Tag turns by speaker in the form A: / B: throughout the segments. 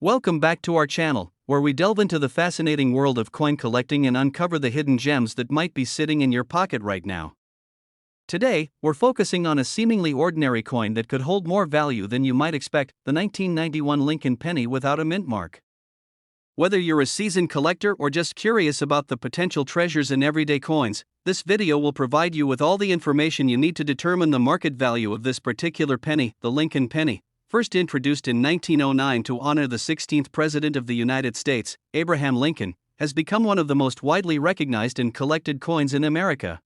A: Welcome back to our channel, where we delve into the fascinating world of coin collecting and uncover the hidden gems that might be sitting in your pocket right now. Today, we're focusing on a seemingly ordinary coin that could hold more value than you might expect, the 1991 Lincoln penny without a mint mark. Whether you're a seasoned collector or just curious about the potential treasures in everyday coins, this video will provide you with all the information you need to determine the market value of this particular penny, the Lincoln penny. First introduced in 1909 to honor the 16th President of the United States, Abraham Lincoln, has become one of the most widely recognized and collected coins in America.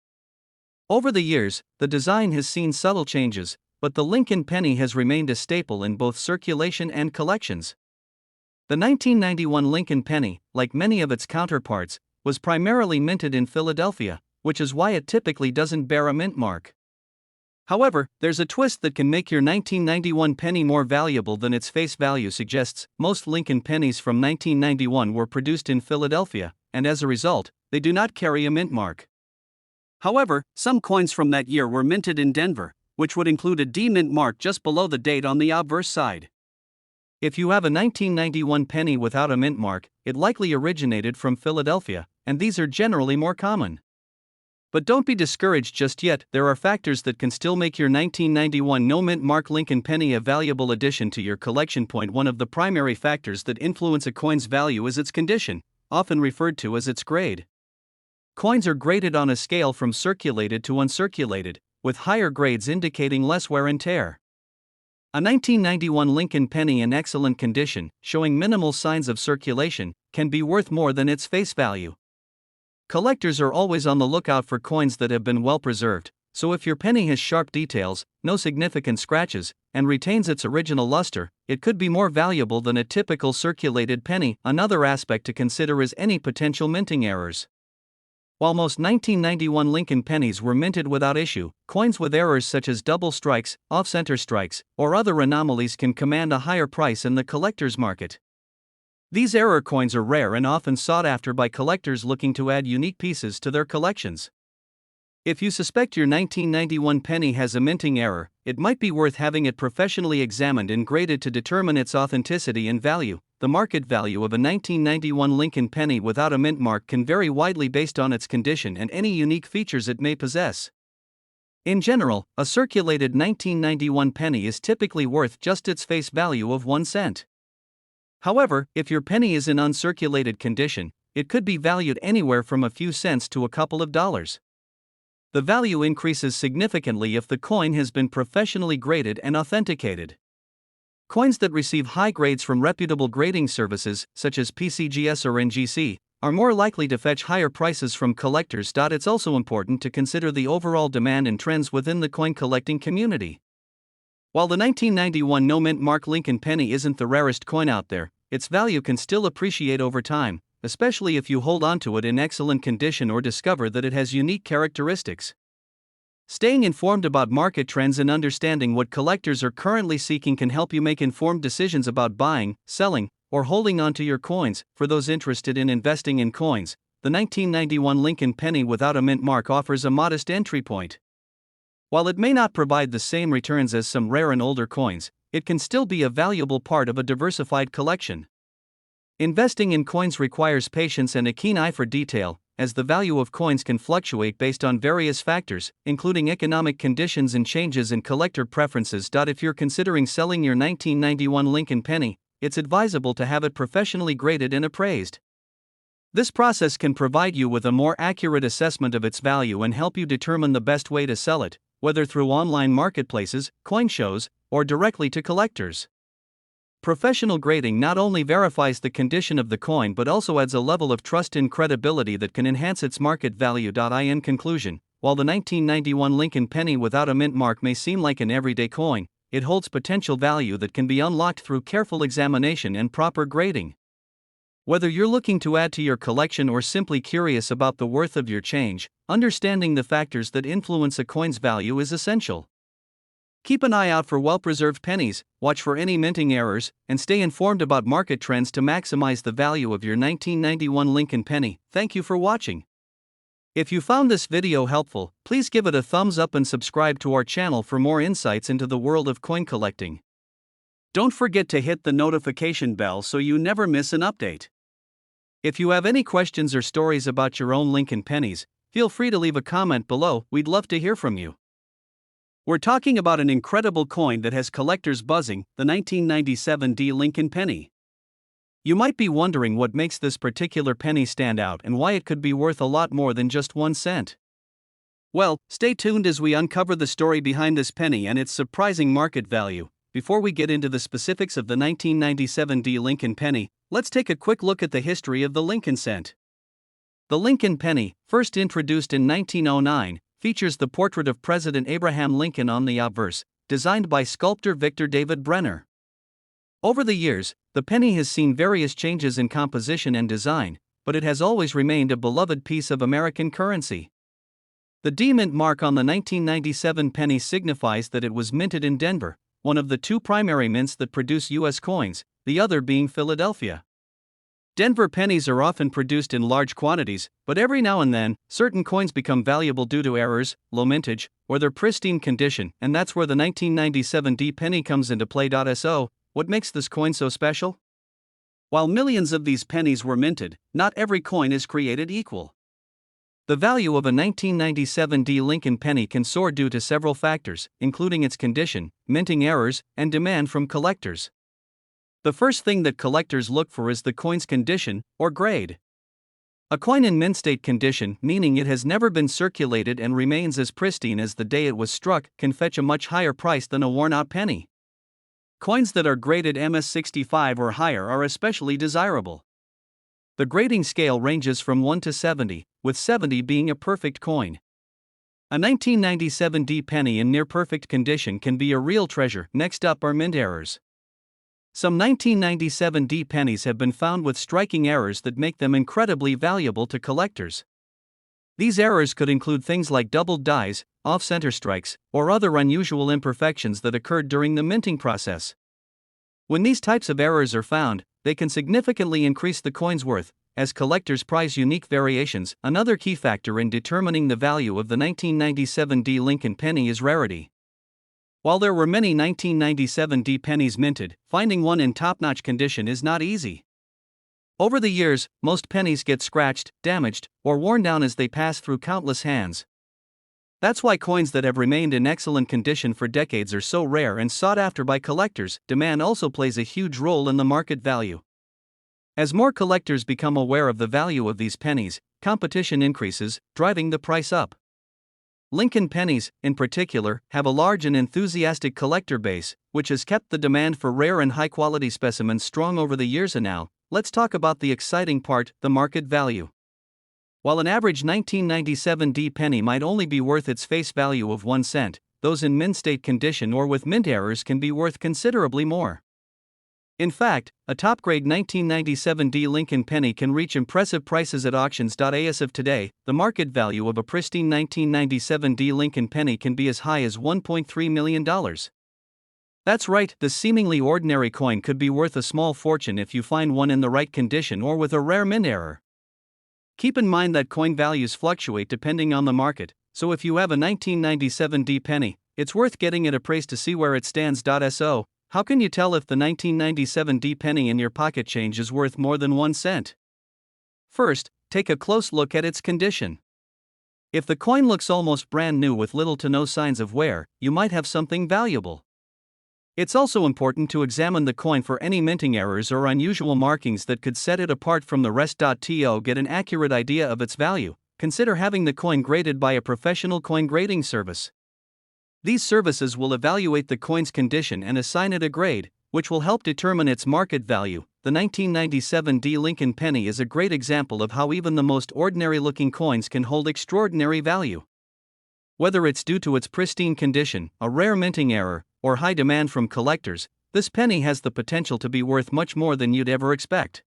A: Over the years, the design has seen subtle changes, but the Lincoln penny has remained a staple in both circulation and collections. The 1991 Lincoln penny, like many of its counterparts, was primarily minted in Philadelphia, which is why it typically doesn't bear a mint mark. However, there's a twist that can make your 1991 penny more valuable than its face value suggests. Most Lincoln pennies from 1991 were produced in Philadelphia, and as a result, they do not carry a mint mark. However, some coins from that year were minted in Denver, which would include a D-mint mark just below the date on the obverse side. If you have a 1991 penny without a mint mark, it likely originated from Philadelphia, and these are generally more common. But don't be discouraged just yet, there are factors that can still make your 1991 no-mint mark Lincoln penny a valuable addition to your collection. One of the primary factors that influence a coin's value is its condition, often referred to as its grade. Coins are graded on a scale from circulated to uncirculated, with higher grades indicating less wear and tear. A 1991 Lincoln penny in excellent condition, showing minimal signs of circulation, can be worth more than its face value. Collectors are always on the lookout for coins that have been well preserved, so if your penny has sharp details, no significant scratches, and retains its original luster, it could be more valuable than a typical circulated penny. Another aspect to consider is any potential minting errors. While most 1991 Lincoln pennies were minted without issue, coins with errors such as double strikes, off-center strikes, or other anomalies can command a higher price in the collector's market. These error coins are rare and often sought after by collectors looking to add unique pieces to their collections. If you suspect your 1991 penny has a minting error, it might be worth having it professionally examined and graded to determine its authenticity and value. The market value of a 1991 Lincoln penny without a mint mark can vary widely based on its condition and any unique features it may possess. In general, a circulated 1991 penny is typically worth just its face value of 1 cent. However, if your penny is in uncirculated condition, it could be valued anywhere from a few cents to a couple of dollars. The value increases significantly if the coin has been professionally graded and authenticated. Coins that receive high grades from reputable grading services, such as PCGS or NGC, are more likely to fetch higher prices from collectors. It's also important to consider the overall demand and trends within the coin collecting community. While the 1991 no-mint mark Lincoln penny isn't the rarest coin out there, its value can still appreciate over time, especially if you hold onto it in excellent condition or discover that it has unique characteristics. Staying informed about market trends and understanding what collectors are currently seeking can help you make informed decisions about buying, selling, or holding onto your coins. For those interested in investing in coins, the 1991 Lincoln penny without a mint mark offers a modest entry point. While it may not provide the same returns as some rare and older coins, it can still be a valuable part of a diversified collection. Investing in coins requires patience and a keen eye for detail, as the value of coins can fluctuate based on various factors, including economic conditions and changes in collector preferences. If you're considering selling your 1991 Lincoln penny, it's advisable to have it professionally graded and appraised. This process can provide you with a more accurate assessment of its value and help you determine the best way to sell it, whether through online marketplaces, coin shows, or directly to collectors. Professional grading not only verifies the condition of the coin but also adds a level of trust and credibility that can enhance its market value. In conclusion, while the 1991 Lincoln penny without a mint mark may seem like an everyday coin, it holds potential value that can be unlocked through careful examination and proper grading. Whether you're looking to add to your collection or simply curious about the worth of your change, understanding the factors that influence a coin's value is essential. Keep an eye out for well-preserved pennies, watch for any minting errors, and stay informed about market trends to maximize the value of your 1991 Lincoln penny. Thank you for watching. If you found this video helpful, please give it a thumbs up and subscribe to our channel for more insights into the world of coin collecting. Don't forget to hit the notification bell so you never miss an update. If you have any questions or stories about your own Lincoln pennies, feel free to leave a comment below, we'd love to hear from you. We're talking about an incredible coin that has collectors buzzing, the 1997 Lincoln penny. You might be wondering what makes this particular penny stand out and why it could be worth a lot more than just 1 cent. Well, stay tuned as we uncover the story behind this penny and its surprising market value. Before we get into the specifics of the 1997 Lincoln penny, let's take a quick look at the history of the Lincoln cent. The Lincoln penny, first introduced in 1909, features the portrait of President Abraham Lincoln on the obverse, designed by sculptor Victor David Brenner. Over the years, the penny has seen various changes in composition and design, but it has always remained a beloved piece of American currency. The D-Mint mark on the 1997 penny signifies that it was minted in Denver, one of the two primary mints that produce U.S. coins, the other being Philadelphia. Denver pennies are often produced in large quantities, but every now and then, certain coins become valuable due to errors, low mintage, or their pristine condition, and that's where the 1997 D penny comes into play. So, what makes this coin so special? While millions of these pennies were minted, not every coin is created equal. The value of a 1997 Lincoln penny can soar due to several factors, including its condition, minting errors, and demand from collectors. The first thing that collectors look for is the coin's condition, or grade. A coin in mint state condition, meaning it has never been circulated and remains as pristine as the day it was struck, can fetch a much higher price than a worn-out penny. Coins that are graded MS65 or higher are especially desirable. The grading scale ranges from 1 to 70, with 70 being a perfect coin. A 1997 D penny in near-perfect condition can be a real treasure. Next up are mint errors. Some 1997 D pennies have been found with striking errors that make them incredibly valuable to collectors. These errors could include things like doubled dies, off-center strikes, or other unusual imperfections that occurred during the minting process. When these types of errors are found, they can significantly increase the coin's worth, as collectors prize unique variations. Another key factor in determining the value of the 1997 D Lincoln penny is rarity. While there were many 1997 D pennies minted, finding one in top-notch condition is not easy. Over the years, most pennies get scratched, damaged, or worn down as they pass through countless hands. That's why coins that have remained in excellent condition for decades are so rare and sought after by collectors. Demand also plays a huge role in the market value. As more collectors become aware of the value of these pennies, competition increases, driving the price up. Lincoln pennies, in particular, have a large and enthusiastic collector base, which has kept the demand for rare and high-quality specimens strong over the years. And now, let's talk about the exciting part, the market value. While an average 1997 D penny might only be worth its face value of 1 cent, those in mint state condition or with mint errors can be worth considerably more. In fact, a top-grade 1997 D Lincoln penny can reach impressive prices at auctions. As of today, the market value of a pristine 1997 D Lincoln penny can be as high as $1.3 million. That's right, the seemingly ordinary coin could be worth a small fortune if you find one in the right condition or with a rare mint error. Keep in mind that coin values fluctuate depending on the market, so if you have a 1997 D penny, it's worth getting it appraised to see where it stands. So, how can you tell if the 1997 D penny in your pocket change is worth more than 1 cent? First, take a close look at its condition. If the coin looks almost brand new with little to no signs of wear, you might have something valuable. It's also important to examine the coin for any minting errors or unusual markings that could set it apart from the rest. To get an accurate idea of its value, consider having the coin graded by a professional coin grading service. These services will evaluate the coin's condition and assign it a grade, which will help determine its market value. The 1997 D Lincoln penny is a great example of how even the most ordinary-looking coins can hold extraordinary value. Whether it's due to its pristine condition, a rare minting error, or high demand from collectors, this penny has the potential to be worth much more than you'd ever expect.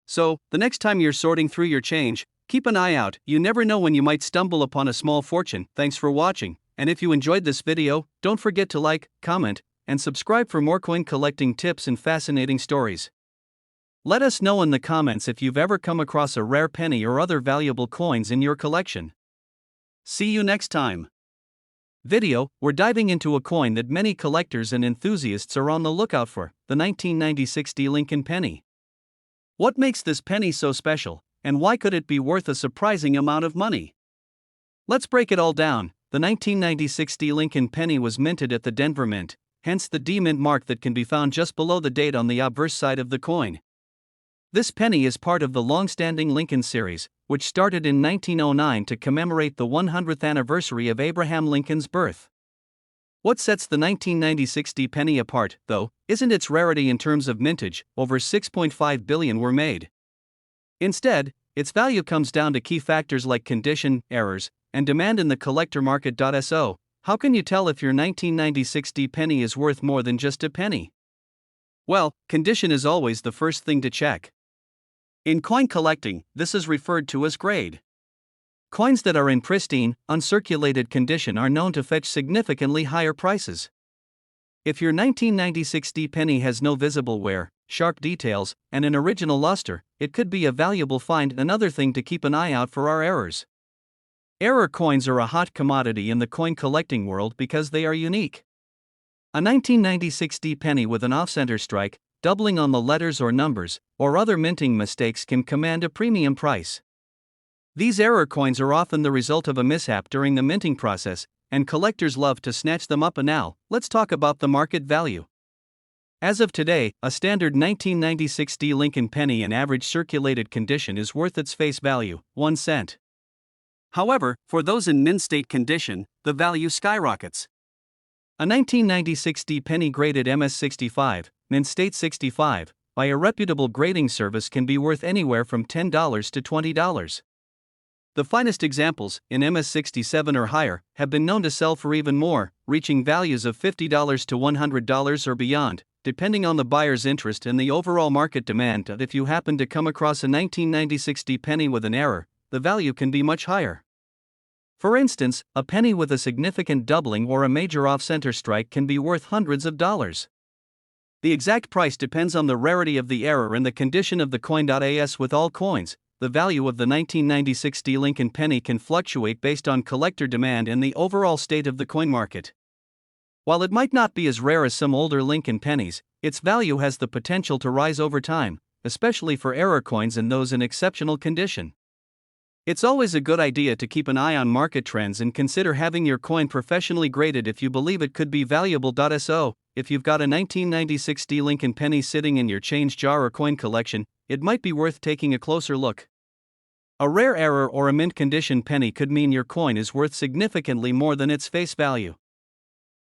A: So, the next time you're sorting through your change, keep an eye out. You never know when you might stumble upon a small fortune. Thanks for watching, and if you enjoyed this video, don't forget to like, comment, and subscribe for more coin collecting tips and fascinating stories. Let us know in the comments if you've ever come across a rare penny or other valuable coins in your collection. See you next time. Video, we're diving into a coin that many collectors and enthusiasts are on the lookout for, the 1996 Lincoln penny. What makes this penny so special, and why could it be worth a surprising amount of money? Let's break it all down. The 1996 Lincoln penny was minted at the Denver Mint, hence the D Mint mark that can be found just below the date on the obverse side of the coin. This penny is part of the long-standing Lincoln series, which started in 1909 to commemorate the 100th anniversary of Abraham Lincoln's birth. What sets the 1996 penny apart, though, isn't its rarity in terms of mintage. Over 6.5 billion were made. Instead, its value comes down to key factors like condition, errors, and demand in the collector market. So, how can you tell if your 1996 penny is worth more than just a penny? Well, condition is always the first thing to check. In coin collecting, this is referred to as grade. Coins that are in pristine, uncirculated condition are known to fetch significantly higher prices. If your 1996 penny has no visible wear, sharp details, and an original luster, it could be a valuable find. Another thing to keep an eye out for are errors. Error coins are a hot commodity in the coin collecting world because they are unique. A 1996 penny with an off-center strike, doubling on the letters or numbers, or other minting mistakes can command a premium price. These error coins are often the result of a mishap during the minting process, and collectors love to snatch them up. And now, let's talk about the market value. As of today, a standard 1996 Lincoln penny in average circulated condition is worth its face value, 1 cent. However, for those in mint state condition, the value skyrockets. A 1996 penny graded MS65, mint state 65, by a reputable grading service can be worth anywhere from $10 to $20. The finest examples, in MS67 or higher, have been known to sell for even more, reaching values of $50 to $100 or beyond, depending on the buyer's interest and the overall market demand. If you happen to come across a 1996 penny with an error, the value can be much higher. For instance, a penny with a significant doubling or a major off-center strike can be worth hundreds of dollars. The exact price depends on the rarity of the error and the condition of the coin. As with all coins, the value of the 1996 Lincoln penny can fluctuate based on collector demand and the overall state of the coin market. While it might not be as rare as some older Lincoln pennies, its value has the potential to rise over time, especially for error coins and those in exceptional condition. It's always a good idea to keep an eye on market trends and consider having your coin professionally graded if you believe it could be valuable. So, if you've got a 1996 Lincoln penny sitting in your change jar or coin collection, it might be worth taking a closer look. A rare error or a mint condition penny could mean your coin is worth significantly more than its face value.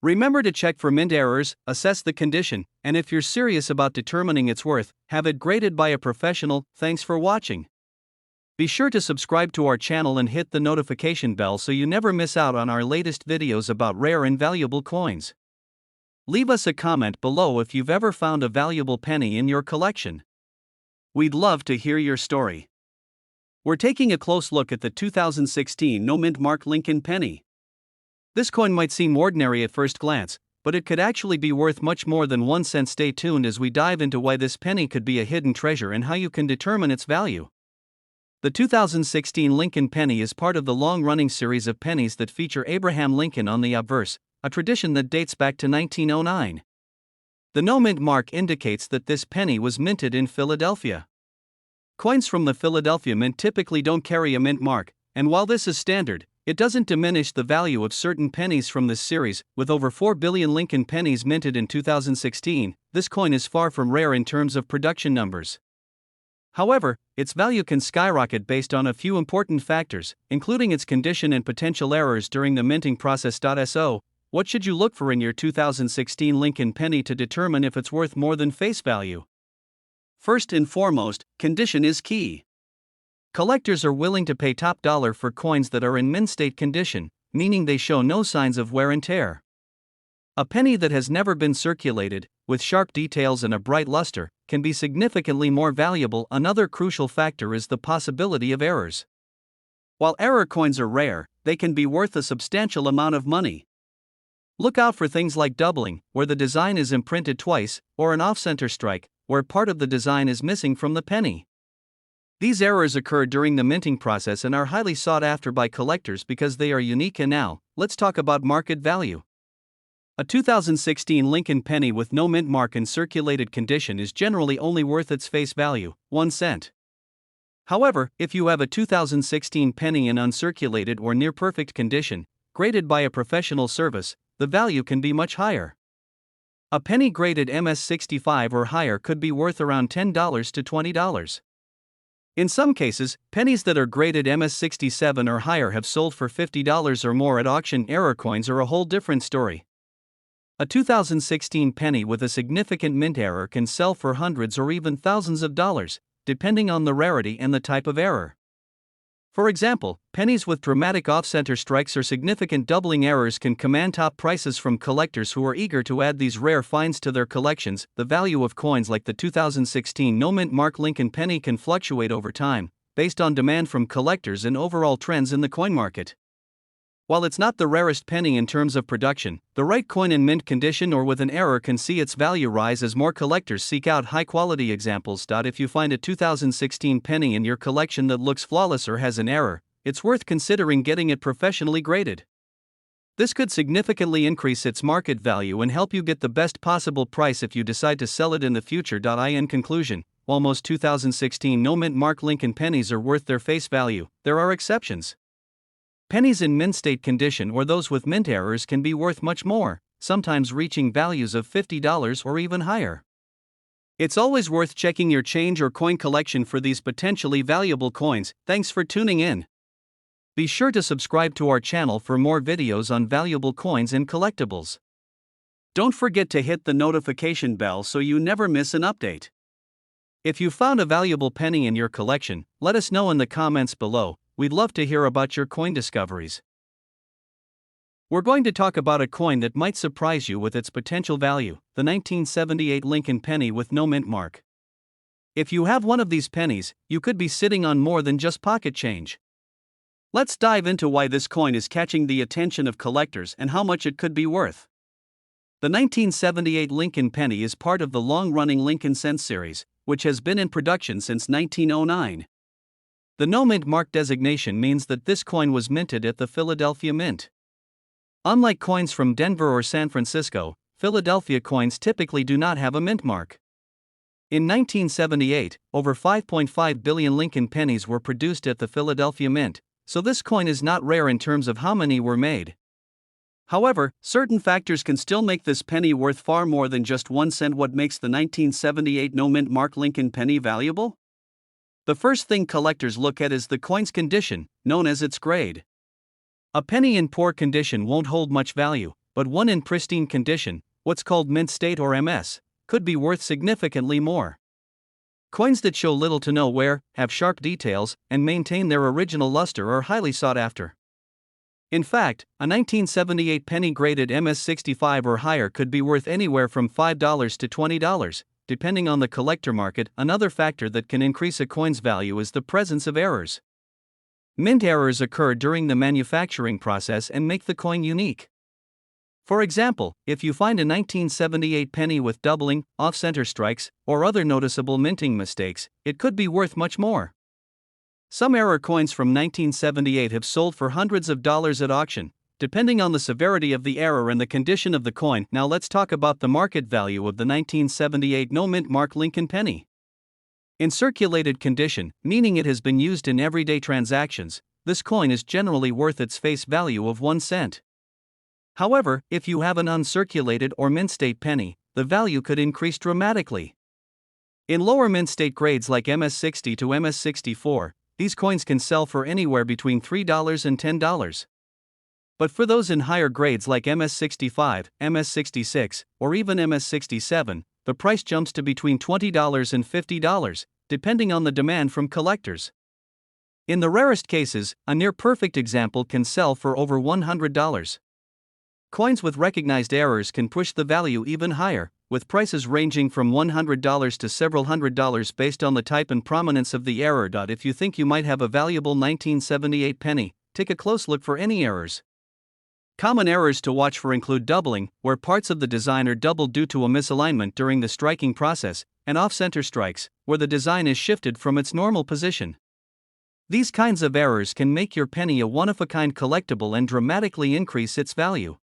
A: Remember to check for mint errors, assess the condition, and if you're serious about determining its worth, have it graded by a professional. Thanks for watching. Be sure to subscribe to our channel and hit the notification bell so you never miss out on our latest videos about rare and valuable coins. Leave us a comment below if you've ever found a valuable penny in your collection. We'd love to hear your story. We're taking a close look at the 2016 No Mint Mark Lincoln penny. This coin might seem ordinary at first glance, but it could actually be worth much more than 1 cent. Stay tuned as we dive into why this penny could be a hidden treasure and how you can determine its value. The 2016 Lincoln penny is part of the long-running series of pennies that feature Abraham Lincoln on the obverse, a tradition that dates back to 1909. The no mint mark indicates that this penny was minted in Philadelphia. Coins from the Philadelphia Mint typically don't carry a mint mark, and while this is standard, it doesn't diminish the value of certain pennies from this series. With over 4 billion Lincoln pennies minted in 2016, this coin is far from rare in terms of production numbers. However, its value can skyrocket based on a few important factors, including its condition and potential errors during the minting process. So, what should you look for in your 2016 Lincoln penny to determine if it's worth more than face value? First and foremost, condition is key. Collectors are willing to pay top dollar for coins that are in mint state condition, meaning they show no signs of wear and tear. A penny that has never been circulated, with sharp details and a bright luster, can be significantly more valuable. Another crucial factor is the possibility of errors. While error coins are rare, they can be worth a substantial amount of money. Look out for things like doubling, where the design is imprinted twice, or an off-center strike, where part of the design is missing from the penny. These errors occur during the minting process and are highly sought after by collectors because they are unique. And now, let's talk about market value. A 2016 Lincoln penny with no mint mark in circulated condition is generally only worth its face value, 1 cent. However, if you have a 2016 penny in uncirculated or near perfect condition, graded by a professional service, the value can be much higher. A penny graded MS65 or higher could be worth around $10 to $20. In some cases, pennies that are graded MS67 or higher have sold for $50 or more at auction. Error coins are a whole different story. A 2016 penny with a significant mint error can sell for hundreds or even thousands of dollars, depending on the rarity and the type of error. For example, pennies with dramatic off-center strikes or significant doubling errors can command top prices from collectors who are eager to add these rare finds to their collections. The value of coins like the 2016 no-mint mark Lincoln penny can fluctuate over time, based on demand from collectors and overall trends in the coin market. While it's not the rarest penny in terms of production, the right coin in mint condition or with an error can see its value rise as more collectors seek out high-quality examples. If you find a 2016 penny in your collection that looks flawless or has an error, it's worth considering getting it professionally graded. This could significantly increase its market value and help you get the best possible price if you decide to sell it in the future. In conclusion, while most 2016 no-mint mark Lincoln pennies are worth their face value, there are exceptions. Pennies in mint state condition or those with mint errors can be worth much more, sometimes reaching values of $50 or even higher. It's always worth checking your change or coin collection for these potentially valuable coins. Thanks for tuning in. Be sure to subscribe to our channel for more videos on valuable coins and collectibles. Don't forget to hit the notification bell so you never miss an update. If you found a valuable penny in your collection, let us know in the comments below. We'd love to hear about your coin discoveries. We're going to talk about a coin that might surprise you with its potential value, the 1978 Lincoln penny with no mint mark. If you have one of these pennies, you could be sitting on more than just pocket change. Let's dive into why this coin is catching the attention of collectors and how much it could be worth. The 1978 Lincoln penny is part of the long-running Lincoln cent series, which has been in production since 1909. The no-mint mark designation means that this coin was minted at the Philadelphia Mint. Unlike coins from Denver or San Francisco, Philadelphia coins typically do not have a mint mark. In 1978, over 5.5 billion Lincoln pennies were produced at the Philadelphia Mint, so this coin is not rare in terms of how many were made. However, certain factors can still make this penny worth far more than just 1 cent. What makes the 1978 no-mint mark Lincoln penny valuable? The first thing collectors look at is the coin's condition, known as its grade. A penny in poor condition won't hold much value, but one in pristine condition, what's called mint state or MS, could be worth significantly more. Coins that show little to no wear, have sharp details, and maintain their original luster are highly sought after. In fact, a 1978 penny graded MS65 or higher could be worth anywhere from $5 to $20. Depending on the collector market. Another factor that can increase a coin's value is the presence of errors. Mint errors occur during the manufacturing process and make the coin unique. For example, if you find a 1978 penny with doubling, off-center strikes, or other noticeable minting mistakes, it could be worth much more. Some error coins from 1978 have sold for hundreds of dollars at auction, depending on the severity of the error and the condition of the coin. Now let's talk about the market value of the 1978 no-mint mark Lincoln penny. In circulated condition, meaning it has been used in everyday transactions, this coin is generally worth its face value of 1 cent. However, if you have an uncirculated or mint state penny, the value could increase dramatically. In lower mint state grades like MS60 to MS64, these coins can sell for anywhere between $3 and $10. But for those in higher grades like MS65, MS66, or even MS67, the price jumps to between $20 and $50, depending on the demand from collectors. In the rarest cases, a near-perfect example can sell for over $100. Coins with recognized errors can push the value even higher, with prices ranging from $100 to several $100s based on the type and prominence of the error. If you think you might have a valuable 1978 penny, take a close look for any errors. Common errors to watch for include doubling, where parts of the design are doubled due to a misalignment during the striking process, and off-center strikes, where the design is shifted from its normal position. These kinds of errors can make your penny a one-of-a-kind collectible and dramatically increase its value.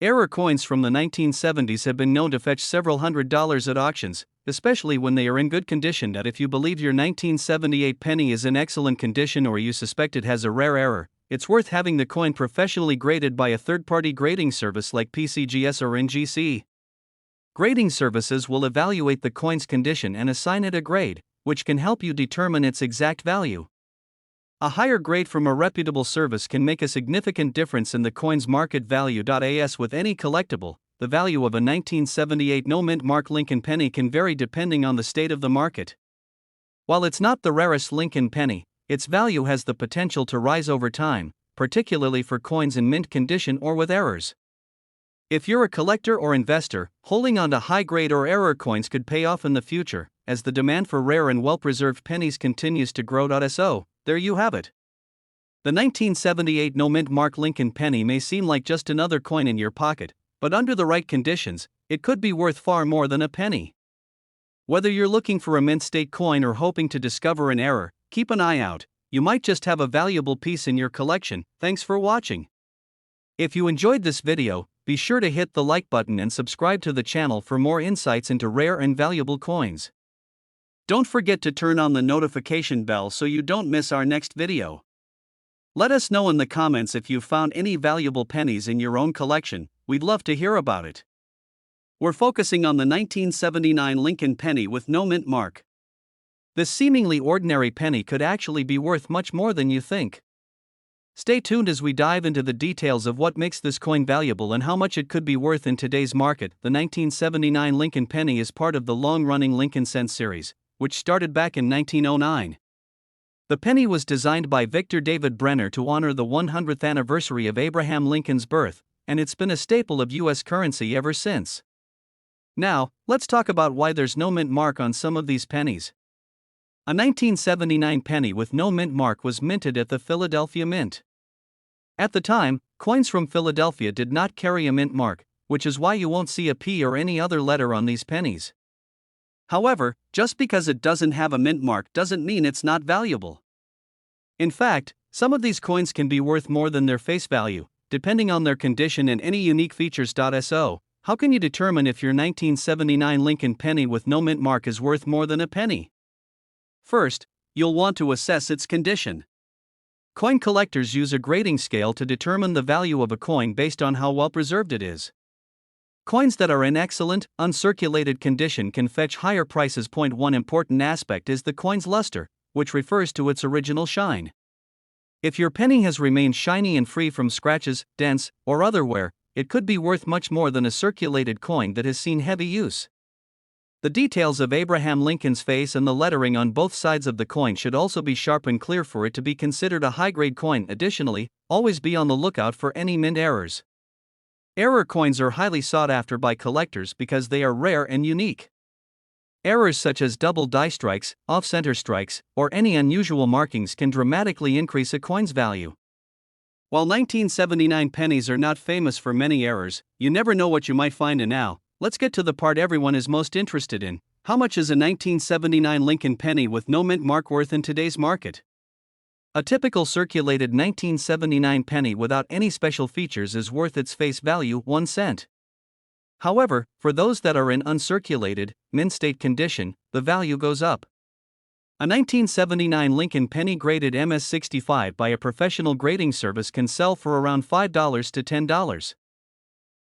A: Error coins from the 1970s have been known to fetch several $100s at auctions, especially when they are in good condition. That if you believe your 1978 penny is in excellent condition or you suspect it has a rare error, it's worth having the coin professionally graded by a third-party grading service like PCGS or NGC. Grading services will evaluate the coin's condition and assign it a grade, which can help you determine its exact value. A higher grade from a reputable service can make a significant difference in the coin's market value. As with any collectible, the value of a 1978 no-mint mark Lincoln penny can vary depending on the state of the market. While it's not the rarest Lincoln penny, its value has the potential to rise over time, particularly for coins in mint condition or with errors. If you're a collector or investor, holding on to high-grade or error coins could pay off in the future, as the demand for rare and well-preserved pennies continues to grow. So, there you have it. The 1978 no-mint mark Lincoln penny may seem like just another coin in your pocket, but under the right conditions, it could be worth far more than a penny. Whether you're looking for a mint state coin or hoping to discover an error, keep an eye out. You might just have a valuable piece in your collection. Thanks for watching. If you enjoyed this video, be sure to hit the like button and subscribe to the channel for more insights into rare and valuable coins. Don't forget to turn on the notification bell so you don't miss our next video. Let us know in the comments if you've found any valuable pennies in your own collection. We'd love to hear about it. We're focusing on the 1979 Lincoln penny with no mint mark. This seemingly ordinary penny could actually be worth much more than you think. Stay tuned as we dive into the details of what makes this coin valuable and how much it could be worth in today's market. The 1979 Lincoln penny is part of the long-running Lincoln cent series, which started back in 1909. The penny was designed by Victor David Brenner to honor the 100th anniversary of Abraham Lincoln's birth, and it's been a staple of U.S. currency ever since. Now, let's talk about why there's no mint mark on some of these pennies. A 1979 penny with no mint mark was minted at the Philadelphia Mint. At the time, coins from Philadelphia did not carry a mint mark, which is why you won't see a P or any other letter on these pennies. However, just because it doesn't have a mint mark doesn't mean it's not valuable. In fact, some of these coins can be worth more than their face value, depending on their condition and any unique features. So, how can you determine if your 1979 Lincoln penny with no mint mark is worth more than a penny? First, you'll want to assess its condition. Coin collectors use a grading scale to determine the value of a coin based on how well preserved it is. Coins that are in excellent, uncirculated condition can fetch higher prices. One important aspect is the coin's luster, which refers to its original shine. If your penny has remained shiny and free from scratches, dents, or other wear, it could be worth much more than a circulated coin that has seen heavy use. The details of Abraham Lincoln's face and the lettering on both sides of the coin should also be sharp and clear for it to be considered a high-grade coin. Additionally, always be on the lookout for any mint errors. Error coins are highly sought after by collectors because they are rare and unique. Errors such as double die strikes, off-center strikes, or any unusual markings can dramatically increase a coin's value. While 1979 pennies are not famous for many errors, you never know what you might find. And now, let's get to the part everyone is most interested in. How much is a 1979 Lincoln penny with no mint mark worth in today's market? A typical circulated 1979 penny without any special features is worth its face value, 1 cent. However, for those that are in uncirculated, mint state condition, the value goes up. A 1979 Lincoln penny graded MS-65 by a professional grading service can sell for around $5 to $10.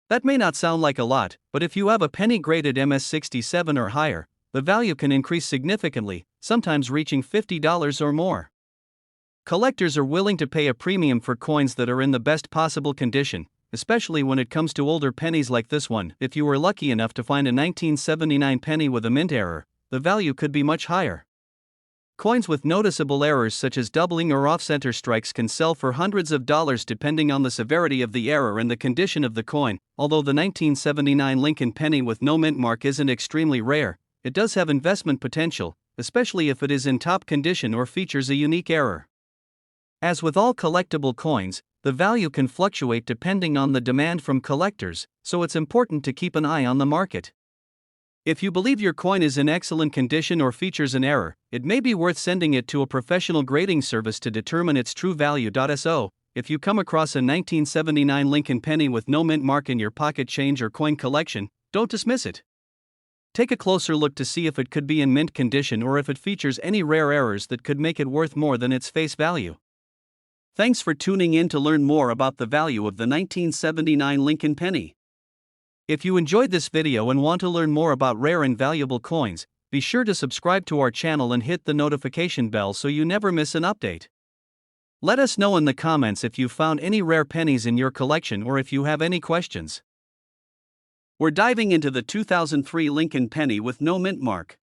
A: That may not sound like a lot, but if you have a penny graded MS-67 or higher, the value can increase significantly, sometimes reaching $50 or more. Collectors are willing to pay a premium for coins that are in the best possible condition, especially when it comes to older pennies like this one. If you were lucky enough to find a 1979 penny with a mint error, the value could be much higher. Coins with noticeable errors such as doubling or off-center strikes can sell for hundreds of dollars depending on the severity of the error and the condition of the coin. Although the 1979 Lincoln penny with no mint mark isn't extremely rare, it does have investment potential, especially if it is in top condition or features a unique error. As with all collectible coins, the value can fluctuate depending on the demand from collectors, so it's important to keep an eye on the market. If you believe your coin is in excellent condition or features an error, it may be worth sending it to a professional grading service to determine its true value. So, if you come across a 1979 Lincoln penny with no mint mark in your pocket change or coin collection, don't dismiss it. Take a closer look to see if it could be in mint condition or if it features any rare errors that could make it worth more than its face value. Thanks for tuning in to learn more about the value of the 1979 Lincoln penny. If you enjoyed this video and want to learn more about rare and valuable coins, be sure to subscribe to our channel and hit the notification bell so you never miss an update. Let us know in the comments if you found any rare pennies in your collection or if you have any questions. We're diving into the 2003 Lincoln penny with no mint mark.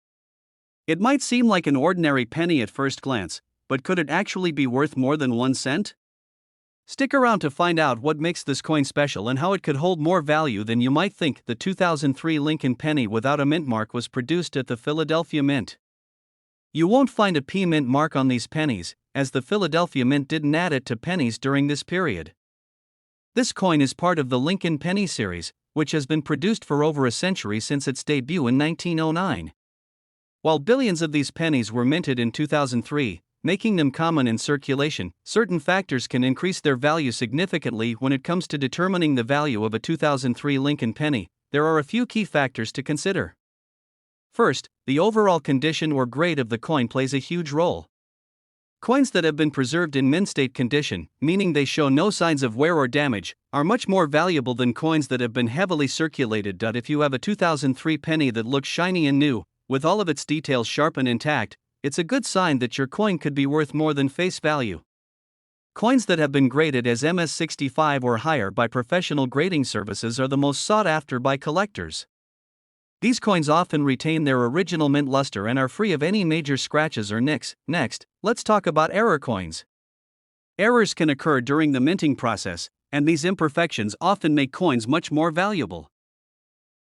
A: It might seem like an ordinary penny at first glance, but could it actually be worth more than 1 cent? Stick around to find out what makes this coin special and how it could hold more value than you might think. The 2003 Lincoln penny without a mint mark was produced at the Philadelphia Mint. You won't find a P mint mark on these pennies, as the Philadelphia Mint didn't add it to pennies during this period. This coin is part of the Lincoln penny series, which has been produced for over a century since its debut in 1909. While billions of these pennies were minted in 2003, making them common in circulation, certain factors can increase their value significantly. When it comes to determining the value of a 2003 Lincoln penny, there are a few key factors to consider. First, the overall condition or grade of the coin plays a huge role. Coins that have been preserved in mint state condition, meaning they show no signs of wear or damage, are much more valuable than coins that have been heavily circulated. If you have a 2003 penny that looks shiny and new, with all of its details sharp and intact, it's a good sign that your coin could be worth more than face value. Coins that have been graded as MS65 or higher by professional grading services are the most sought after by collectors. These coins often retain their original mint luster and are free of any major scratches or nicks. Next, let's talk about error coins. Errors can occur during the minting process, and these imperfections often make coins much more valuable.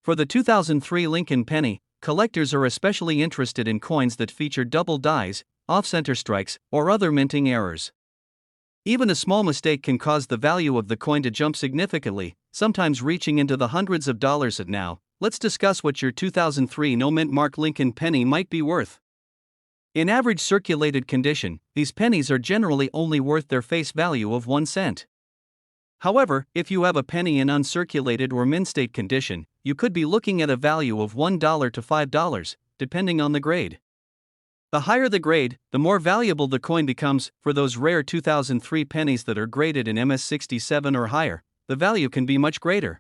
A: For the 2003 Lincoln penny, collectors are especially interested in coins that feature double dies, off-center strikes, or other minting errors. Even a small mistake can cause the value of the coin to jump significantly, sometimes reaching into the hundreds of dollars. Now, let's discuss what your 2003 no mint mark Lincoln penny might be worth. In average circulated condition, these pennies are generally only worth their face value of 1 cent. However, if you have a penny in uncirculated or mint state condition, you could be looking at a value of $1 to $5, depending on the grade. The higher the grade, the more valuable the coin becomes. For those rare 2003 pennies that are graded in MS67 or higher, the value can be much greater.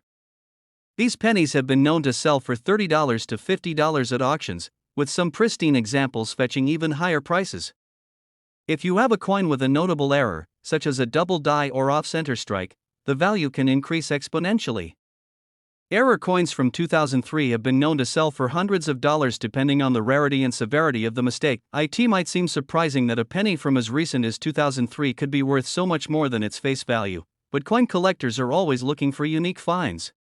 A: These pennies have been known to sell for $30 to $50 at auctions, with some pristine examples fetching even higher prices. If you have a coin with a notable error, such as a double die or off-center strike, the value can increase exponentially. Error coins from 2003 have been known to sell for hundreds of dollars depending on the rarity and severity of the mistake. It might seem surprising that a penny from as recent as 2003 could be worth so much more than its face value, but coin collectors are always looking for unique finds.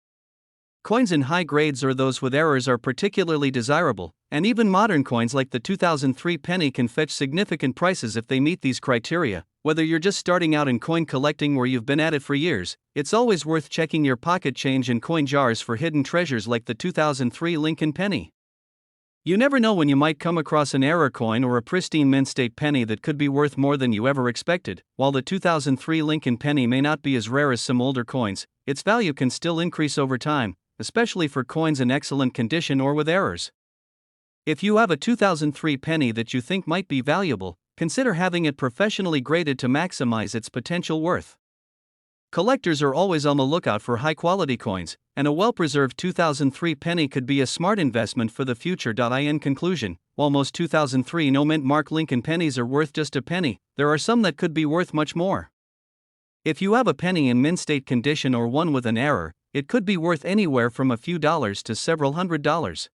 A: Coins in high grades or those with errors are particularly desirable, and even modern coins like the 2003 penny can fetch significant prices if they meet these criteria. Whether you're just starting out in coin collecting or you've been at it for years, it's always worth checking your pocket change and coin jars for hidden treasures like the 2003 Lincoln penny. You never know when you might come across an error coin or a pristine mint state penny that could be worth more than you ever expected. While the 2003 Lincoln penny may not be as rare as some older coins, its value can still increase over time, especially for coins in excellent condition or with errors. If you have a 2003 penny that you think might be valuable, consider having it professionally graded to maximize its potential worth. Collectors are always on the lookout for high-quality coins, and a well-preserved 2003 penny could be a smart investment for the future. In conclusion, while most 2003 no mint mark Lincoln pennies are worth just a penny, there are some that could be worth much more. If you have a penny in mint state condition or one with an error, it could be worth anywhere from a few dollars to several $100s.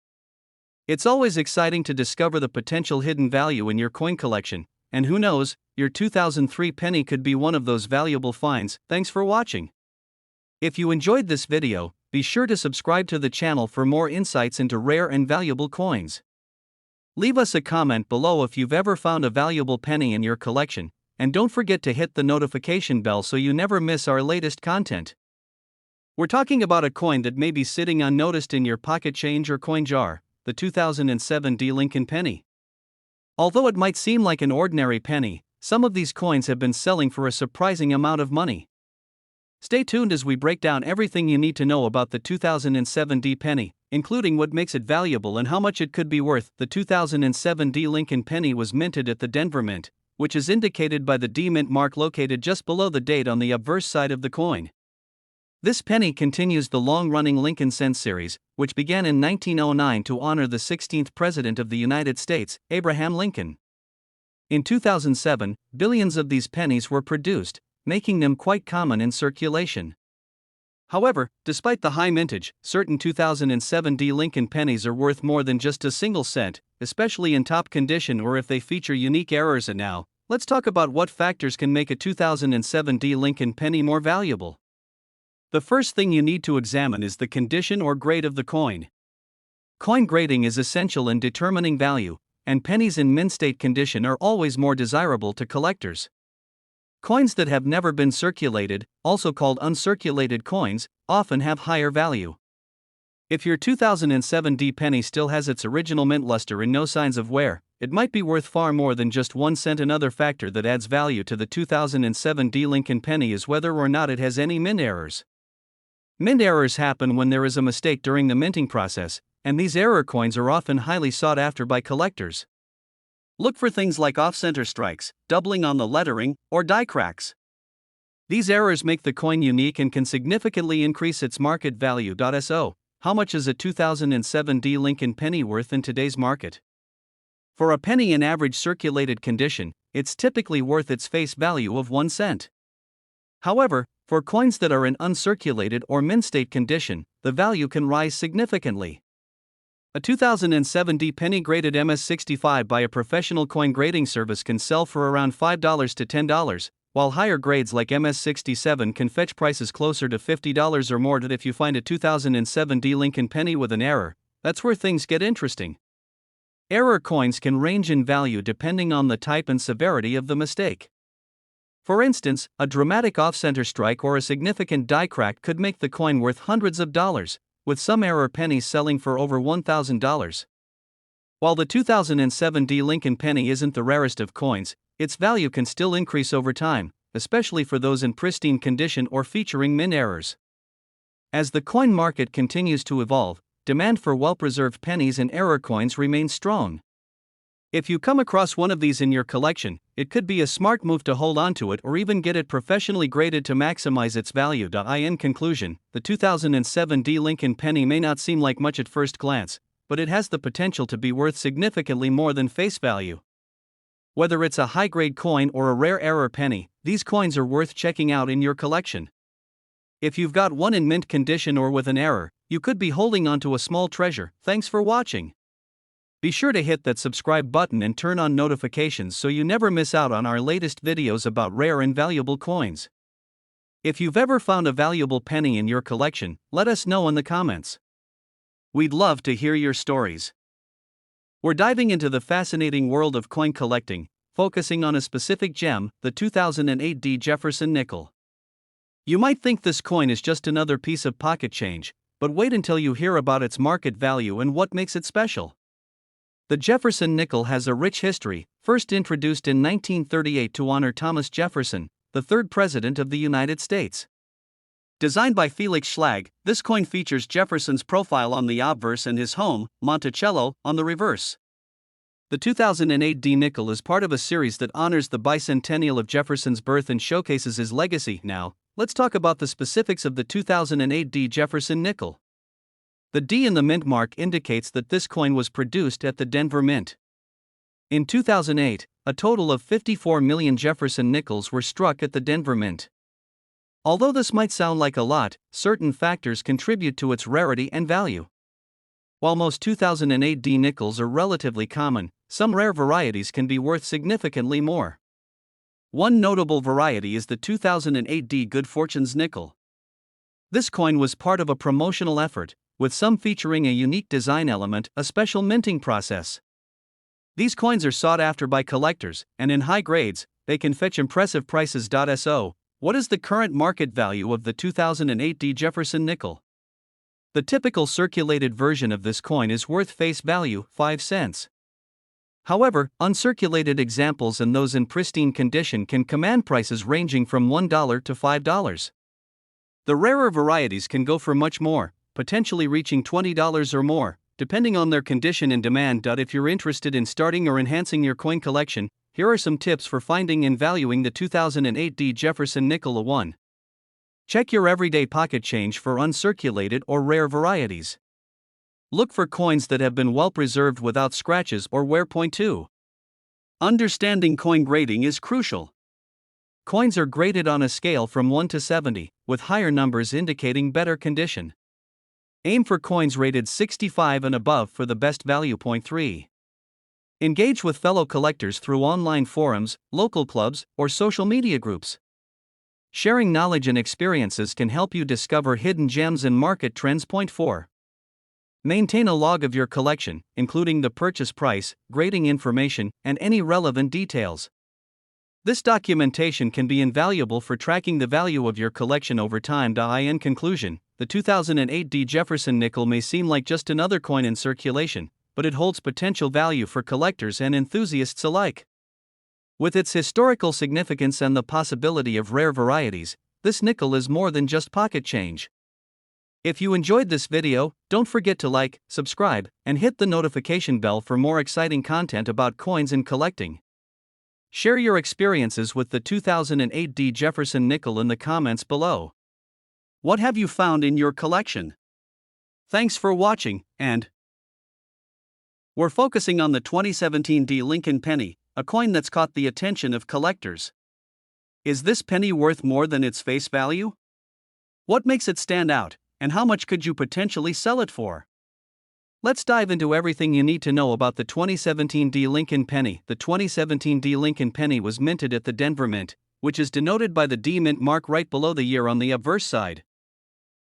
A: It's always exciting to discover the potential hidden value in your coin collection, and who knows, your 2003 penny could be one of those valuable finds. Thanks for watching. If you enjoyed this video, be sure to subscribe to the channel for more insights into rare and valuable coins. Leave us a comment below if you've ever found a valuable penny in your collection, and don't forget to hit the notification bell so you never miss our latest content. We're talking about a coin that may be sitting unnoticed in your pocket change or coin jar, the 2007 D Lincoln penny. Although it might seem like an ordinary penny, some of these coins have been selling for a surprising amount of money. Stay tuned as we break down everything you need to know about the 2007 D penny, including what makes it valuable and how much it could be worth. The 2007 D Lincoln penny was minted at the Denver Mint, which is indicated by the D Mint mark located just below the date on the obverse side of the coin. This penny continues the long-running Lincoln cent series, which began in 1909 to honor the 16th President of the United States, Abraham Lincoln. In 2007, billions of these pennies were produced, making them quite common in circulation. However, despite the high mintage, certain 2007 D Lincoln pennies are worth more than just a single cent, especially in top condition or if they feature unique errors. And now, let's talk about what factors can make a 2007 D Lincoln penny more valuable. The first thing you need to examine is the condition or grade of the coin. Coin grading is essential in determining value, and pennies in mint state condition are always more desirable to collectors. Coins that have never been circulated, also called uncirculated coins, often have higher value. If your 2007 D penny still has its original mint luster and no signs of wear, it might be worth far more than just 1 cent. Another factor that adds value to the 2007 D Lincoln penny is whether or not it has any mint errors. Mint errors happen when there is a mistake during the minting process, and these error coins are often highly sought after by collectors. Look for things like off-center strikes, doubling on the lettering, or die cracks. These errors make the coin unique and can significantly increase its market value. So, how much is a 2007 D Lincoln penny worth in today's market? For a penny in average circulated condition, it's typically worth its face value of 1 cent. However, for coins that are in uncirculated or mint state condition, the value can rise significantly. A 2007 D penny graded MS65 by a professional coin grading service can sell for around $5 to $10, while higher grades like MS67 can fetch prices closer to $50 or more. If you find a 2007 D Lincoln penny with an error, that's where things get interesting. Error coins can range in value depending on the type and severity of the mistake. For instance, a dramatic off-center strike or a significant die crack could make the coin worth hundreds of dollars, with some error pennies selling for over $1,000. While the 2007 D Lincoln penny isn't the rarest of coins, its value can still increase over time, especially for those in pristine condition or featuring mint errors. As the coin market continues to evolve, demand for well-preserved pennies and error coins remains strong. If you come across one of these in your collection, it could be a smart move to hold onto it or even get it professionally graded to maximize its value. In conclusion, the 2007 D Lincoln penny may not seem like much at first glance, but it has the potential to be worth significantly more than face value. Whether it's a high-grade coin or a rare error penny, these coins are worth checking out in your collection. If you've got one in mint condition or with an error, you could be holding onto a small treasure. Thanks for watching. Be sure to hit that subscribe button and turn on notifications so you never miss out on our latest videos about rare and valuable coins. If you've ever found a valuable penny in your collection, let us know in the comments. We'd love to hear your stories. We're diving into the fascinating world of coin collecting, focusing on a specific gem, the 2008 D Jefferson Nickel. You might think this coin is just another piece of pocket change, but wait until you hear about its market value and what makes it special. The Jefferson Nickel has a rich history, first introduced in 1938 to honor Thomas Jefferson, the third President of the United States. Designed by Felix Schlag, this coin features Jefferson's profile on the obverse and his home, Monticello, on the reverse. The 2008 D Nickel is part of a series that honors the bicentennial of Jefferson's birth and showcases his legacy. Now, let's talk about the specifics of the 2008 D Jefferson Nickel. The D in the mint mark indicates that this coin was produced at the Denver Mint. In 2008, a total of 54 million Jefferson nickels were struck at the Denver Mint. Although this might sound like a lot, certain factors contribute to its rarity and value. While most 2008 D nickels are relatively common, some rare varieties can be worth significantly more. One notable variety is the 2008 D Good Fortunes nickel. This coin was part of a promotional effort, with some featuring a unique design element, a special minting process. These coins are sought after by collectors, and in high grades, they can fetch impressive prices. So, what is the current market value of the 2008 D Jefferson Nickel? The typical circulated version of this coin is worth face value 5 cents. However, uncirculated examples and those in pristine condition can command prices ranging from $1 to $5. The rarer varieties can go for much more, potentially reaching $20 or more, depending on their condition and demand. If you're interested in starting or enhancing your coin collection, here are some tips for finding and valuing the 2008 Jefferson Nickel. 1. Check your everyday pocket change for uncirculated or rare varieties. Look for coins that have been well preserved without scratches or wear. 2. Understanding coin grading is crucial. Coins are graded on a scale from 1 to 70, with higher numbers indicating better condition. Aim for coins rated 65 and above for the best value. 3. Engage with fellow collectors through online forums, local clubs, or social media groups. Sharing knowledge and experiences can help you discover hidden gems and market trends. 4. Maintain a log of your collection, including the purchase price, grading information, and any relevant details. This documentation can be invaluable for tracking the value of your collection over time. In conclusion, the 2008 Jefferson Nickel may seem like just another coin in circulation, but it holds potential value for collectors and enthusiasts alike. With its historical significance and the possibility of rare varieties, this nickel is more than just pocket change. If you enjoyed this video, don't forget to like, subscribe, and hit the notification bell for more exciting content about coins and collecting. Share your experiences with the 2008 Jefferson Nickel in the comments below. What have you found in your collection? Thanks for watching, and we're focusing on the 2017 Lincoln penny, a coin that's caught the attention of collectors. Is this penny worth more than its face value? What makes it stand out, and how much could you potentially sell it for? Let's dive into everything you need to know about the 2017 Lincoln penny. The 2017 Lincoln penny was minted at the Denver Mint, which is denoted by the D Mint mark right below the year on the obverse side.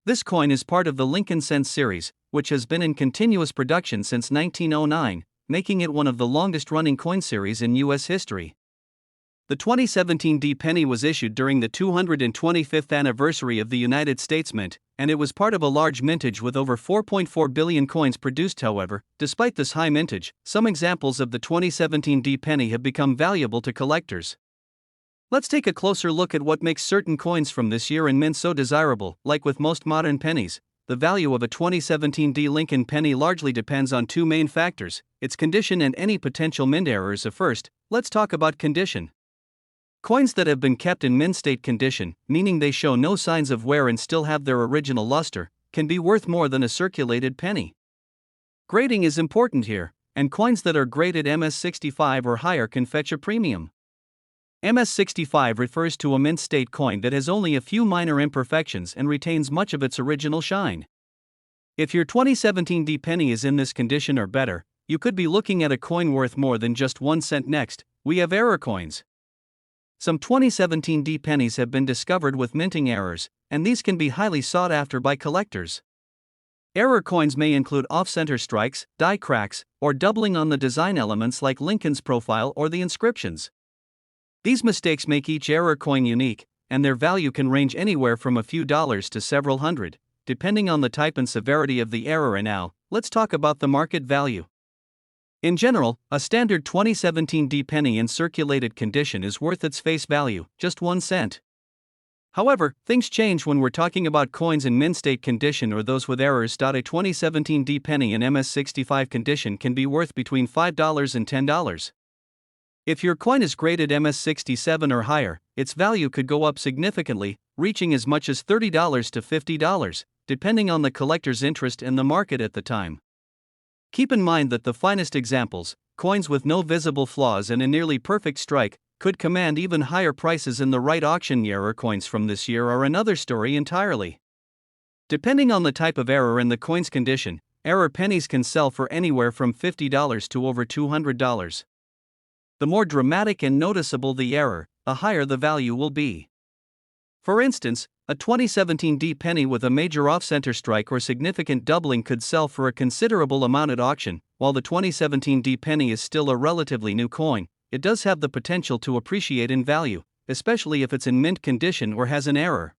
A: This coin is part of the Lincoln Cents series, which has been in continuous production since 1909, making it one of the longest-running coin series in U.S. history. The 2017 penny was issued during the 225th anniversary of the United States Mint, and it was part of a large mintage with over 4.4 billion coins produced. However, despite this high mintage, some examples of the 2017 penny have become valuable to collectors. Let's take a closer look at what makes certain coins from this year and mint so desirable. Like with most modern pennies, the value of a 2017 Lincoln penny largely depends on two main factors: its condition and any potential mint errors. First, let's talk about condition. Coins that have been kept in mint state condition, meaning they show no signs of wear and still have their original luster, can be worth more than a circulated penny. Grading is important here, and coins that are graded MS65 or higher can fetch a premium. MS65 refers to a mint state coin that has only a few minor imperfections and retains much of its original shine. If your 2017 penny is in this condition or better, you could be looking at a coin worth more than just 1 cent. Next, we have error coins. Some 2017 pennies have been discovered with minting errors, and these can be highly sought after by collectors. Error coins may include off-center strikes, die cracks, or doubling on the design elements like Lincoln's profile or the inscriptions. These mistakes make each error coin unique, and their value can range anywhere from a few dollars to several hundred, depending on the type and severity of the error. And now, let's talk about the market value. In general, a standard 2017 penny in circulated condition is worth its face value, just 1 cent. However, things change when we're talking about coins in mint state condition or those with errors. A 2017 penny in MS65 condition can be worth between $5 and $10. If your coin is graded MS67 or higher, its value could go up significantly, reaching as much as $30 to $50, depending on the collector's interest and the market at the time. Keep in mind that the finest examples, coins with no visible flaws and a nearly perfect strike, could command even higher prices in the right auction. Error coins from this year are another story entirely. Depending on the type of error and the coin's condition, error pennies can sell for anywhere from $50 to over $200. The more dramatic and noticeable the error, the higher the value will be. For instance, a 2017 penny with a major off-center strike or significant doubling could sell for a considerable amount at auction. While the 2017 penny is still a relatively new coin, it does have the potential to appreciate in value, especially if it's in mint condition or has an error.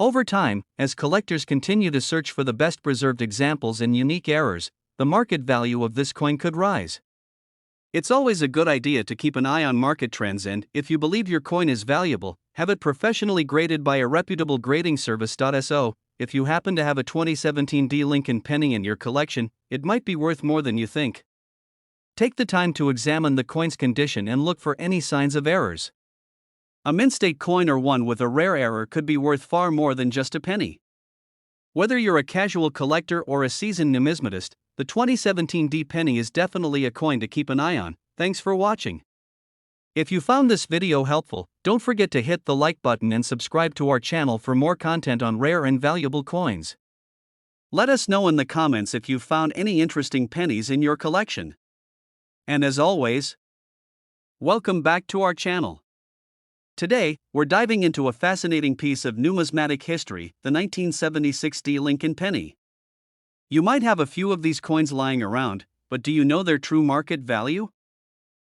A: Over time, as collectors continue to search for the best preserved examples and unique errors, the market value of this coin could rise. It's always a good idea to keep an eye on market trends and, if you believe your coin is valuable, have it professionally graded by a reputable grading service. So, if you happen to have a 2017 D Lincoln penny in your collection, it might be worth more than you think. Take the time to examine the coin's condition and look for any signs of errors. A mint state coin or one with a rare error could be worth far more than just a penny. Whether you're a casual collector or a seasoned numismatist, the 2017 D penny is definitely a coin to keep an eye on. Thanks for watching. If you found this video helpful, don't forget to hit the like button and subscribe to our channel for more content on rare and valuable coins. Let us know in the comments if you've found any interesting pennies in your collection. And as always, welcome back to our channel. Today, we're diving into a fascinating piece of numismatic history, the 1976 D Lincoln penny. You might have a few of these coins lying around, but do you know their true market value?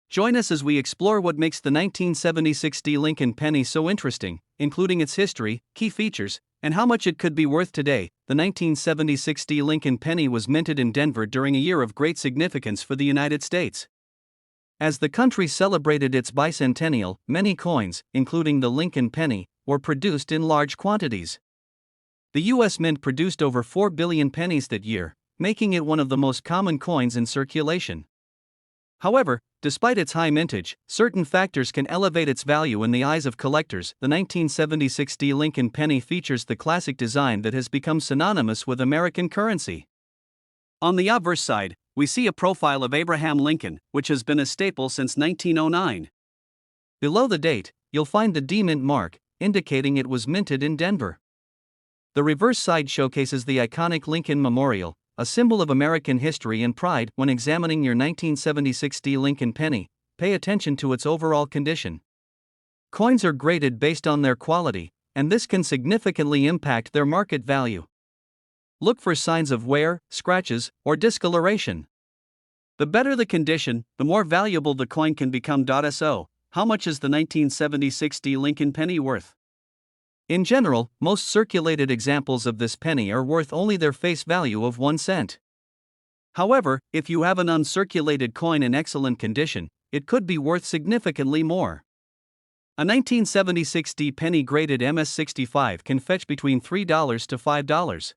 A: Join us as we explore what makes the 1976 D Lincoln penny so interesting, including its history, key features, and how much it could be worth today. The 1976 D Lincoln penny was minted in Denver during a year of great significance for the United States. As the country celebrated its bicentennial, many coins, including the Lincoln penny, were produced in large quantities. The U.S. Mint produced over 4 billion pennies that year, making it one of the most common coins in circulation. However, despite its high mintage, certain factors can elevate its value in the eyes of collectors. The 1976 D Lincoln penny features the classic design that has become synonymous with American currency. On the obverse side, we see a profile of Abraham Lincoln, which has been a staple since 1909. Below the date, you'll find the D Mint mark, indicating it was minted in Denver. The reverse side showcases the iconic Lincoln Memorial, a symbol of American history and pride. When examining your 1976 D Lincoln penny, pay attention to its overall condition. Coins are graded based on their quality, and this can significantly impact their market value. Look for signs of wear, scratches, or discoloration. The better the condition, the more valuable the coin can become. So, how much is the 1976 D Lincoln penny worth? In general, most circulated examples of this penny are worth only their face value of 1 cent. However, if you have an uncirculated coin in excellent condition, it could be worth significantly more. A 1976 D penny graded MS-65 can fetch between $3 to $5.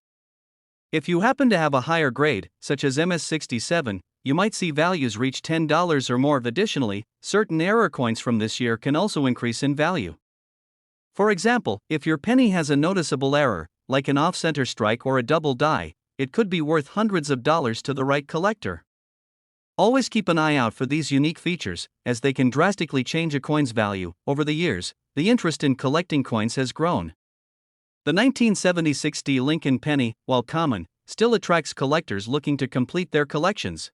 A: If you happen to have a higher grade, such as MS-67, you might see values reach $10 or more. Additionally, certain error coins from this year can also increase in value. For example, if your penny has a noticeable error, like an off-center strike or a double die, it could be worth hundreds of dollars to the right collector. Always keep an eye out for these unique features, as they can drastically change a coin's value. Over the years, the interest in collecting coins has grown. The 1976 D Lincoln penny, while common, still attracts collectors looking to complete their collections.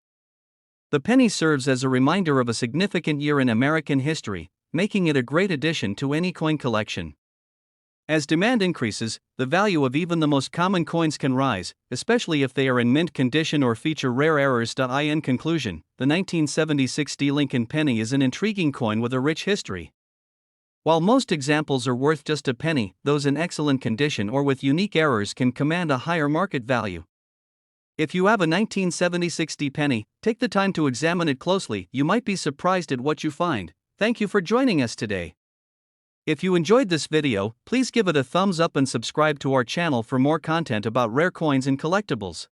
A: The penny serves as a reminder of a significant year in American history, making it a great addition to any coin collection. As demand increases, the value of even the most common coins can rise, especially if they are in mint condition or feature rare errors. In conclusion, the 1976 D Lincoln penny is an intriguing coin with a rich history. While most examples are worth just a penny, those in excellent condition or with unique errors can command a higher market value. If you have a 1976 D penny, take the time to examine it closely. You might be surprised at what you find. Thank you for joining us today. If you enjoyed this video, please give it a thumbs up and subscribe to our channel for more content about rare coins and collectibles.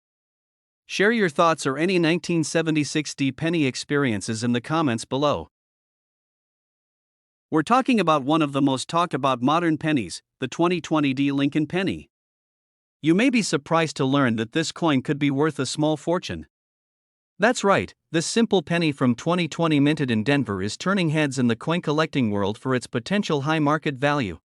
A: Share your thoughts or any 1976 D penny experiences in the comments below. We're talking about one of the most talked about modern pennies, the 2020 D Lincoln penny. You may be surprised to learn that this coin could be worth a small fortune. That's right, this simple penny from 2020 minted in Denver is turning heads in the coin collecting world for its potential high market value.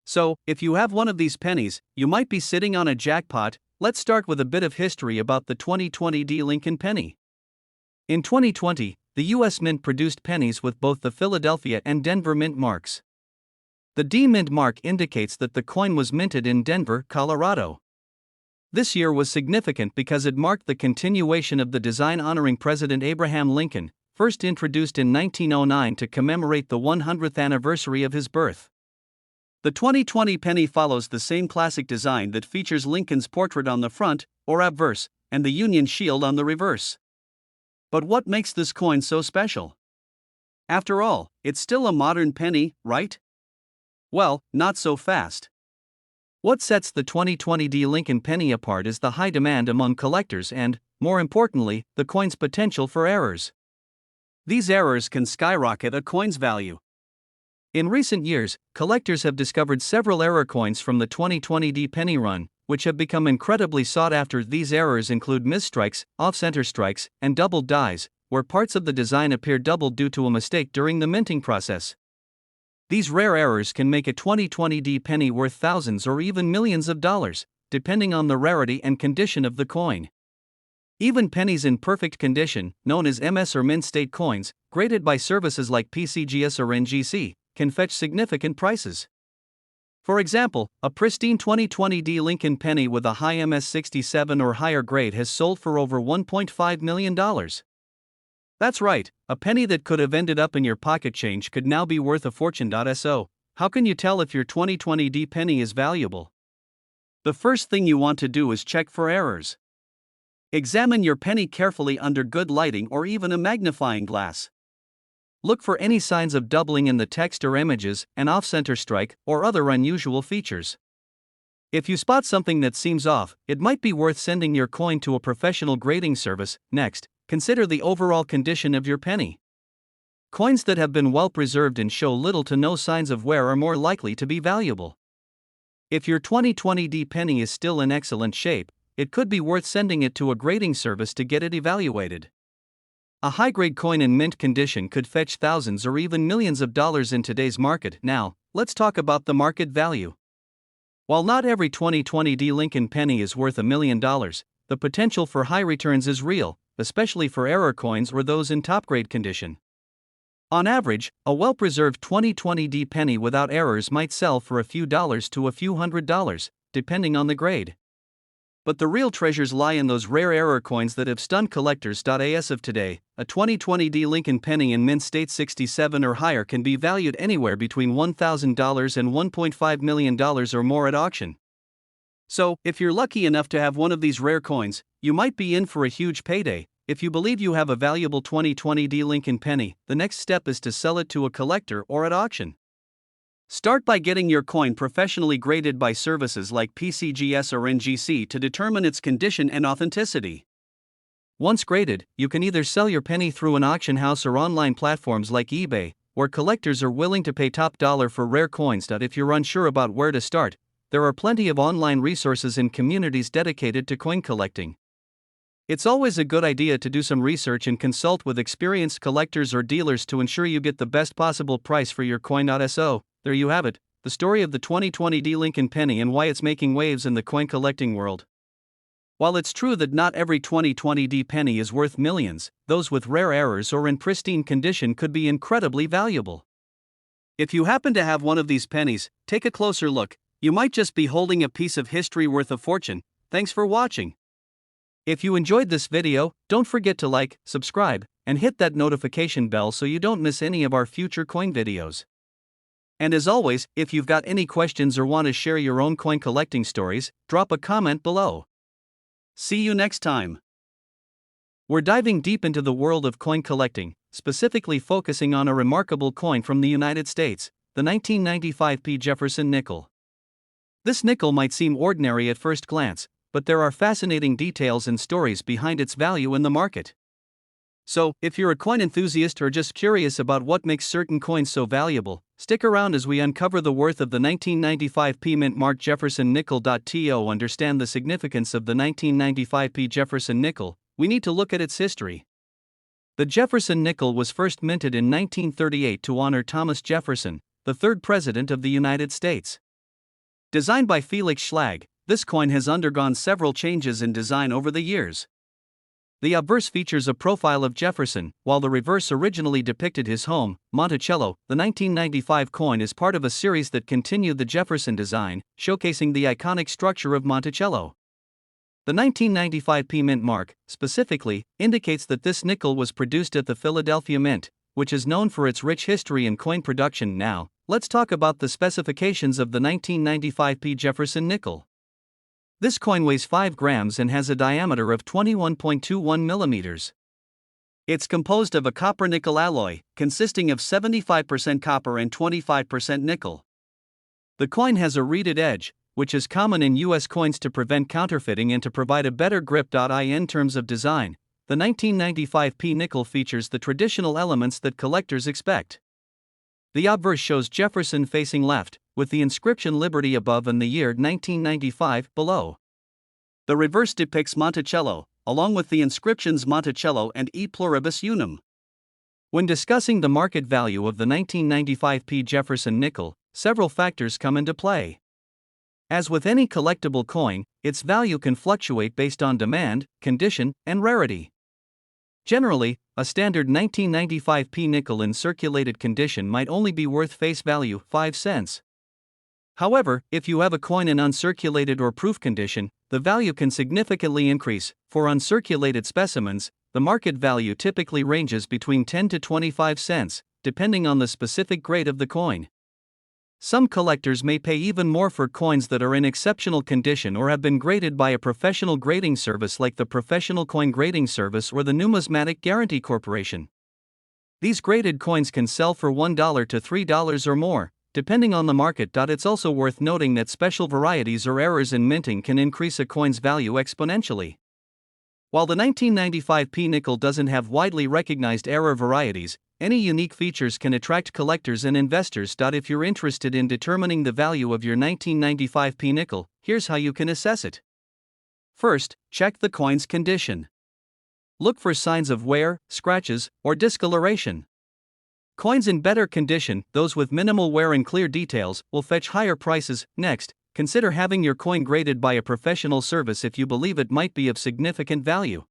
A: So, if you have one of these pennies, you might be sitting on a jackpot. Let's start with a bit of history about the 2020 D Lincoln penny. In 2020, the U.S. Mint produced pennies with both the Philadelphia and Denver mint marks. The D Mint mark indicates that the coin was minted in Denver, Colorado. This year was significant because it marked the continuation of the design honoring President Abraham Lincoln, first introduced in 1909 to commemorate the 100th anniversary of his birth. The 2020 penny follows the same classic design that features Lincoln's portrait on the front, or obverse, and the Union shield on the reverse. But what makes this coin so special? After all, it's still a modern penny, right? Well, not so fast. What sets the 2020 Lincoln penny apart is the high demand among collectors and, more importantly, the coin's potential for errors. These errors can skyrocket a coin's value. In recent years, collectors have discovered several error coins from the 2020 penny run, which have become incredibly sought after. These errors include misstrikes, off-center strikes, and doubled dies, where parts of the design appear doubled due to a mistake during the minting process. These rare errors can make a 2020 penny worth thousands or even millions of dollars, depending on the rarity and condition of the coin. Even pennies in perfect condition, known as MS or mint state coins, graded by services like PCGS or NGC, can fetch significant prices. For example, a pristine 2020 Lincoln penny with a high MS67 or higher grade has sold for over $1.5 million. That's right, a penny that could have ended up in your pocket change could now be worth a fortune. So, how can you tell if your 2020 penny is valuable? The first thing you want to do is check for errors. Examine your penny carefully under good lighting or even a magnifying glass. Look for any signs of doubling in the text or images, an off-center strike, or other unusual features. If you spot something that seems off, it might be worth sending your coin to a professional grading service. Next, consider the overall condition of your penny. Coins that have been well preserved and show little to no signs of wear are more likely to be valuable. If your 2020 penny is still in excellent shape, it could be worth sending it to a grading service to get it evaluated. A high-grade coin in mint condition could fetch thousands or even millions of dollars in today's market. Now, let's talk about the market value. While not every 2020 Lincoln penny is worth $1 million, the potential for high returns is real, especially for error coins or those in top-grade condition. On average, a well-preserved 2020 penny without errors might sell for a few dollars to a few $100s, depending on the grade. But the real treasures lie in those rare error coins that have stunned collectors. As of today, a 2020 Lincoln penny in mint state 67 or higher can be valued anywhere between $1,000 and $1.5 million or more at auction. So, if you're lucky enough to have one of these rare coins, you might be in for a huge payday. If you believe you have a valuable 2020 Lincoln penny, the next step is to sell it to a collector or at auction. Start by getting your coin professionally graded by services like PCGS or NGC to determine its condition and authenticity. Once graded, you can either sell your penny through an auction house or online platforms like eBay, where collectors are willing to pay top dollar for rare coins. If you're unsure about where to start, there are plenty of online resources and communities dedicated to coin collecting. It's always a good idea to do some research and consult with experienced collectors or dealers to ensure you get the best possible price for your coin. So, there you have it, the story of the 2020 Lincoln penny and why it's making waves in the coin collecting world. While it's true that not every 2020 penny is worth millions, those with rare errors or in pristine condition could be incredibly valuable. If you happen to have one of these pennies, take a closer look. You might just be holding a piece of history worth a fortune. Thanks for watching. If you enjoyed this video, don't forget to like, subscribe, and hit that notification bell so you don't miss any of our future coin videos. And as always, if you've got any questions or want to share your own coin collecting stories, drop a comment below. See you next time. We're diving deep into the world of coin collecting, specifically focusing on a remarkable coin from the United States, the 1995 Jefferson Nickel. This nickel might seem ordinary at first glance, but there are fascinating details and stories behind its value in the market. So, if you're a coin enthusiast or just curious about what makes certain coins so valuable, stick around as we uncover the worth of the 1995 mint marked Jefferson Nickel. To understand the significance of the 1995 Jefferson Nickel, we need to look at its history. The Jefferson Nickel was first minted in 1938 to honor Thomas Jefferson, the third president of the United States. Designed by Felix Schlag, this coin has undergone several changes in design over the years. The obverse features a profile of Jefferson, while the reverse originally depicted his home, Monticello. The 1995 coin is part of a series that continued the Jefferson design, showcasing the iconic structure of Monticello. The 1995 mint mark, specifically, indicates that this nickel was produced at the Philadelphia Mint, which is known for its rich history in coin production. Now, let's talk about the specifications of the 1995p Jefferson Nickel. This coin weighs 5 grams and has a diameter of 21.21 millimeters. It's composed of a copper-nickel alloy, consisting of 75% copper and 25% nickel. The coin has a reeded edge, which is common in U.S. coins to prevent counterfeiting and to provide a better grip. In terms of design, the 1995p nickel features the traditional elements that collectors expect. The obverse shows Jefferson facing left, with the inscription Liberty above and the year 1995 below. The reverse depicts Monticello, along with the inscriptions Monticello and E pluribus unum. When discussing the market value of the 1995p Jefferson Nickel, several factors come into play. As with any collectible coin, its value can fluctuate based on demand, condition, and rarity. Generally, a standard 1995p nickel in circulated condition might only be worth face value 5 cents. However, if you have a coin in uncirculated or proof condition, the value can significantly increase. For uncirculated specimens, the market value typically ranges between 10 to 25 cents, depending on the specific grade of the coin. Some collectors may pay even more for coins that are in exceptional condition or have been graded by a professional grading service like the Professional Coin Grading Service or the Numismatic Guarantee Corporation. These graded coins can sell for $1 to $3 or more, depending on the market. It's also worth noting that special varieties or errors in minting can increase a coin's value exponentially. While the 1995p nickel doesn't have widely recognized error varieties, any unique features can attract collectors and investors. If you're interested in determining the value of your 1995p nickel, here's how you can assess it. First, check the coin's condition. Look for signs of wear, scratches, or discoloration. Coins in better condition, those with minimal wear and clear details, will fetch higher prices. Next, consider having your coin graded by a professional service if you believe it might be of significant value.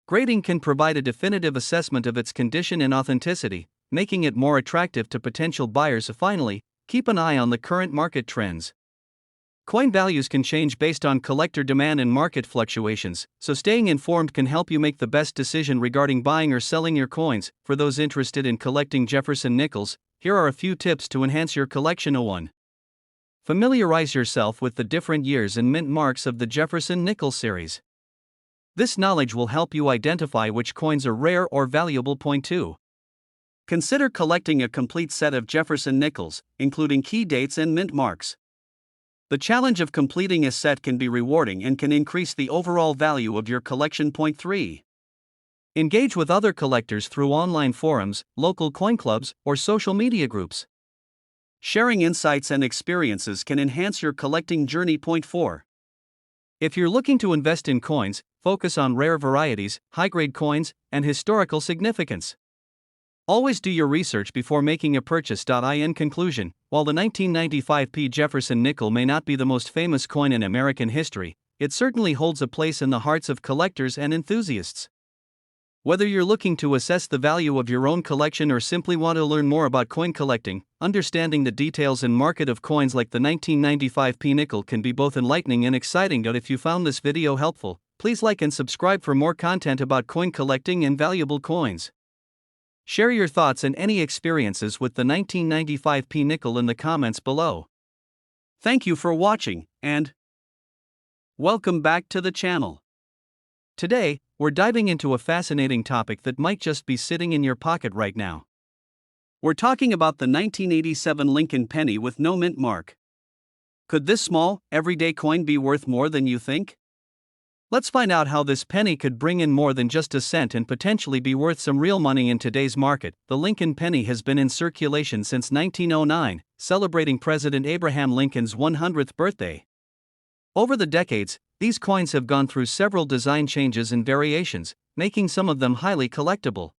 A: Grading can provide a definitive assessment of its condition and authenticity, making it more attractive to potential buyers. Finally, keep an eye on the current market trends. Coin values can change based on collector demand and market fluctuations, so staying informed can help you make the best decision regarding buying or selling your coins. For those interested in collecting Jefferson nickels, here are a few tips to enhance your collection. 1. Familiarize yourself with the different years and mint marks of the Jefferson Nickel series. This knowledge will help you identify which coins are rare or valuable. 2. Consider collecting a complete set of Jefferson nickels, including key dates and mint marks. The challenge of completing a set can be rewarding and can increase the overall value of your collection. 3. Engage with other collectors through online forums, local coin clubs, or social media groups. Sharing insights and experiences can enhance your collecting journey. 4. If you're looking to invest in coins, focus on rare varieties, high-grade coins, and historical significance. Always do your research before making a purchase. In conclusion, while the 1995p Jefferson Nickel may not be the most famous coin in American history, it certainly holds a place in the hearts of collectors and enthusiasts. Whether you're looking to assess the value of your own collection or simply want to learn more about coin collecting, understanding the details and market of coins like the 1995p nickel can be both enlightening and exciting. If you found this video helpful, please like and subscribe for more content about coin collecting and valuable coins. Share your thoughts and any experiences with the 1995p nickel in the comments below. Thank you for watching, and welcome back to the channel. Today, we're diving into a fascinating topic that might just be sitting in your pocket right now. We're talking about the 1987 Lincoln penny with no mint mark. Could this small, everyday coin be worth more than you think? Let's find out how this penny could bring in more than just a cent and potentially be worth some real money in today's market. The Lincoln penny has been in circulation since 1909, celebrating President Abraham Lincoln's 100th birthday. Over the decades, these coins have gone through several design changes and variations, making some of them highly collectible.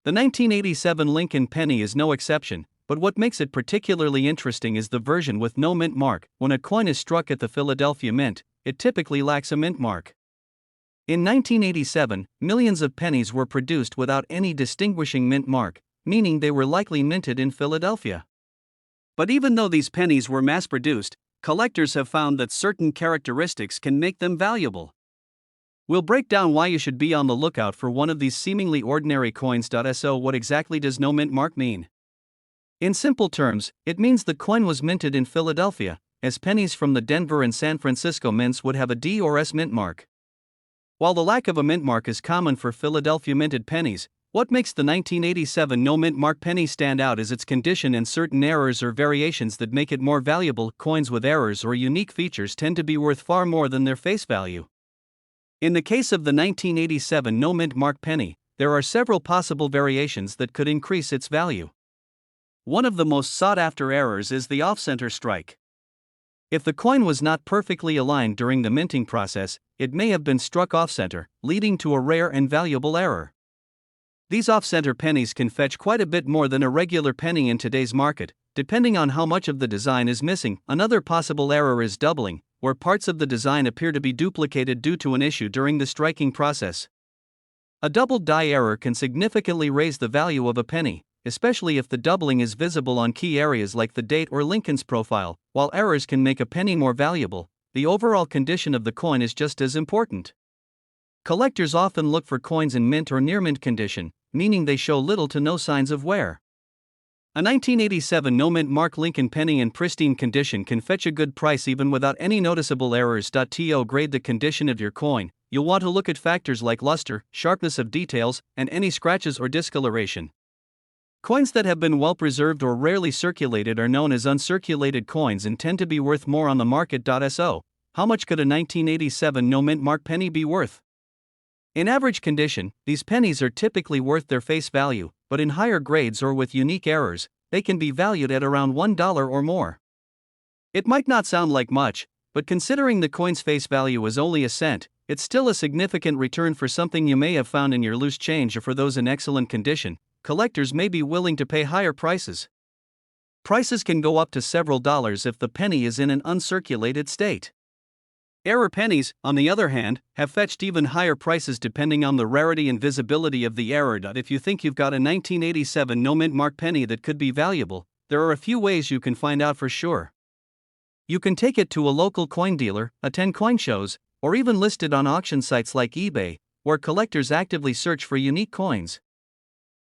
A: The 1987 Lincoln penny is no exception, but what makes it particularly interesting is the version with no mint mark. When a coin is struck at the Philadelphia Mint, it typically lacks a mint mark. In 1987, millions of pennies were produced without any distinguishing mint mark, meaning they were likely minted in Philadelphia. But even though these pennies were mass-produced, collectors have found that certain characteristics can make them valuable. We'll break down why you should be on the lookout for one of these seemingly ordinary coins. So what exactly does no mint mark mean? In simple terms, it means the coin was minted in Philadelphia, as pennies from the Denver and San Francisco mints would have a D or S mint mark. While the lack of a mint mark is common for Philadelphia minted pennies, what makes the 1987 no mint mark penny stand out is its condition and certain errors or variations that make it more valuable. Coins with errors or unique features tend to be worth far more than their face value. In the case of the 1987 no mint mark penny, there are several possible variations that could increase its value. One of the most sought-after errors is the off-center strike. If the coin was not perfectly aligned during the minting process, it may have been struck off-center, leading to a rare and valuable error. These off-center pennies can fetch quite a bit more than a regular penny in today's market, depending on how much of the design is missing. Another possible error is doubling, where parts of the design appear to be duplicated due to an issue during the striking process. A doubled die error can significantly raise the value of a penny, especially if the doubling is visible on key areas like the date or Lincoln's profile. While errors can make a penny more valuable, the overall condition of the coin is just as important. Collectors often look for coins in mint or near mint condition, meaning they show little to no signs of wear. A 1987 no mint mark Lincoln penny in pristine condition can fetch a good price even without any noticeable errors. To grade the condition of your coin, you'll want to look at factors like luster, sharpness of details, and any scratches or discoloration. Coins that have been well preserved or rarely circulated are known as uncirculated coins and tend to be worth more on the market. So, how much could a 1987 no mint mark penny be worth? In average condition, these pennies are typically worth their face value, but in higher grades or with unique errors, they can be valued at around $1 or more. It might not sound like much, but considering the coin's face value is only a cent, it's still a significant return for something you may have found in your loose change. Or for those in excellent condition, collectors may be willing to pay higher prices. Prices can go up to several dollars if the penny is in an uncirculated state. Error pennies, on the other hand, have fetched even higher prices depending on the rarity and visibility of the error. If you think you've got a 1987 no mint mark penny that could be valuable, there are a few ways you can find out for sure. You can take it to a local coin dealer, attend coin shows, or even list it on auction sites like eBay, where collectors actively search for unique coins.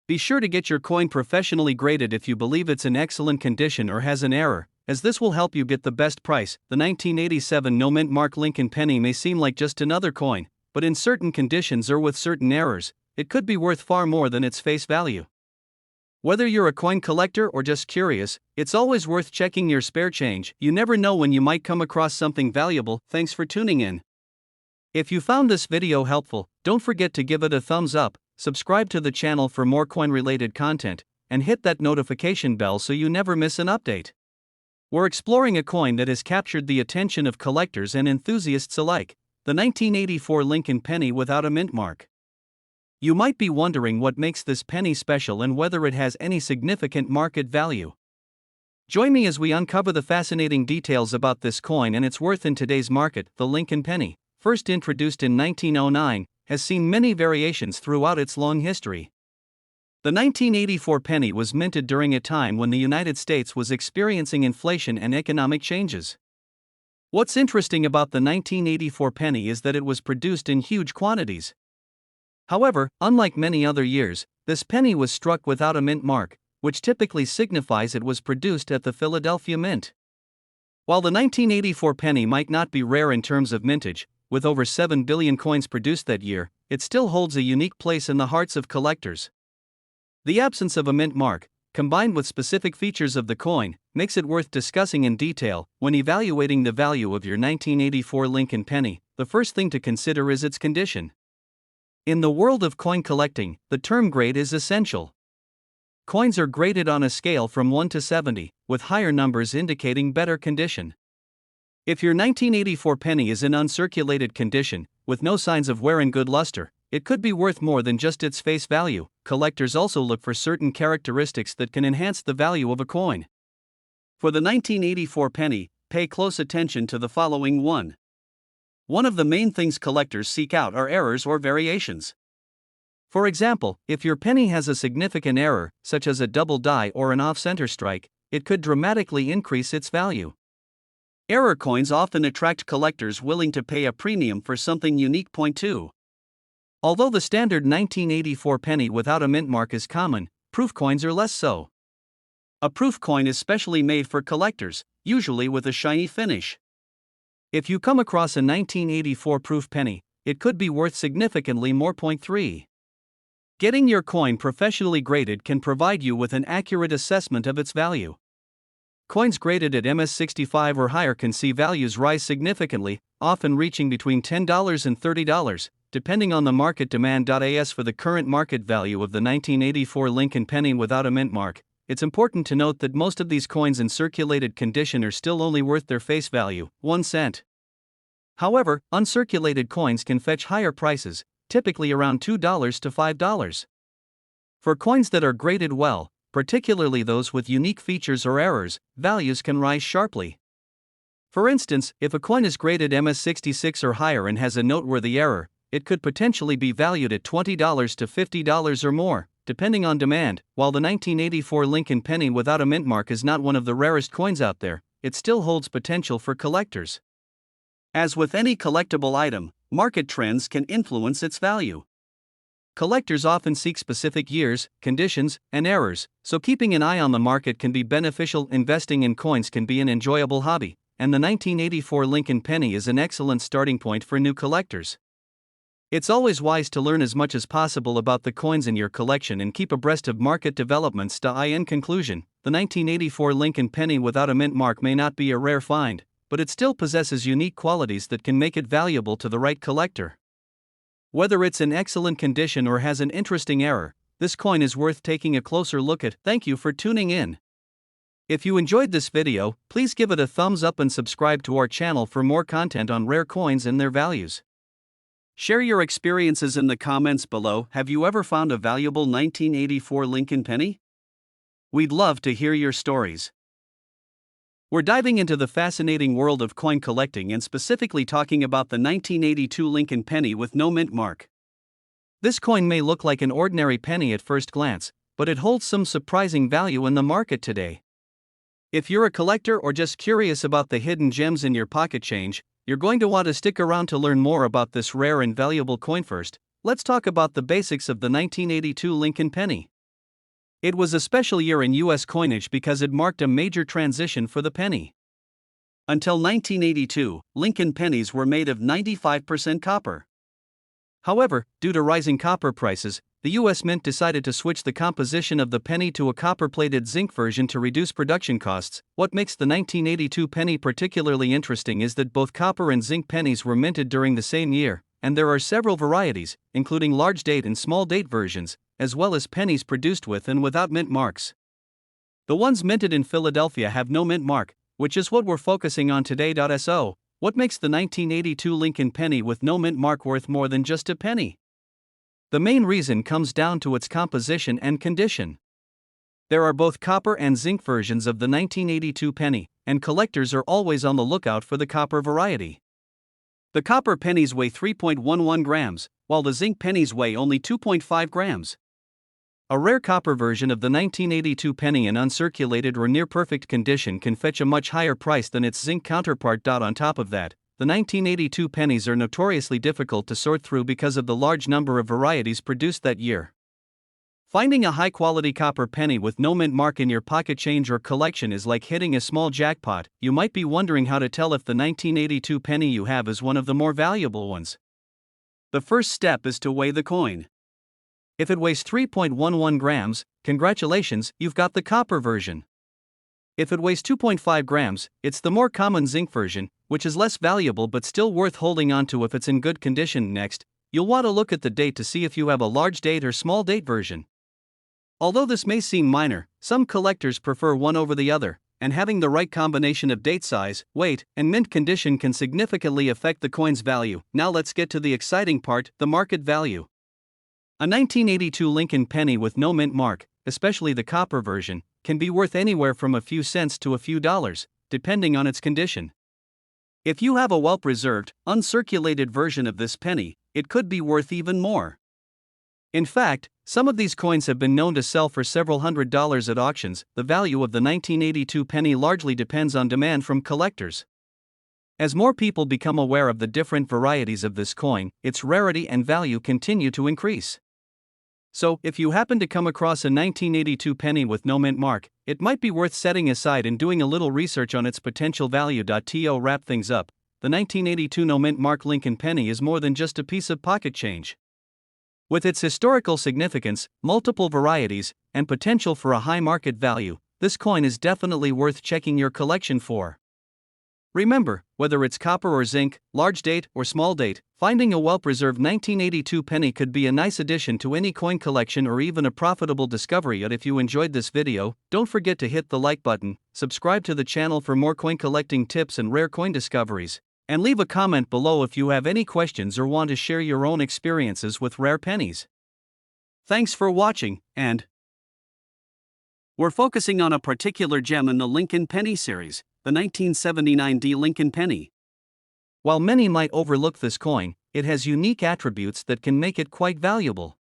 A: Be sure to get your coin professionally graded if you believe it's in excellent condition or has an error, as this will help you get the best price. The 1987 no mint mark Lincoln penny may seem like just another coin, but in certain conditions or with certain errors, it could be worth far more than its face value. Whether you're a coin collector or just curious, it's always worth checking your spare change. You never know when you might come across something valuable. Thanks for tuning in. If you found this video helpful, don't forget to give it a thumbs up, subscribe to the channel for more coin-related content, and hit that notification bell so you never miss an update. We're exploring a coin that has captured the attention of collectors and enthusiasts alike, the 1984 Lincoln penny without a mint mark. You might be wondering what makes this penny special and whether it has any significant market value. Join me as we uncover the fascinating details about this coin and its worth in today's market. The Lincoln penny, first introduced in 1909, has seen many variations throughout its long history. The 1984 penny was minted during a time when the United States was experiencing inflation and economic changes. What's interesting about the 1984 penny is that it was produced in huge quantities. However, unlike many other years, this penny was struck without a mint mark, which typically signifies it was produced at the Philadelphia Mint. While the 1984 penny might not be rare in terms of mintage, with over 7 billion coins produced that year, it still holds a unique place in the hearts of collectors. The absence of a mint mark, combined with specific features of the coin, makes it worth discussing in detail. When evaluating the value of your 1984 Lincoln penny, the first thing to consider is its condition. In the world of coin collecting, the term grade is essential. Coins are graded on a scale from 1 to 70, with higher numbers indicating better condition. If your 1984 penny is in uncirculated condition, with no signs of wear and good luster, it could be worth more than just its face value. Collectors also look for certain characteristics that can enhance the value of a coin. For the 1984 penny, pay close attention to the following. 1. One of the main things collectors seek out are errors or variations. For example, if your penny has a significant error, such as a double die or an off-center strike, it could dramatically increase its value. Error coins often attract collectors willing to pay a premium for something unique. 2. Although the standard 1984 penny without a mint mark is common, proof coins are less so. A proof coin is specially made for collectors, usually with a shiny finish. If you come across a 1984 proof penny, it could be worth significantly more. Point 3. Getting your coin professionally graded can provide you with an accurate assessment of its value. Coins graded at MS65 or higher can see values rise significantly, often reaching between $10 and $30, depending on the market demand. As for the current market value of the 1984 Lincoln penny without a mint mark, it's important to note that most of these coins in circulated condition are still only worth their face value, 1 cent. However, uncirculated coins can fetch higher prices, typically around $2 to $5. For coins that are graded well, particularly those with unique features or errors, values can rise sharply. For instance, if a coin is graded MS66 or higher and has a noteworthy error, it could potentially be valued at $20 to $50 or more, depending on demand. While the 1984 Lincoln penny without a mint mark is not one of the rarest coins out there, it still holds potential for collectors. As with any collectible item, market trends can influence its value. Collectors often seek specific years, conditions, and errors, so keeping an eye on the market can be beneficial. Investing in coins can be an enjoyable hobby, and the 1984 Lincoln penny is an excellent starting point for new collectors. It's always wise to learn as much as possible about the coins in your collection and keep abreast of market developments. In conclusion, the 1984 Lincoln penny without a mint mark may not be a rare find, but it still possesses unique qualities that can make it valuable to the right collector. Whether it's in excellent condition or has an interesting error, this coin is worth taking a closer look at. Thank you for tuning in. If you enjoyed this video, please give it a thumbs up and subscribe to our channel for more content on rare coins and their values. Share your experiences in the comments below. Have you ever found a valuable 1984 Lincoln penny? We'd love to hear your stories. We're diving into the fascinating world of coin collecting and specifically talking about the 1982 Lincoln penny with no mint mark. This coin may look like an ordinary penny at first glance, but it holds some surprising value in the market today. If you're a collector or just curious about the hidden gems in your pocket change, you're going to want to stick around to learn more about this rare and valuable coin. First, let's talk about the basics of the 1982 Lincoln penny. It was a special year in U.S. coinage because it marked a major transition for the penny. Until 1982, Lincoln pennies were made of 95% copper. However, due to rising copper prices, the U.S. Mint decided to switch the composition of the penny to a copper-plated zinc version to reduce production costs. What makes the 1982 penny particularly interesting is that both copper and zinc pennies were minted during the same year, and there are several varieties, including large date and small date versions, as well as pennies produced with and without mint marks. The ones minted in Philadelphia have no mint mark, which is what we're focusing on today. So, what makes the 1982 Lincoln penny with no mint mark worth more than just a penny? The main reason comes down to its composition and condition. There are both copper and zinc versions of the 1982 penny, and collectors are always on the lookout for the copper variety. The copper pennies weigh 3.11 grams, while the zinc pennies weigh only 2.5 grams. A rare copper version of the 1982 penny in uncirculated or near-perfect condition can fetch a much higher price than its zinc counterpart. On top of that, the 1982 pennies are notoriously difficult to sort through because of the large number of varieties produced that year. Finding a high-quality copper penny with no mint mark in your pocket change or collection is like hitting a small jackpot. You might be wondering how to tell if the 1982 penny you have is one of the more valuable ones. The first step is to weigh the coin. If it weighs 3.11 grams, congratulations, you've got the copper version. If it weighs 2.5 grams, it's the more common zinc version, which is less valuable but still worth holding on to if it's in good condition. Next, you'll want to look at the date to see if you have a large date or small date version. Although this may seem minor, some collectors prefer one over the other, and having the right combination of date size, weight, and mint condition can significantly affect the coin's value. Now let's get to the exciting part, the market value. A 1982 Lincoln penny with no mint mark, especially the copper version, can be worth anywhere from a few cents to a few dollars, depending on its condition. If you have a well-preserved, uncirculated version of this penny, it could be worth even more. In fact, some of these coins have been known to sell for several $100s at auctions. The value of the 1982 penny largely depends on demand from collectors. As more people become aware of the different varieties of this coin, its rarity and value continue to increase. So, if you happen to come across a 1982 penny with no mint mark, it might be worth setting aside and doing a little research on its potential value. To wrap things up, the 1982 no mint mark Lincoln penny is more than just a piece of pocket change. With its historical significance, multiple varieties, and potential for a high market value, this coin is definitely worth checking your collection for. Remember, whether it's copper or zinc, large date or small date, finding a well-preserved 1982 penny could be a nice addition to any coin collection or even a profitable discovery. And if you enjoyed this video, don't forget to hit the like button, subscribe to the channel for more coin collecting tips and rare coin discoveries, and leave a comment below if you have any questions or want to share your own experiences with rare pennies. Thanks for watching, and we're focusing on a particular gem in the Lincoln penny series, the 1979 Lincoln penny. While many might overlook this coin, it has unique attributes that can make it quite valuable.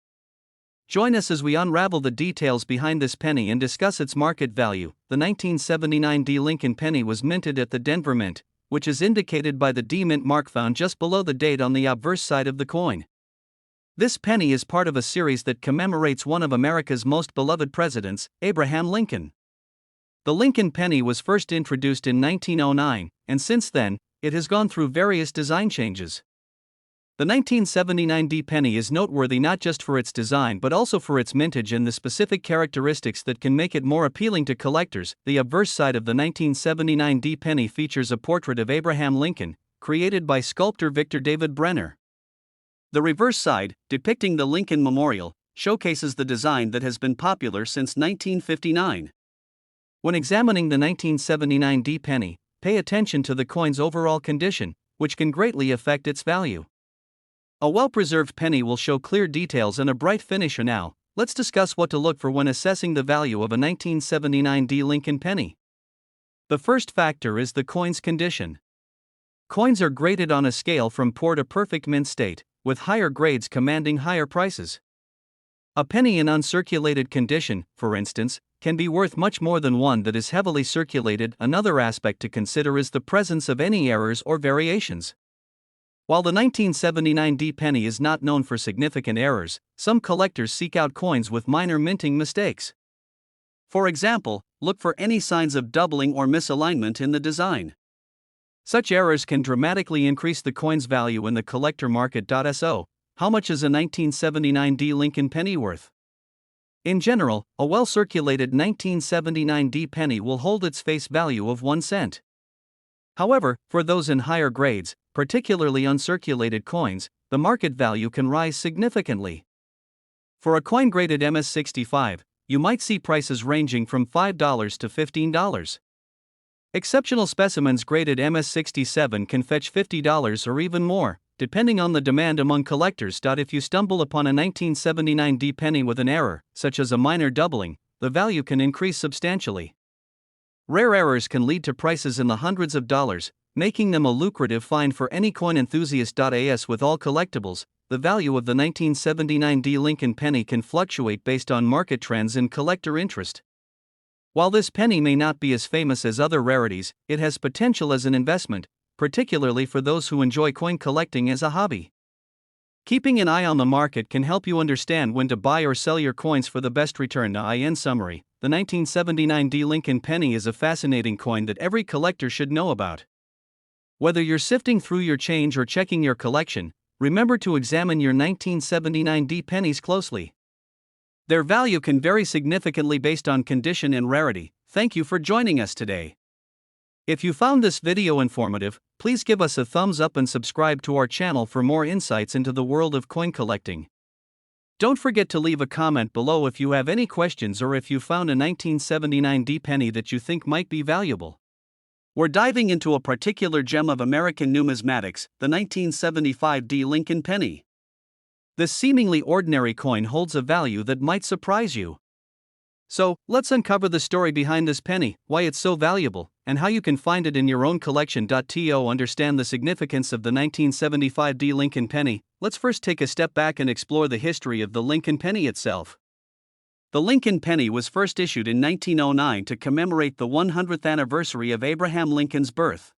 A: Join us as we unravel the details behind this penny and discuss its market value. The 1979 Lincoln penny was minted at the Denver Mint, which is indicated by the D mint mark found just below the date on the obverse side of the coin. This penny is part of a series that commemorates one of America's most beloved presidents, Abraham Lincoln. The Lincoln penny was first introduced in 1909, and since then, it has gone through various design changes. The 1979 penny is noteworthy not just for its design but also for its mintage and the specific characteristics that can make it more appealing to collectors. The obverse side of the 1979 penny features a portrait of Abraham Lincoln, created by sculptor Victor David Brenner. The reverse side, depicting the Lincoln Memorial, showcases the design that has been popular since 1959. When examining the 1979 penny, pay attention to the coin's overall condition, which can greatly affect its value. A well-preserved penny will show clear details and a bright finish. Now, let's discuss what to look for when assessing the value of a 1979 Lincoln penny. The first factor is the coin's condition. Coins are graded on a scale from poor to perfect mint state, with higher grades commanding higher prices. A penny in uncirculated condition, for instance, can be worth much more than one that is heavily circulated. Another aspect to consider is the presence of any errors or variations. While the 1979 penny is not known for significant errors, some collectors seek out coins with minor minting mistakes. For example, look for any signs of doubling or misalignment in the design. Such errors can dramatically increase the coin's value in the collector market. So, how much is a 1979 Lincoln penny worth? In general, a well-circulated 1979 penny will hold its face value of 1 cent. However, for those in higher grades, particularly uncirculated coins, the market value can rise significantly. For a coin graded MS-65, you might see prices ranging from $5 to $15. Exceptional specimens graded MS-67 can fetch $50 or even more, depending on the demand among collectors. If you stumble upon a 1979 penny with an error, such as a minor doubling, the value can increase substantially. Rare errors can lead to prices in the hundreds of dollars, making them a lucrative find for any coin enthusiast. As with all collectibles, the value of the 1979 Lincoln penny can fluctuate based on market trends and collector interest. While this penny may not be as famous as other rarities, it has potential as an investment, particularly for those who enjoy coin collecting as a hobby. Keeping an eye on the market can help you understand when to buy or sell your coins for the best return. In summary, the 1979 Lincoln penny is a fascinating coin that every collector should know about. Whether you're sifting through your change or checking your collection, remember to examine your 1979 pennies closely. Their value can vary significantly based on condition and rarity. Thank you for joining us today. If you found this video informative, please give us a thumbs up and subscribe to our channel for more insights into the world of coin collecting. Don't forget to leave a comment below if you have any questions or if you found a 1979 penny that you think might be valuable. We're diving into a particular gem of American numismatics, the 1975 Lincoln penny. This seemingly ordinary coin holds a value that might surprise you. So, let's uncover the story behind this penny, why it's so valuable, and how you can find it in your own collection. To understand the significance of the 1975 Lincoln penny, let's first take a step back and explore the history of the Lincoln penny itself. The Lincoln penny was first issued in 1909 to commemorate the 100th anniversary of Abraham Lincoln's birth.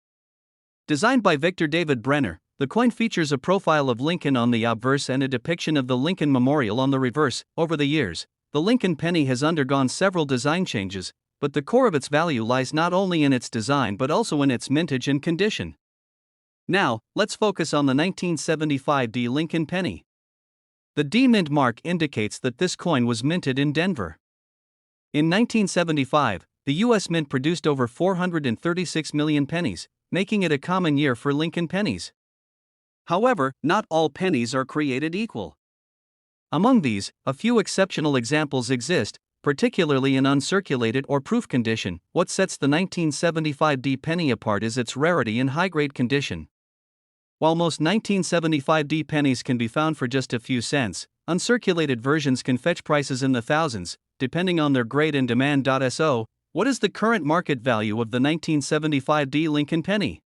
A: Designed by Victor David Brenner, The coin features a profile of Lincoln on the obverse and a depiction of the Lincoln Memorial on the reverse. Over the years, the Lincoln penny has undergone several design changes, but the core of its value lies not only in its design but also in its mintage and condition. Now, let's focus on the 1975 D Lincoln penny. The D mint mark indicates that this coin was minted in Denver. In 1975, the U.S. Mint produced over 436 million pennies, making it a common year for Lincoln pennies. However, not all pennies are created equal. Among these, a few exceptional examples exist, particularly in uncirculated or proof condition. What sets the 1975 D penny apart is its rarity and high-grade condition. While most 1975 D pennies can be found for just a few cents, uncirculated versions can fetch prices in the thousands, depending on their grade and demand. So, what is the current market value of the 1975 D Lincoln penny?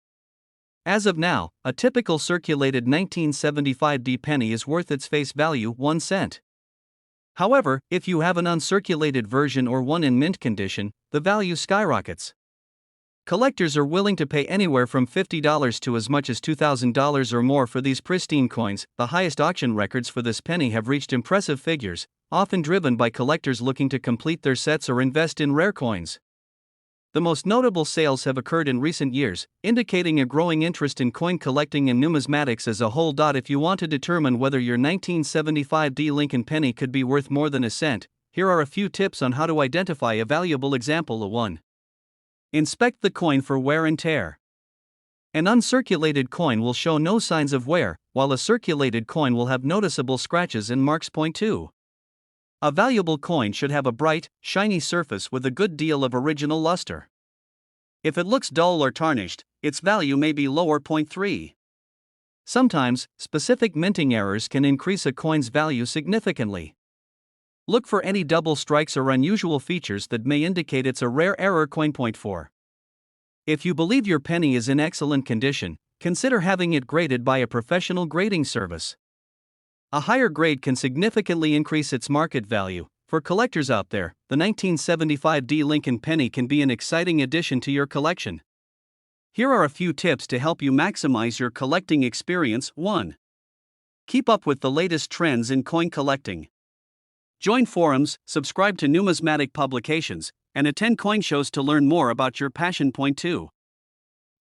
A: As of now, a typical circulated 1975 D penny is worth its face value, 1 cent. However, if you have an uncirculated version or one in mint condition, the value skyrockets. Collectors are willing to pay anywhere from $50 to as much as $2,000 or more for these pristine coins. The highest auction records for this penny have reached impressive figures, often driven by collectors looking to complete their sets or invest in rare coins. The most notable sales have occurred in recent years, indicating a growing interest in coin collecting and numismatics as a whole. If you want to determine whether your 1975 D Lincoln penny could be worth more than a cent, here are a few tips on how to identify a valuable example. 1. Inspect the coin for wear and tear. An uncirculated coin will show no signs of wear, while a circulated coin will have noticeable scratches and marks. 2. A valuable coin should have a bright, shiny surface with a good deal of original luster. If it looks dull or tarnished, its value may be lower. 3. Sometimes, specific minting errors can increase a coin's value significantly. Look for any double strikes or unusual features that may indicate it's a rare error coin. 4. If you believe your penny is in excellent condition, consider having it graded by a professional grading service. A higher grade can significantly increase its market value. For collectors out there, the 1975 D Lincoln penny can be an exciting addition to your collection. Here are a few tips to help you maximize your collecting experience. 1. Keep up with the latest trends in coin collecting. Join forums, subscribe to numismatic publications, and attend coin shows to learn more about your passion. 2.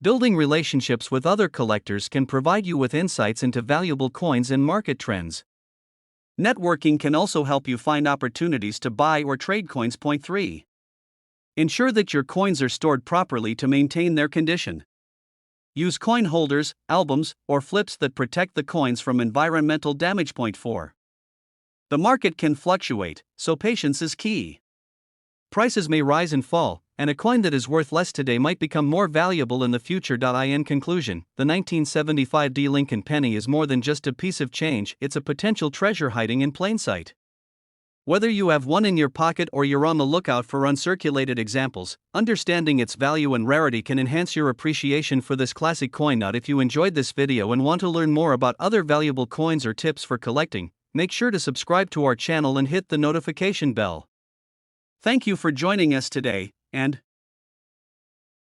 A: Building relationships with other collectors can provide you with insights into valuable coins and market trends. Networking can also help you find opportunities to buy or trade coins. 3. Ensure that your coins are stored properly to maintain their condition. Use coin holders, albums, or flips that protect the coins from environmental damage. 4. The market can fluctuate, so patience is key. Prices may rise and fall, and a coin that is worth less today might become more valuable in the future. In conclusion, the 1975 D Lincoln penny is more than just a piece of change, it's a potential treasure hiding in plain sight. Whether you have one in your pocket or you're on the lookout for uncirculated examples, understanding its value and rarity can enhance your appreciation for this classic coin. If you enjoyed this video and want to learn more about other valuable coins or tips for collecting, make sure to subscribe to our channel and hit the notification bell. Thank you for joining us today, and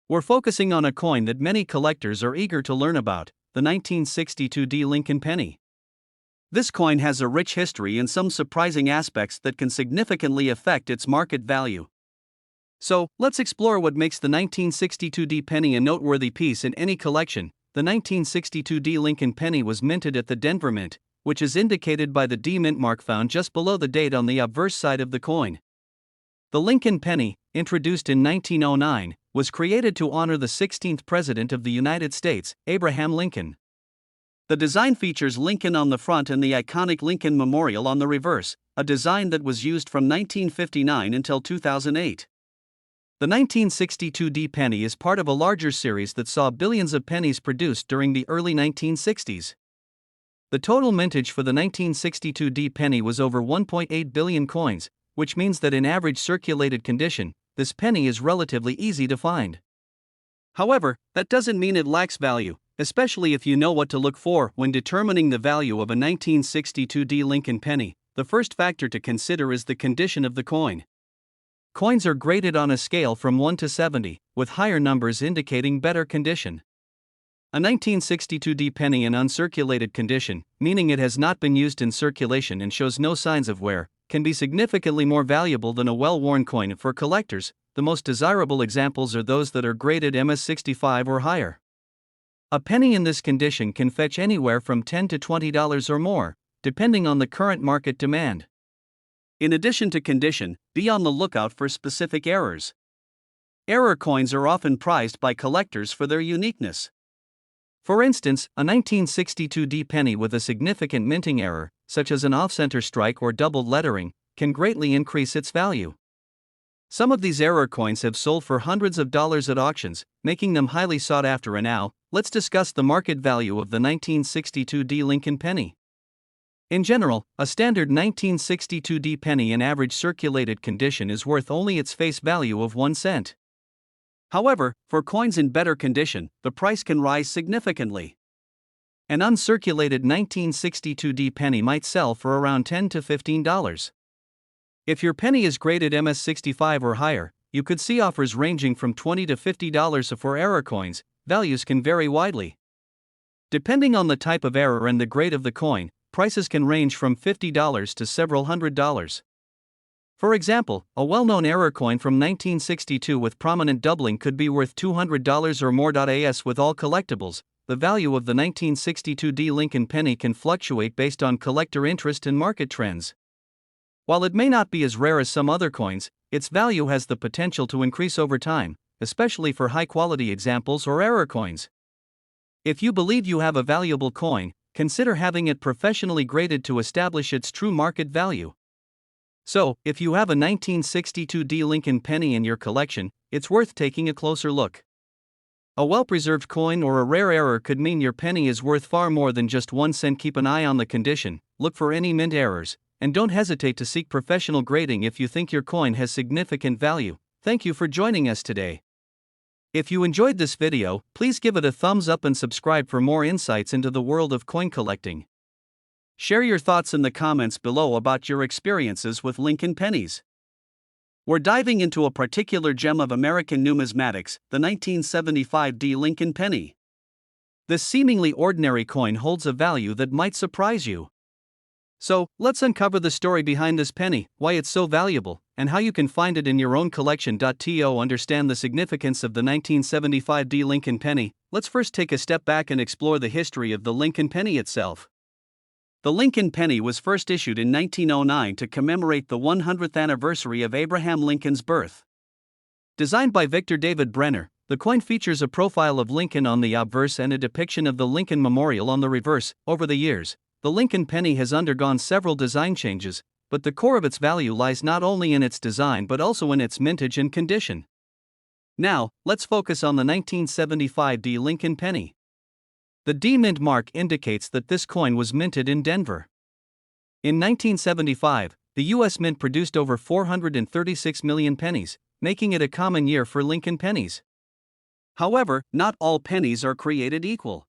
A: we're focusing on a coin that many collectors are eager to learn about, the 1962 D Lincoln penny. This coin has a rich history and some surprising aspects that can significantly affect its market value. So, let's explore what makes the 1962 D penny a noteworthy piece in any collection. The 1962 D Lincoln penny was minted at the Denver Mint, which is indicated by the D mint mark found just below the date on the obverse side of the coin. The Lincoln penny, introduced in 1909, was created to honor the 16th President of the United States, Abraham Lincoln. The design features Lincoln on the front and the iconic Lincoln Memorial on the reverse, a design that was used from 1959 until 2008. The 1962 D penny is part of a larger series that saw billions of pennies produced during the early 1960s. The total mintage for the 1962 D penny was over 1.8 billion coins, which means that in average circulated condition, this penny is relatively easy to find. However, that doesn't mean it lacks value, especially if you know what to look for when determining the value of a 1962 D Lincoln penny. The first factor to consider is the condition of the coin. Coins are graded on a scale from 1 to 70, with higher numbers indicating better condition. A 1962 penny in uncirculated condition, meaning it has not been used in circulation and shows no signs of wear, can be significantly more valuable than a well-worn coin for collectors. The most desirable examples are those that are graded MS-65 or higher. A penny in this condition can fetch anywhere from $10 to $20 or more, depending on the current market demand. In addition to condition, be on the lookout for specific errors. Error coins are often prized by collectors for their uniqueness. For instance, a 1962 penny with a significant minting error, such as an off-center strike or doubled lettering, can greatly increase its value. Some of these error coins have sold for hundreds of dollars at auctions, making them highly sought after. And now, let's discuss the market value of the 1962 Lincoln penny. In general, a standard 1962 penny in average circulated condition is worth only its face value of 1 cent. However, for coins in better condition, the price can rise significantly. An uncirculated 1962 penny might sell for around $10 to $15. If your penny is graded MS-65 or higher, you could see offers ranging from $20 to $50 for error coins. Values can vary widely. Depending on the type of error and the grade of the coin, prices can range from $50 to several $100s. For example, a well-known error coin from 1962 with prominent doubling could be worth $200 or more. As with all collectibles, the value of the 1962 Lincoln penny can fluctuate based on collector interest and market trends. While it may not be as rare as some other coins, its value has the potential to increase over time, especially for high-quality examples or error coins. If you believe you have a valuable coin, consider having it professionally graded to establish its true market value. So, if you have a 1962 Lincoln penny in your collection, it's worth taking a closer look. A well-preserved coin or a rare error could mean your penny is worth far more than just 1 cent. Keep an eye on the condition, look for any mint errors, and don't hesitate to seek professional grading if you think your coin has significant value. Thank you for joining us today. If you enjoyed this video, please give it a thumbs up and subscribe for more insights into the world of coin collecting. Share your thoughts in the comments below about your experiences with Lincoln pennies. We're diving into a particular gem of American numismatics, the 1975 Lincoln penny. This seemingly ordinary coin holds a value that might surprise you. So, let's uncover the story behind this penny, why it's so valuable, and how you can find it in your own collection. To understand the significance of the 1975 Lincoln penny, let's first take a step back and explore the history of the Lincoln penny itself. The Lincoln penny was first issued in 1909 to commemorate the 100th anniversary of Abraham Lincoln's birth. Designed by Victor David Brenner, the coin features a profile of Lincoln on the obverse and a depiction of the Lincoln Memorial on the reverse. Over the years, the Lincoln penny has undergone several design changes, but the core of its value lies not only in its design but also in its mintage and condition. Now, let's focus on the 1975 Lincoln penny. The D mint mark indicates that this coin was minted in Denver. In 1975, the U.S. Mint produced over 436 million pennies, making it a common year for Lincoln pennies. However, not all pennies are created equal.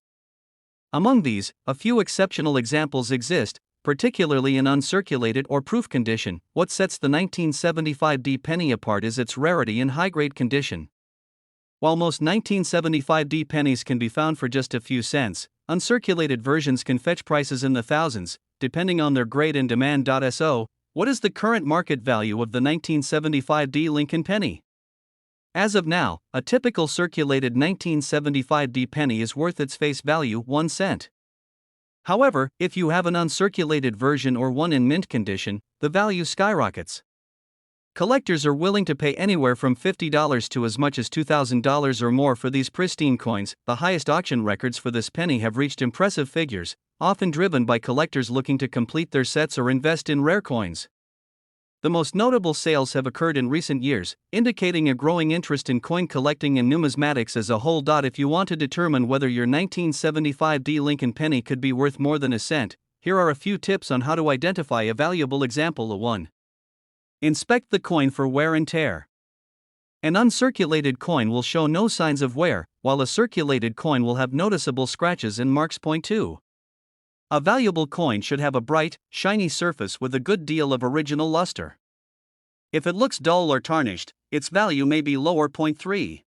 A: Among these, a few exceptional examples exist, particularly in uncirculated or proof condition. What sets the 1975 penny apart is its rarity and high-grade condition. While most 1975 pennies can be found for just a few cents, uncirculated versions can fetch prices in the thousands, depending on their grade and demand. So, what is the current market value of the 1975 Lincoln penny? As of now, a typical circulated 1975 penny is worth its face value, 1 cent. However, if you have an uncirculated version or one in mint condition, the value skyrockets. Collectors are willing to pay anywhere from $50 to as much as $2,000 or more for these pristine coins. The highest auction records for this penny have reached impressive figures, often driven by collectors looking to complete their sets or invest in rare coins. The most notable sales have occurred in recent years, indicating a growing interest in coin collecting and numismatics as a whole. If you want to determine whether your 1975 Lincoln penny could be worth more than a cent, here are a few tips on how to identify a valuable example. 1. Inspect the coin for wear and tear. An uncirculated coin will show no signs of wear, while a circulated coin will have noticeable scratches and marks. 2. A valuable coin should have a bright, shiny surface with a good deal of original luster. If it looks dull or tarnished, its value may be lower. 3.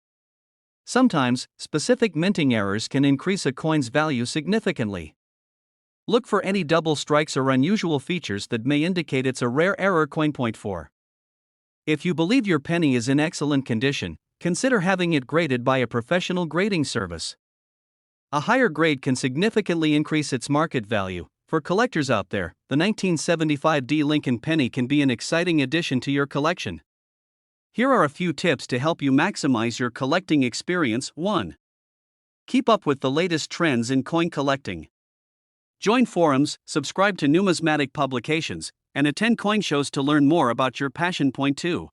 A: Sometimes, specific minting errors can increase a coin's value significantly. Look for any double strikes or unusual features that may indicate it's a rare error coin. Point 4. If you believe your penny is in excellent condition, consider having it graded by a professional grading service. A higher grade can significantly increase its market value. For collectors out there, the 1975D Lincoln penny can be an exciting addition to your collection. Here are a few tips to help you maximize your collecting experience. 1. Keep up with the latest trends in coin collecting. Join forums, subscribe to numismatic publications, and attend coin shows to learn more about your passion. Point 2.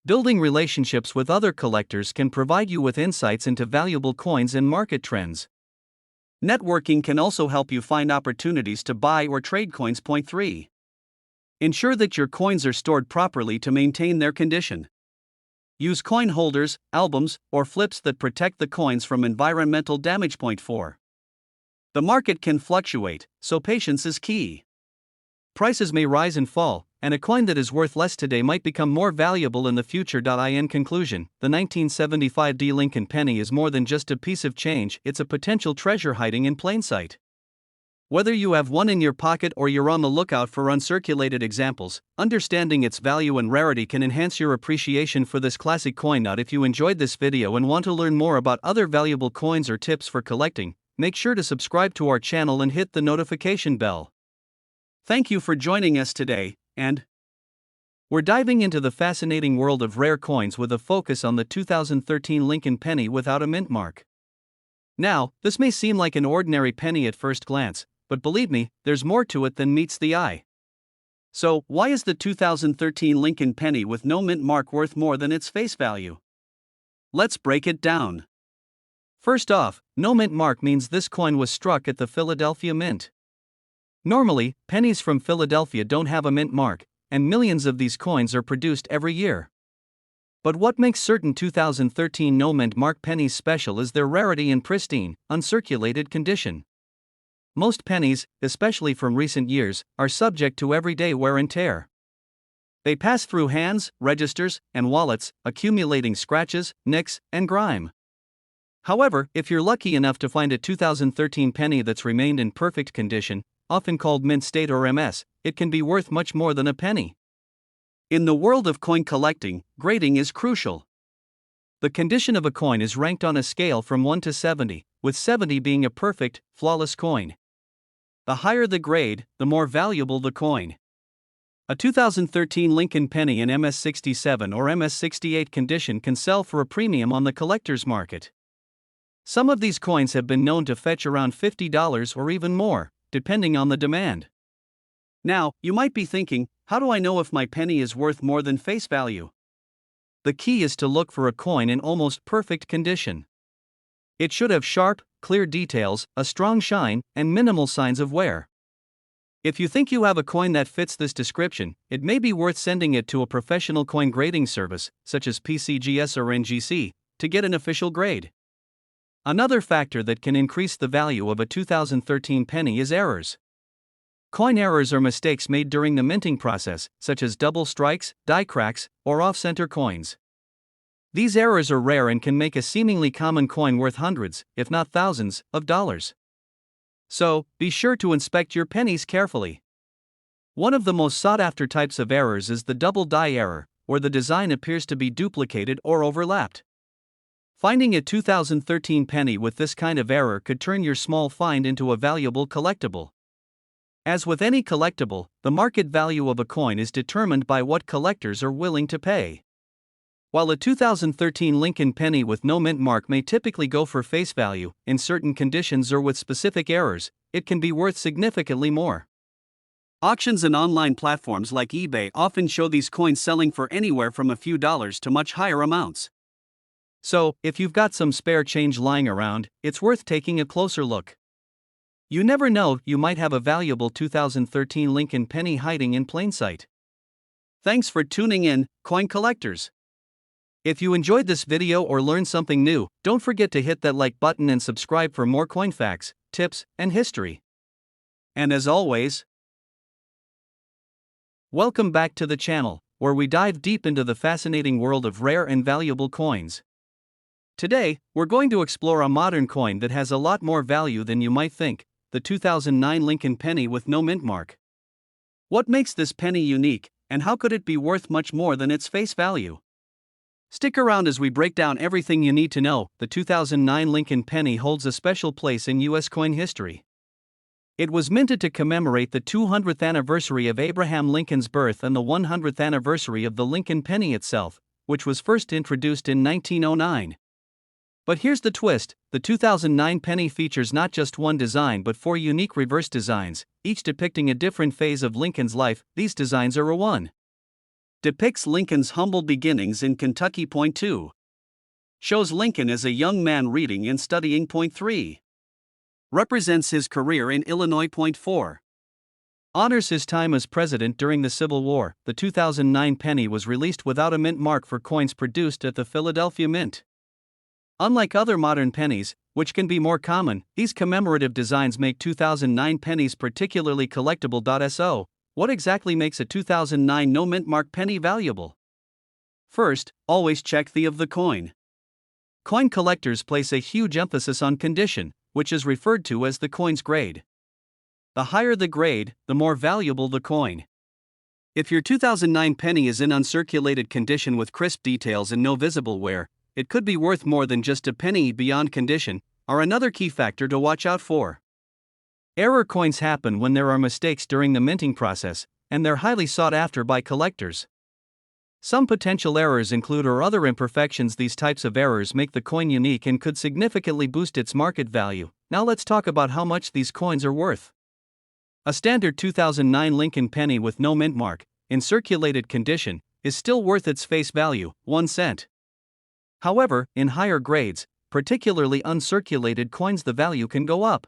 A: Building relationships with other collectors can provide you with insights into valuable coins and market trends. Networking can also help you find opportunities to buy or trade coins. Point 3. Ensure that your coins are stored properly to maintain their condition. Use coin holders, albums, or flips that protect the coins from environmental damage. Point 4. The market can fluctuate, so patience is key. Prices may rise and fall, and a coin that is worth less today might become more valuable in the future. In conclusion, the 1975D Lincoln penny is more than just a piece of change, it's a potential treasure hiding in plain sight. Whether you have one in your pocket or you're on the lookout for uncirculated examples, understanding its value and rarity can enhance your appreciation for this classic coin. If you enjoyed this video and want to learn more about other valuable coins or tips for collecting, make sure to subscribe to our channel and hit the notification bell. Thank you for joining us today, and we're diving into the fascinating world of rare coins with a focus on the 2013 Lincoln penny without a mint mark. Now, this may seem like an ordinary penny at first glance, but believe me, there's more to it than meets the eye. So, why is the 2013 Lincoln penny with no mint mark worth more than its face value? Let's break it down. First off, no mint mark means this coin was struck at the Philadelphia Mint. Normally, pennies from Philadelphia don't have a mint mark, and millions of these coins are produced every year. But what makes certain 2013 no mint mark pennies special is their rarity and pristine, uncirculated condition. Most pennies, especially from recent years, are subject to everyday wear and tear. They pass through hands, registers, and wallets, accumulating scratches, nicks, and grime. However, if you're lucky enough to find a 2013 penny that's remained in perfect condition, often called mint state or MS, it can be worth much more than a penny. In the world of coin collecting, grading is crucial. The condition of a coin is ranked on a scale from 1 to 70, with 70 being a perfect, flawless coin. The higher the grade, the more valuable the coin. A 2013 Lincoln penny in MS67 or MS68 condition can sell for a premium on the collector's market. Some of these coins have been known to fetch around $50 or even more, depending on the demand. Now, you might be thinking, how do I know if my penny is worth more than face value? The key is to look for a coin in almost perfect condition. It should have sharp, clear details, a strong shine, and minimal signs of wear. If you think you have a coin that fits this description, it may be worth sending it to a professional coin grading service, such as PCGS or NGC, to get an official grade. Another factor that can increase the value of a 2013 penny is errors. Coin errors are mistakes made during the minting process, such as double strikes, die cracks, or off-center coins. These errors are rare and can make a seemingly common coin worth hundreds, if not thousands, of dollars. So, be sure to inspect your pennies carefully. One of the most sought-after types of errors is the double die error, where the design appears to be duplicated or overlapped. Finding a 2013 penny with this kind of error could turn your small find into a valuable collectible. As with any collectible, the market value of a coin is determined by what collectors are willing to pay. While a 2013 Lincoln penny with no mint mark may typically go for face value, in certain conditions or with specific errors, it can be worth significantly more. Auctions and online platforms like eBay often show these coins selling for anywhere from a few dollars to much higher amounts. So, if you've got some spare change lying around, it's worth taking a closer look. You never know, you might have a valuable 2013 Lincoln penny hiding in plain sight. Thanks for tuning in, coin collectors. If you enjoyed this video or learned something new, don't forget to hit that like button and subscribe for more coin facts, tips, and history. And as always, welcome back to the channel, where we dive deep into the fascinating world of rare and valuable coins. Today, we're going to explore a modern coin that has a lot more value than you might think, the 2009 Lincoln penny with no mint mark. What makes this penny unique, and how could it be worth much more than its face value? Stick around as we break down everything you need to know. The 2009 Lincoln penny holds a special place in U.S. coin history. It was minted to commemorate the 200th anniversary of Abraham Lincoln's birth and the 100th anniversary of the Lincoln penny itself, which was first introduced in 1909. But here's the twist: the 2009 penny features not just one design but four unique reverse designs, each depicting a different phase of Lincoln's life. These designs are: 1. Depicts Lincoln's humble beginnings in Kentucky. 2. Shows Lincoln as a young man reading and studying. 3. Represents his career in Illinois. 4. Honors his time as president during the Civil War. The 2009 penny was released without a mint mark for coins produced at the Philadelphia Mint. Unlike other modern pennies, which can be more common, these commemorative designs make 2009 pennies particularly collectible. So, what exactly makes a 2009 no mint mark penny valuable? First, always check the of the coin. Coin collectors place a huge emphasis on condition, which is referred to as the coin's grade. The higher the grade, the more valuable the coin. If your 2009 penny is in uncirculated condition with crisp details and no visible wear, it could be worth more than just a penny. Beyond condition are another key factor to watch out for. Error coins happen when there are mistakes during the minting process, and they're highly sought after by collectors. Some potential errors include or other imperfections. These types of errors make the coin unique and could significantly boost its market value. Now let's talk about how much these coins are worth. A standard 2009 Lincoln penny with no mint mark, in circulated condition, is still worth its face value, 1 cent. However, in higher grades, particularly uncirculated coins, the value can go up.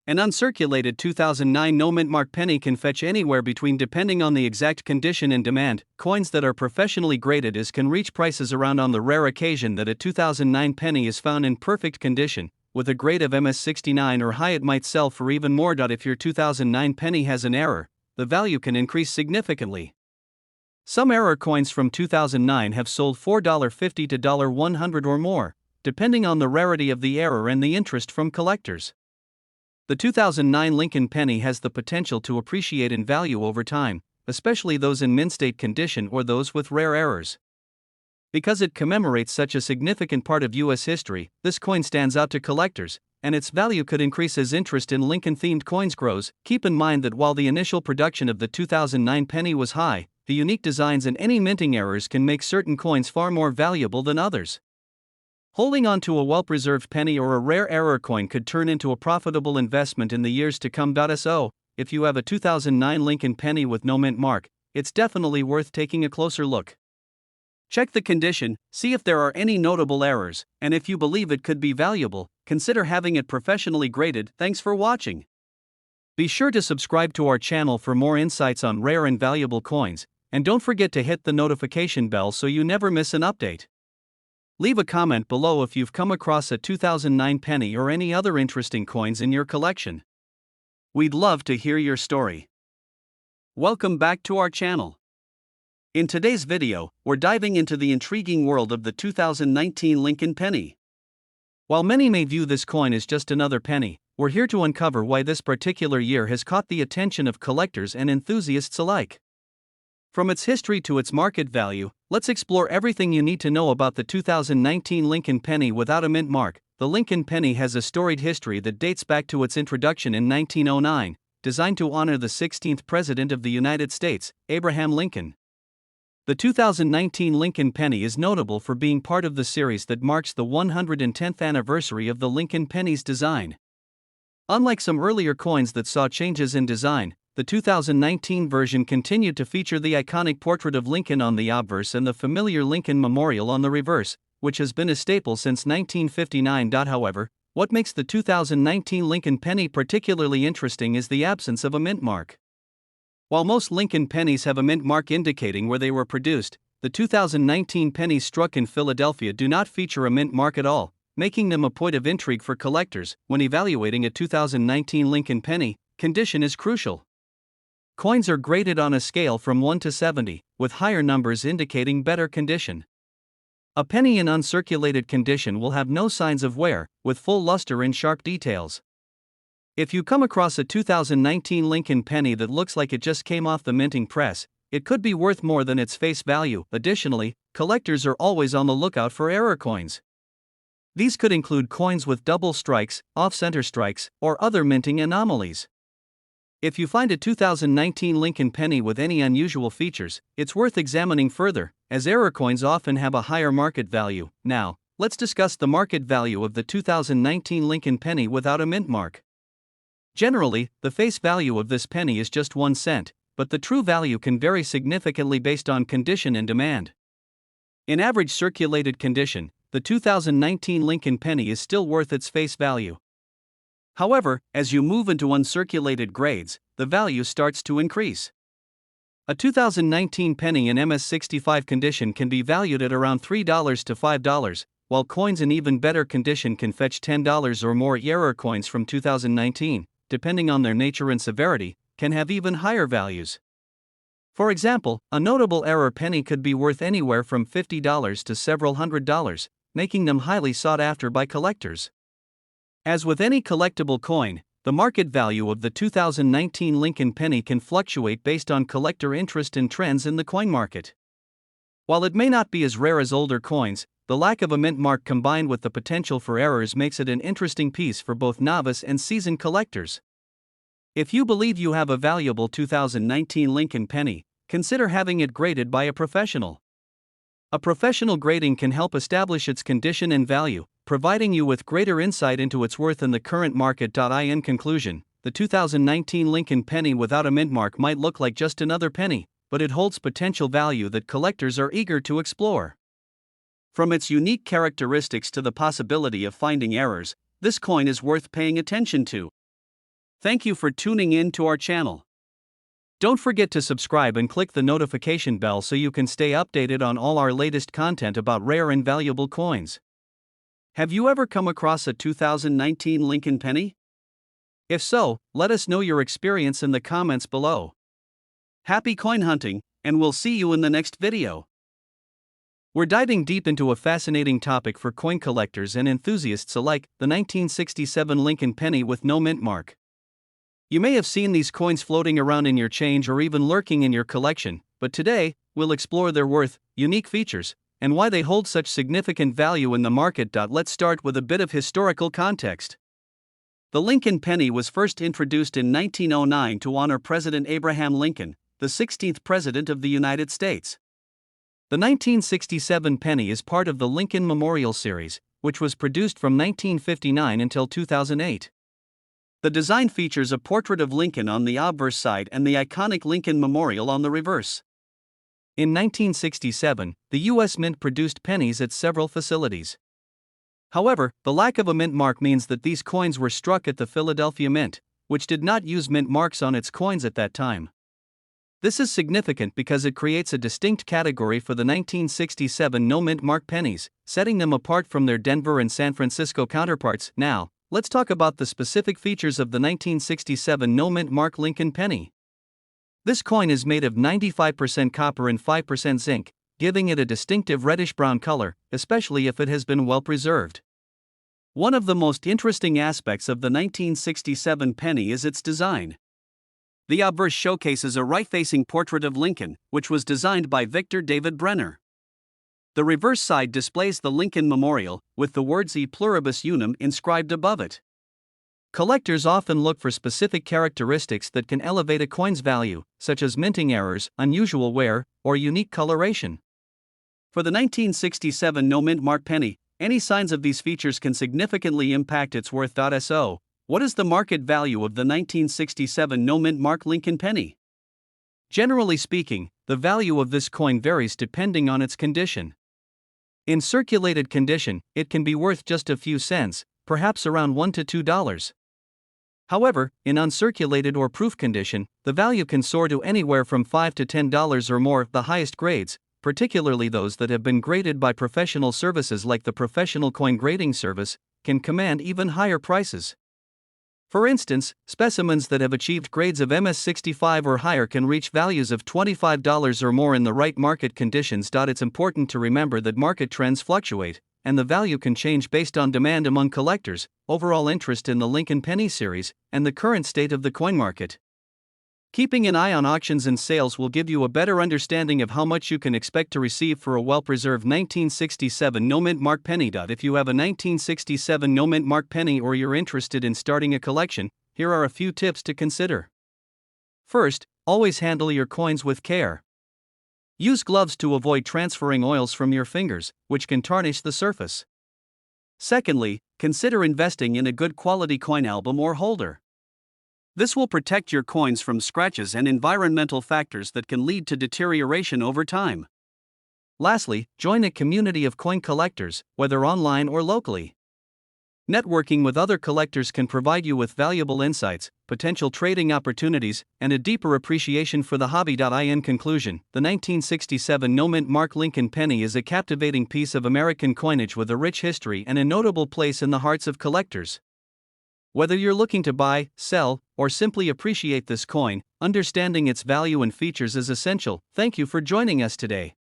A: An uncirculated 2009 no mint mark penny can fetch anywhere between, depending on the exact condition and demand. Coins that are professionally graded as can reach prices around. On the rare occasion that a 2009 penny is found in perfect condition, with a grade of MS69 or high, it might sell for even more. If your 2009 penny has an error, the value can increase significantly. Some error coins from 2009 have sold $4.50 to $100 or more, depending on the rarity of the error and the interest from collectors. The 2009 Lincoln penny has the potential to appreciate in value over time, especially those in mint state condition or those with rare errors. Because it commemorates such a significant part of U.S. history, this coin stands out to collectors, and its value could increase as interest in Lincoln-themed coins grows. Keep in mind that while the initial production of the 2009 penny was high, the unique designs and any minting errors can make certain coins far more valuable than others. Holding on to a well-preserved penny or a rare error coin could turn into a profitable investment in the years to come. So, if you have a 2009 Lincoln penny with no mint mark, it's definitely worth taking a closer look. Check the condition, see if there are any notable errors, and if you believe it could be valuable, consider having it professionally graded. Thanks for watching. Be sure to subscribe to our channel for more insights on rare and valuable coins, and don't forget to hit the notification bell so you never miss an update. Leave a comment below if you've come across a 2009 penny or any other interesting coins in your collection. We'd love to hear your story. Welcome back to our channel. In today's video, we're diving into the intriguing world of the 2019 Lincoln penny. While many may view this coin as just another penny, we're here to uncover why this particular year has caught the attention of collectors and enthusiasts alike. From its history to its market value, let's explore everything you need to know about the 2019 Lincoln penny without a mint mark. The Lincoln penny has a storied history that dates back to its introduction in 1909, designed to honor the 16th President of the United States, Abraham Lincoln. The 2019 Lincoln penny is notable for being part of the series that marks the 110th anniversary of the Lincoln penny's design. Unlike some earlier coins that saw changes in design, the 2019 version continued to feature the iconic portrait of Lincoln on the obverse and the familiar Lincoln Memorial on the reverse, which has been a staple since 1959. However, what makes the 2019 Lincoln penny particularly interesting is the absence of a mint mark. While most Lincoln pennies have a mint mark indicating where they were produced, the 2019 pennies struck in Philadelphia do not feature a mint mark at all, making them a point of intrigue for collectors. When evaluating a 2019 Lincoln penny, condition is crucial. Coins are graded on a scale from 1 to 70, with higher numbers indicating better condition. A penny in uncirculated condition will have no signs of wear, with full luster and sharp details. If you come across a 2019 Lincoln penny that looks like it just came off the minting press, it could be worth more than its face value. Additionally, collectors are always on the lookout for error coins. These could include coins with double strikes, off-center strikes, or other minting anomalies. If you find a 2019 Lincoln penny with any unusual features, it's worth examining further, as error coins often have a higher market value. Now, let's discuss the market value of the 2019 Lincoln penny without a mint mark. Generally, the face value of this penny is just 1 cent, but the true value can vary significantly based on condition and demand. In average circulated condition, the 2019 Lincoln penny is still worth its face value. However, as you move into uncirculated grades, the value starts to increase. A 2019 penny in MS65 condition can be valued at around $3 to $5, while coins in even better condition can fetch $10 or more. Error coins from 2019, depending on their nature and severity, can have even higher values. For example, a notable error penny could be worth anywhere from $50 to several $100s, making them highly sought after by collectors. As with any collectible coin, the market value of the 2019 Lincoln penny can fluctuate based on collector interest and trends in the coin market. While it may not be as rare as older coins, the lack of a mint mark combined with the potential for errors makes it an interesting piece for both novice and seasoned collectors. If you believe you have a valuable 2019 Lincoln penny, consider having it graded by a professional. A professional grading can help establish its condition and value, providing you with greater insight into its worth in the current market. In conclusion, the 2019 Lincoln penny without a mint mark might look like just another penny, but it holds potential value that collectors are eager to explore. From its unique characteristics to the possibility of finding errors, this coin is worth paying attention to. Thank you for tuning in to our channel. Don't forget to subscribe and click the notification bell so you can stay updated on all our latest content about rare and valuable coins. Have you ever come across a 2019 Lincoln penny? If so, let us know your experience in the comments below. Happy coin hunting, and we'll see you in the next video. We're diving deep into a fascinating topic for coin collectors and enthusiasts alike, the 1967 Lincoln penny with no mint mark. You may have seen these coins floating around in your change or even lurking in your collection, but today, we'll explore their worth, unique features, and why they hold such significant value in the market. Let's start with a bit of historical context. The Lincoln penny was first introduced in 1909 to honor President Abraham Lincoln, the 16th President of the United States. The 1967 penny is part of the Lincoln Memorial Series, which was produced from 1959 until 2008. The design features a portrait of Lincoln on the obverse side and the iconic Lincoln Memorial on the reverse. In 1967, the U.S. Mint produced pennies at several facilities. However, the lack of a mint mark means that these coins were struck at the Philadelphia Mint, which did not use mint marks on its coins at that time. This is significant because it creates a distinct category for the 1967 no mint mark pennies, setting them apart from their Denver and San Francisco counterparts. Now, let's talk about the specific features of the 1967 no mint mark Lincoln penny. This coin is made of 95% copper and 5% zinc, giving it a distinctive reddish-brown color, especially if it has been well preserved. One of the most interesting aspects of the 1967 penny is its design. The obverse showcases a right-facing portrait of Lincoln, which was designed by Victor David Brenner. The reverse side displays the Lincoln Memorial, with the words E pluribus unum inscribed above it. Collectors often look for specific characteristics that can elevate a coin's value, such as minting errors, unusual wear, or unique coloration. For the 1967 no mint mark penny, any signs of these features can significantly impact its worth. So, what is the market value of the 1967 no mint mark Lincoln penny? Generally speaking, the value of this coin varies depending on its condition. In circulated condition, it can be worth just a few cents, perhaps around $1 to $2. However, in uncirculated or proof condition, the value can soar to anywhere from $5 to $10 or more. The highest grades, particularly those that have been graded by professional services like the Professional Coin Grading Service, can command even higher prices. For instance, specimens that have achieved grades of MS65 or higher can reach values of $25 or more in the right market conditions. It's important to remember that market trends fluctuate, and the value can change based on demand among collectors, overall interest in the Lincoln Penny series, and the current state of the coin market. Keeping an eye on auctions and sales will give you a better understanding of how much you can expect to receive for a well-preserved 1967 no-mint mark penny. If you have a 1967 no-mint mark penny or you're interested in starting a collection, here are a few tips to consider. First, always handle your coins with care. Use gloves to avoid transferring oils from your fingers, which can tarnish the surface. Secondly, consider investing in a good quality coin album or holder. This will protect your coins from scratches and environmental factors that can lead to deterioration over time. Lastly, join a community of coin collectors, whether online or locally. Networking with other collectors can provide you with valuable insights, potential trading opportunities, and a deeper appreciation for the hobby. In conclusion, the 1967 no-mint mark Lincoln penny is a captivating piece of American coinage with a rich history and a notable place in the hearts of collectors. Whether you're looking to buy, sell, or simply appreciate this coin, understanding its value and features is essential. Thank you for joining us today.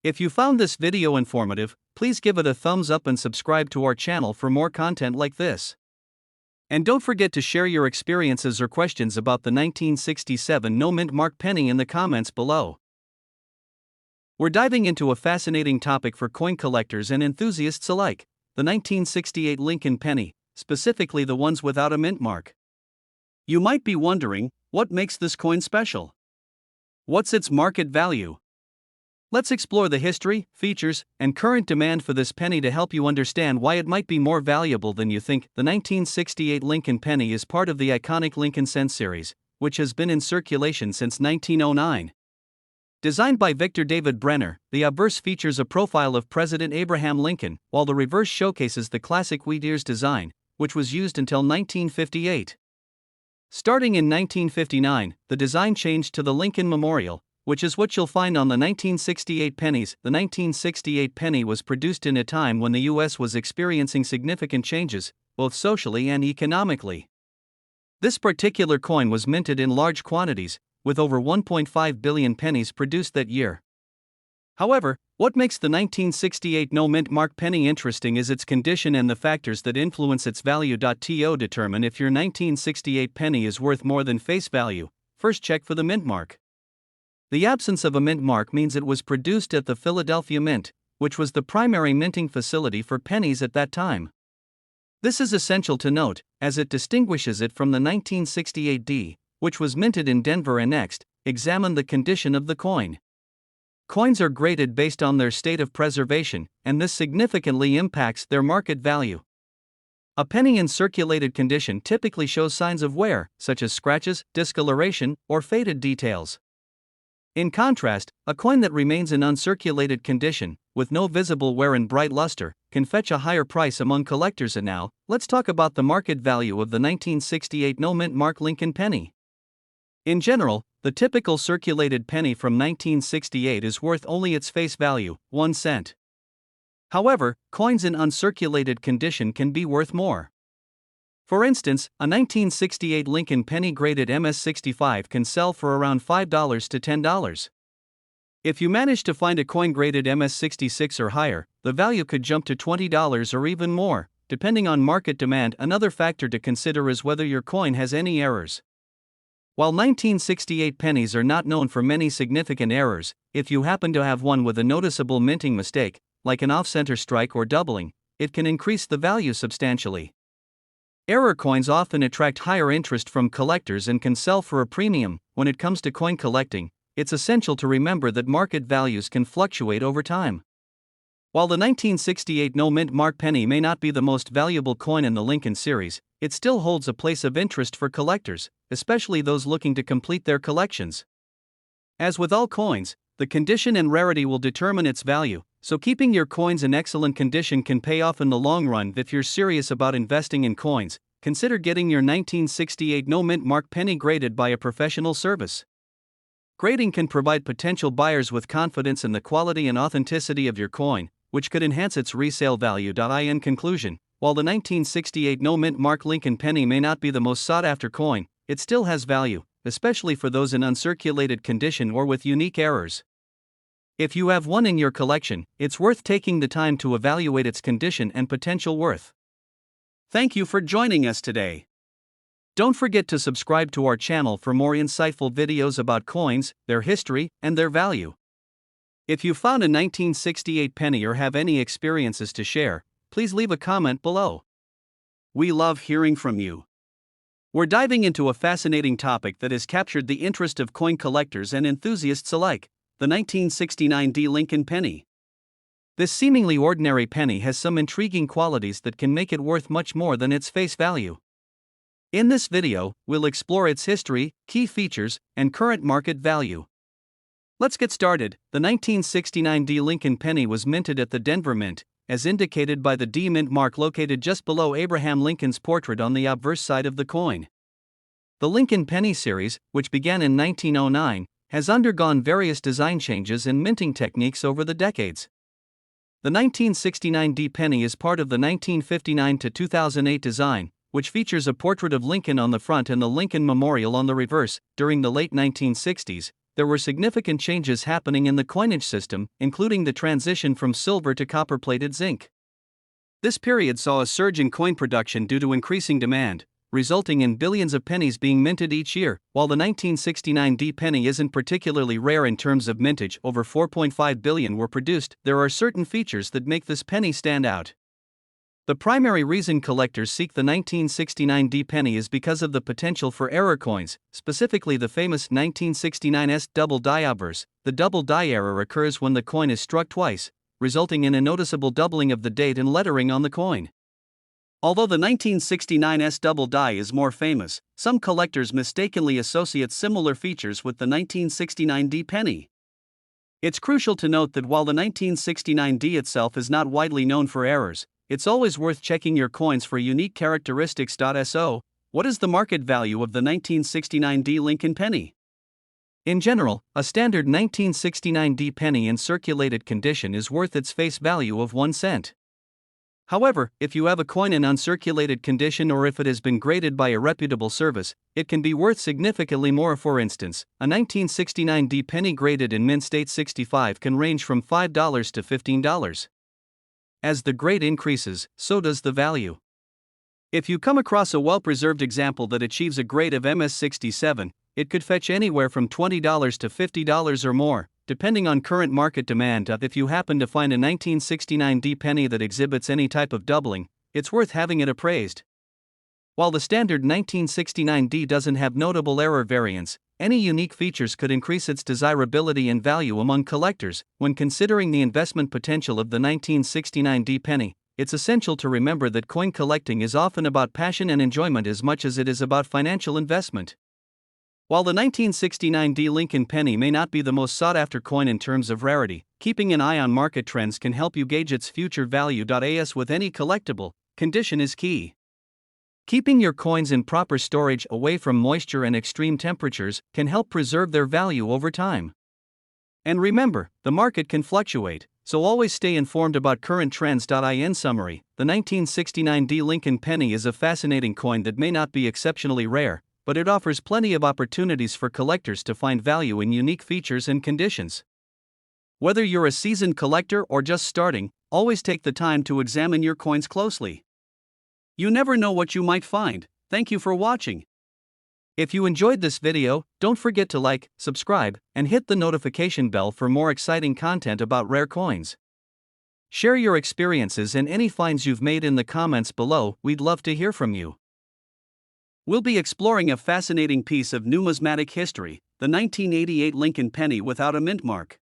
A: If you found this video informative, please give it a thumbs up and subscribe to our channel for more content like this. And don't forget to share your experiences or questions about the 1967 no-mint mark penny in the comments below. We're diving into a fascinating topic for coin collectors and enthusiasts alike, the 1968 Lincoln penny, specifically the ones without a mint mark. You might be wondering, what makes this coin special? What's its market value? Let's explore the history, features, and current demand for this penny to help you understand why it might be more valuable than you think. The 1968 Lincoln penny is part of the iconic Lincoln cent series, which has been in circulation since 1909. Designed by Victor David Brenner, the obverse features a profile of President Abraham Lincoln, while the reverse showcases the classic wheat ears design, which was used until 1958. Starting in 1959, the design changed to the Lincoln Memorial, which is what you'll find on the 1968 pennies. The 1968 penny was produced in a time when the U.S. was experiencing significant changes, both socially and economically. This particular coin was minted in large quantities, with over 1.5 billion pennies produced that year. However, what makes the 1968 no-mint mark penny interesting is its condition and the factors that influence its value. To determine if your 1968 penny is worth more than face value, first check for the mint mark. The absence of a mint mark means it was produced at the Philadelphia Mint, which was the primary minting facility for pennies at that time. This is essential to note, as it distinguishes it from the 1968 D, which was minted in Denver. And next, examine the condition of the coin. Coins are graded based on their state of preservation, and this significantly impacts their market value. A penny in circulated condition typically shows signs of wear, such as scratches, discoloration, or faded details. In contrast, a coin that remains in uncirculated condition, with no visible wear and bright luster, can fetch a higher price among collectors. And now, let's talk about the market value of the 1968 no-mint mark Lincoln penny. In general, the typical circulated penny from 1968 is worth only its face value, 1 cent. However, coins in uncirculated condition can be worth more. For instance, a 1968 Lincoln penny graded MS65 can sell for around $5 to $10. If you manage to find a coin graded MS66 or higher, the value could jump to $20 or even more, depending on market demand. Another factor to consider is whether your coin has any errors. While 1968 pennies are not known for many significant errors, if you happen to have one with a noticeable minting mistake, like an off-center strike or doubling, it can increase the value substantially. Error coins often attract higher interest from collectors and can sell for a premium. When it comes to coin collecting, it's essential to remember that market values can fluctuate over time. While the 1968 no-mint mark penny may not be the most valuable coin in the Lincoln series, it still holds a place of interest for collectors, especially those looking to complete their collections. As with all coins, the condition and rarity will determine its value, so keeping your coins in excellent condition can pay off in the long run. If you're serious about investing in coins, consider getting your 1968 no-mint mark penny graded by a professional service. Grading can provide potential buyers with confidence in the quality and authenticity of your coin, which could enhance its resale value. In conclusion, While the 1968 no-mint mark Lincoln penny may not be the most sought-after coin, it still has value, especially for those in uncirculated condition or with unique errors. If you have one in your collection, it's worth taking the time to evaluate its condition and potential worth. Thank you for joining us today. Don't forget to subscribe to our channel for more insightful videos about coins, their history, and their value. If you found a 1968 penny or have any experiences to share, please leave a comment below. We love hearing from you. We're diving into a fascinating topic that has captured the interest of coin collectors and enthusiasts alike, the 1969 Lincoln penny. This seemingly ordinary penny has some intriguing qualities that can make it worth much more than its face value. In this video, we'll explore its history, key features, and current market value. Let's get started. The 1969 Lincoln penny was minted at the Denver Mint, as indicated by the D Mint mark located just below Abraham Lincoln's portrait on the obverse side of the coin. The Lincoln penny series, which began in 1909, has undergone various design changes and minting techniques over the decades. The 1969 penny is part of the 1959 to 2008 design, which features a portrait of Lincoln on the front and the Lincoln Memorial on the reverse. During the late 1960s, there were significant changes happening in the coinage system, including the transition from silver to copper-plated zinc. This period saw a surge in coin production due to increasing demand, resulting in billions of pennies being minted each year. While the 1969 penny isn't particularly rare in terms of mintage, over 4.5 billion were produced, there are certain features that make this penny stand out. The primary reason collectors seek the 1969 penny is because of the potential for error coins, specifically the famous 1969's double die obverse. The double die error occurs when the coin is struck twice, resulting in a noticeable doubling of the date and lettering on the coin. Although the 1969's double die is more famous, some collectors mistakenly associate similar features with the 1969 penny. It's crucial to note that while the 1969 itself is not widely known for errors, it's always worth checking your coins for unique characteristics. So, what is the market value of the 1969 Lincoln penny? In general, a standard 1969 penny in circulated condition is worth its face value of 1 cent. However, if you have a coin in uncirculated condition or if it has been graded by a reputable service, it can be worth significantly more. For instance, a 1969 penny graded in mint state 65 can range from $5 to $15. As the grade increases, so does the value. If you come across a well-preserved example that achieves a grade of MS67, it could fetch anywhere from $20 to $50 or more, depending on current market demand. If you happen to find a 1969 penny that exhibits any type of doubling, it's worth having it appraised. While the standard 1969 doesn't have notable error variance, any unique features could increase its desirability and value among collectors. When considering the investment potential of the 1969 penny, it's essential to remember that coin collecting is often about passion and enjoyment as much as it is about financial investment. While the 1969 Lincoln penny may not be the most sought-after coin in terms of rarity, keeping an eye on market trends can help you gauge its future value. As with any collectible, condition is key. Keeping your coins in proper storage away from moisture and extreme temperatures can help preserve their value over time. And remember, the market can fluctuate, so always stay informed about current trends. In summary, the 1969 Lincoln penny is a fascinating coin that may not be exceptionally rare, but it offers plenty of opportunities for collectors to find value in unique features and conditions. Whether you're a seasoned collector or just starting, always take the time to examine your coins closely. You never know what you might find. Thank you for watching. If you enjoyed this video, don't forget to like, subscribe, and hit the notification bell for more exciting content about rare coins. Share your experiences and any finds you've made in the comments below. We'd love to hear from you. We'll be exploring a fascinating piece of numismatic history, the 1988 Lincoln penny without a mint mark.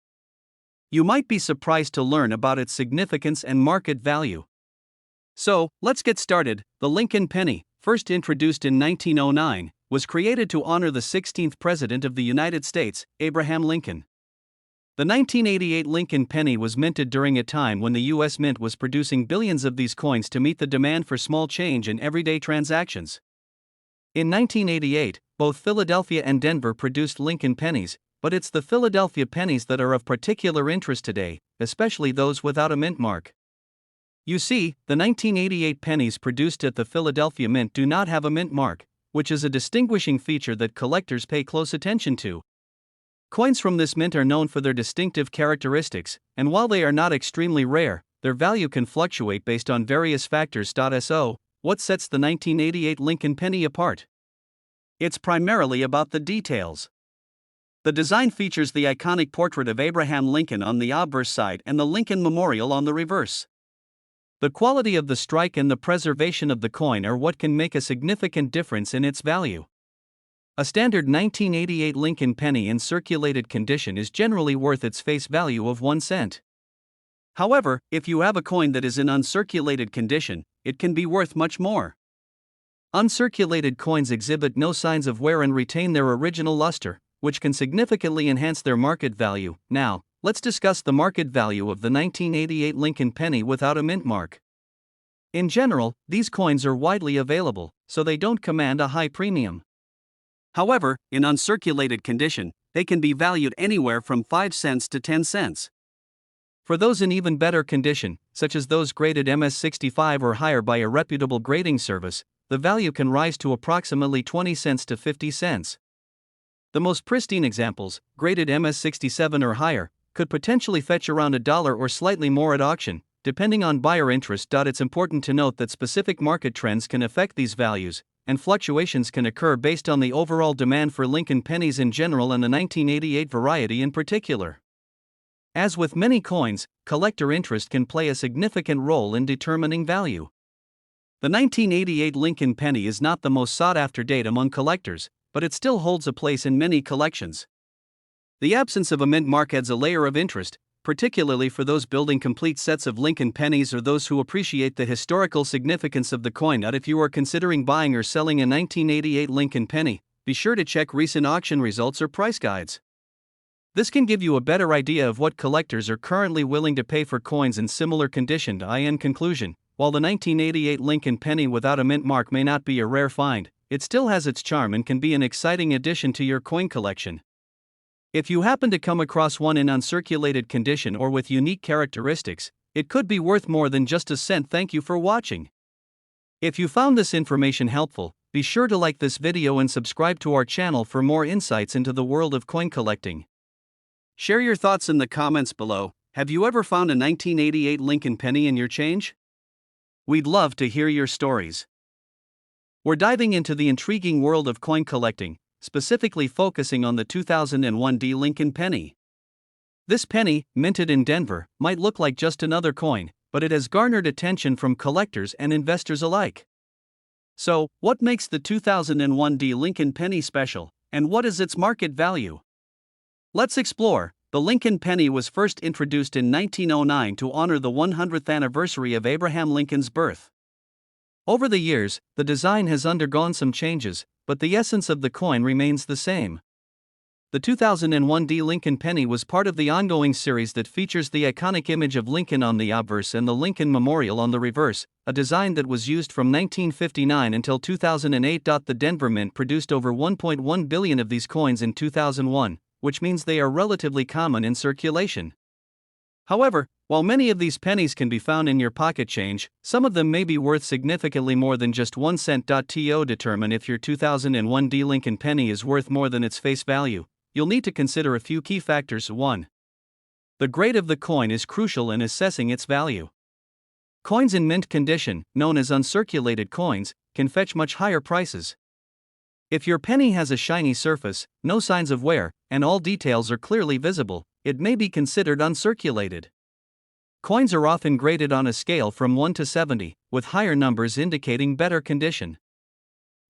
A: You might be surprised to learn about its significance and market value. So, let's get started. The Lincoln penny, first introduced in 1909, was created to honor the 16th President of the United States, Abraham Lincoln. The 1988 Lincoln penny was minted during a time when the U.S. Mint was producing billions of these coins to meet the demand for small change in everyday transactions. In 1988, both Philadelphia and Denver produced Lincoln pennies, but it's the Philadelphia pennies that are of particular interest today, especially those without a mint mark. You see, the 1988 pennies produced at the Philadelphia Mint do not have a mint mark, which is a distinguishing feature that collectors pay close attention to. Coins from this mint are known for their distinctive characteristics, and while they are not extremely rare, their value can fluctuate based on various factors. So, what sets the 1988 Lincoln penny apart? It's primarily about the details. The design features the iconic portrait of Abraham Lincoln on the obverse side and the Lincoln Memorial on the reverse. The quality of the strike and the preservation of the coin are what can make a significant difference in its value. A standard 1988 Lincoln penny in circulated condition is generally worth its face value of 1 cent. However, if you have a coin that is in uncirculated condition, it can be worth much more. Uncirculated coins exhibit no signs of wear and retain their original luster, which can significantly enhance their market value. Now, let's discuss the market value of the 1988 Lincoln penny without a mint mark. In general, these coins are widely available, so they don't command a high premium. However, in uncirculated condition, they can be valued anywhere from 5 cents to 10 cents. For those in even better condition, such as those graded MS65 or higher by a reputable grading service, the value can rise to approximately 20 cents to 50 cents. The most pristine examples, graded MS67 or higher, could potentially fetch around $1 or slightly more at auction, depending on buyer interest. It's important to note that specific market trends can affect these values, and fluctuations can occur based on the overall demand for Lincoln pennies in general and the 1988 variety in particular. As with many coins, collector interest can play a significant role in determining value. The 1988 Lincoln penny is not the most sought-after date among collectors, but it still holds a place in many collections. The absence of a mint mark adds a layer of interest, particularly for those building complete sets of Lincoln pennies or those who appreciate the historical significance of the coin. If you are considering buying or selling a 1988 Lincoln penny, be sure to check recent auction results or price guides. This can give you a better idea of what collectors are currently willing to pay for coins in similar condition. In conclusion, while the 1988 Lincoln penny without a mint mark may not be a rare find, it still has its charm and can be an exciting addition to your coin collection. If you happen to come across one in uncirculated condition or with unique characteristics, it could be worth more than just a cent. Thank you for watching. If you found this information helpful, be sure to like this video and subscribe to our channel for more insights into the world of coin collecting. Share your thoughts in the comments below. Have you ever found a 1988 Lincoln penny in your change? We'd love to hear your stories. We're diving into the intriguing world of coin collecting, specifically focusing on the 2001 Lincoln penny. This penny, minted in Denver, might look like just another coin, but it has garnered attention from collectors and investors alike. So, what makes the 2001 Lincoln penny special, and what is its market value? Let's explore. The Lincoln penny was first introduced in 1909 to honor the 100th anniversary of Abraham Lincoln's birth. Over the years, the design has undergone some changes, but the essence of the coin remains the same. The 2001 Lincoln penny was part of the ongoing series that features the iconic image of Lincoln on the obverse and the Lincoln Memorial on the reverse, a design that was used from 1959 until 2008. The Denver Mint produced over 1.1 billion of these coins in 2001, which means they are relatively common in circulation. However, while many of these pennies can be found in your pocket change, some of them may be worth significantly more than just 1 cent. To determine if your 2001 Lincoln penny is worth more than its face value, you'll need to consider a few key factors. 1. The grade of the coin is crucial in assessing its value. Coins in mint condition, known as uncirculated coins, can fetch much higher prices. If your penny has a shiny surface, no signs of wear, and all details are clearly visible, it may be considered uncirculated. Coins are often graded on a scale from 1 to 70, with higher numbers indicating better condition.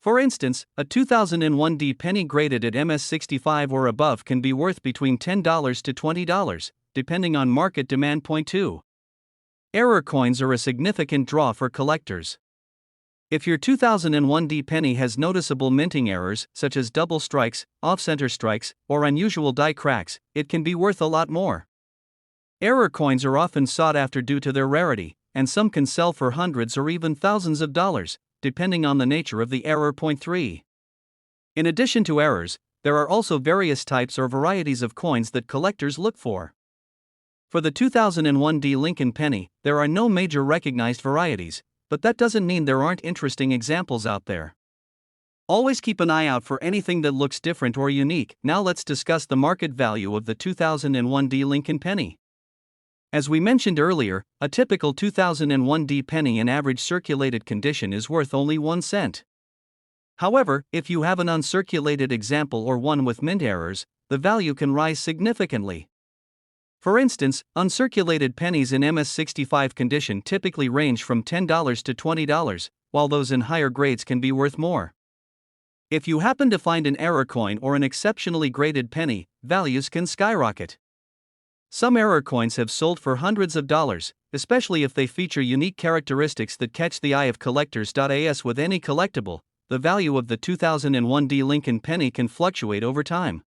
A: For instance, a 2001 penny graded at MS65 or above can be worth between $10 to $20, depending on market demand. 2. Error coins are a significant draw for collectors. If your 2001 penny has noticeable minting errors, such as double strikes, off-center strikes, or unusual die cracks, it can be worth a lot more. Error coins are often sought after due to their rarity, and some can sell for hundreds or even thousands of dollars, depending on the nature of the error. 3. In addition to errors, there are also various types or varieties of coins that collectors look for. For the 2001 D Lincoln penny, there are no major recognized varieties, but that doesn't mean there aren't interesting examples out there. Always keep an eye out for anything that looks different or unique. Now let's discuss the market value of the 2001 D Lincoln penny. As we mentioned earlier, a typical 2001 D penny in average circulated condition is worth only 1 cent. However, if you have an uncirculated example or one with mint errors, the value can rise significantly. For instance, uncirculated pennies in MS65 condition typically range from $10 to $20, while those in higher grades can be worth more. If you happen to find an error coin or an exceptionally graded penny, values can skyrocket. Some error coins have sold for hundreds of dollars, especially if they feature unique characteristics that catch the eye of collectors. As with any collectible, the value of the 2001 D Lincoln penny can fluctuate over time.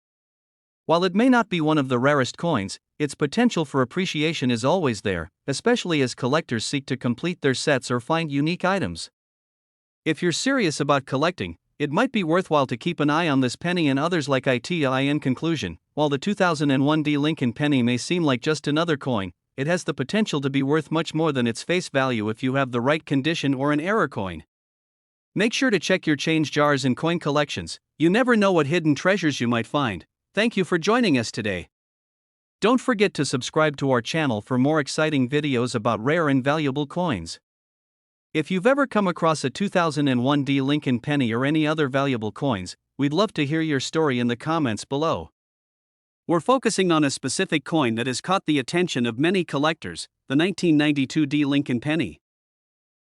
A: While it may not be one of the rarest coins, its potential for appreciation is always there, especially as collectors seek to complete their sets or find unique items. If you're serious about collecting, it might be worthwhile to keep an eye on this penny and others like it. In conclusion, while the 2001 D Lincoln penny may seem like just another coin, it has the potential to be worth much more than its face value if you have the right condition or an error coin. Make sure to check your change jars and coin collections. You never know what hidden treasures you might find. Thank you for joining us today. Don't forget to subscribe to our channel for more exciting videos about rare and valuable coins. If you've ever come across a 2001 D Lincoln penny or any other valuable coins, we'd love to hear your story in the comments below. We're focusing on a specific coin that has caught the attention of many collectors, the 1992 D Lincoln penny.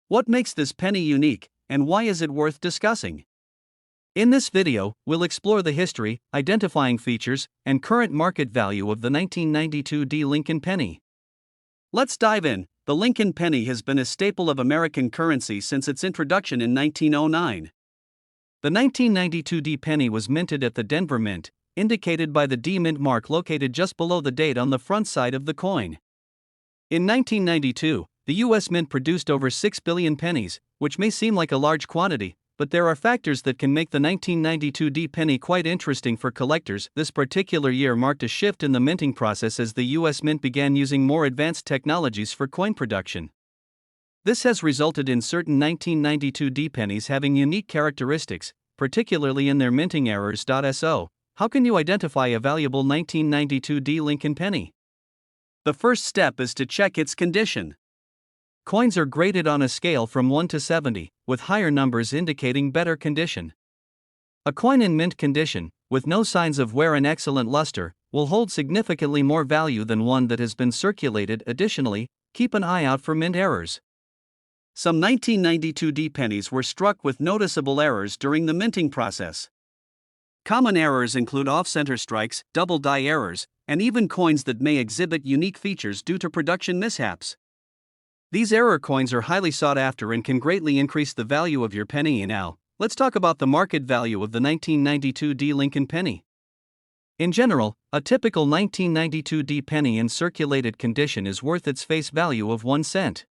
A: What makes this penny unique, and why is it worth discussing? In this video, we'll explore the history, identifying features, and current market value of the 1992 D Lincoln penny. Let's dive in. The Lincoln penny has been a staple of American currency since its introduction in 1909. The 1992 D penny was minted at the Denver Mint, indicated by the D Mint mark located just below the date on the front side of the coin. In 1992, the U.S. Mint produced over 6 billion pennies, which may seem like a large quantity, but there are factors that can make the 1992 D penny quite interesting for collectors. This particular year marked a shift in the minting process as the U.S. Mint began using more advanced technologies for coin production. This has resulted in certain 1992 D pennies having unique characteristics, particularly in their minting errors. So, how can you identify a valuable 1992 D Lincoln penny? The first step is to check its condition. Coins are graded on a scale from 1 to 70, with higher numbers indicating better condition. A coin in mint condition, with no signs of wear and excellent luster, will hold significantly more value than one that has been circulated. Additionally, keep an eye out for mint errors. Some 1992 D pennies were struck with noticeable errors during the minting process. Common errors include off-center strikes, double die errors, and even coins that may exhibit unique features due to production mishaps. These error coins are highly sought after and can greatly increase the value of your penny. Now, let's talk about the market value of the 1992 D Lincoln penny. In general, a typical 1992 D penny in circulated condition is worth its face value of 1 cent.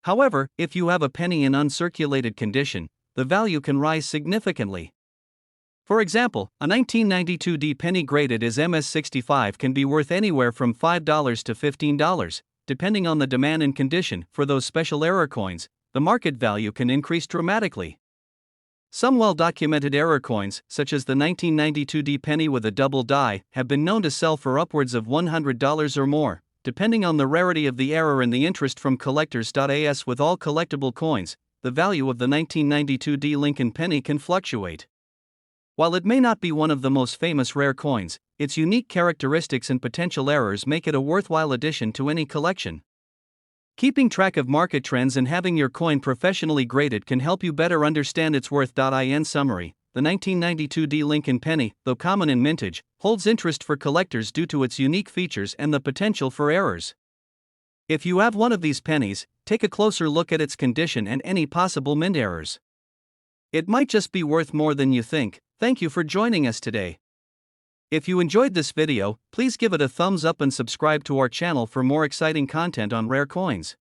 A: However, if you have a penny in uncirculated condition, the value can rise significantly. For example, a 1992 D penny graded as MS65 can be worth anywhere from $5 to $15. Depending on the demand and condition. For those special error coins, the market value can increase dramatically. Some well-documented error coins, such as the 1992 D penny with a double die, have been known to sell for upwards of $100 or more, depending on the rarity of the error and the interest from collectors. As with all collectible coins, the value of the 1992 D Lincoln penny can fluctuate. While it may not be one of the most famous rare coins, its unique characteristics and potential errors make it a worthwhile addition to any collection. Keeping track of market trends and having your coin professionally graded can help you better understand its worth. In summary, the 1992 D Lincoln penny, though common in mintage, holds interest for collectors due to its unique features and the potential for errors. If you have one of these pennies, take a closer look at its condition and any possible mint errors. It might just be worth more than you think. Thank you for joining us today. If you enjoyed this video, please give it a thumbs up and subscribe to our channel for more exciting content on rare coins.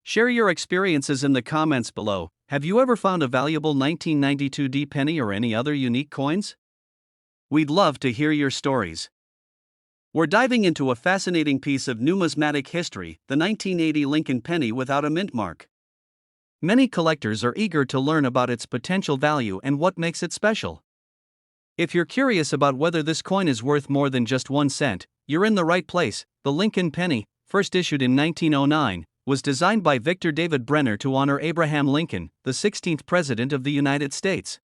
A: Share your experiences in the comments below. Have you ever found a valuable 1992 D penny or any other unique coins? We'd love to hear your stories. We're diving into a fascinating piece of numismatic history, the 1980 Lincoln penny without a mint mark. Many collectors are eager to learn about its potential value and what makes it special. If you're curious about whether this coin is worth more than just 1 cent, you're in the right place. The Lincoln penny, first issued in 1909, was designed by Victor David Brenner to honor Abraham Lincoln, the 16th President of the United States.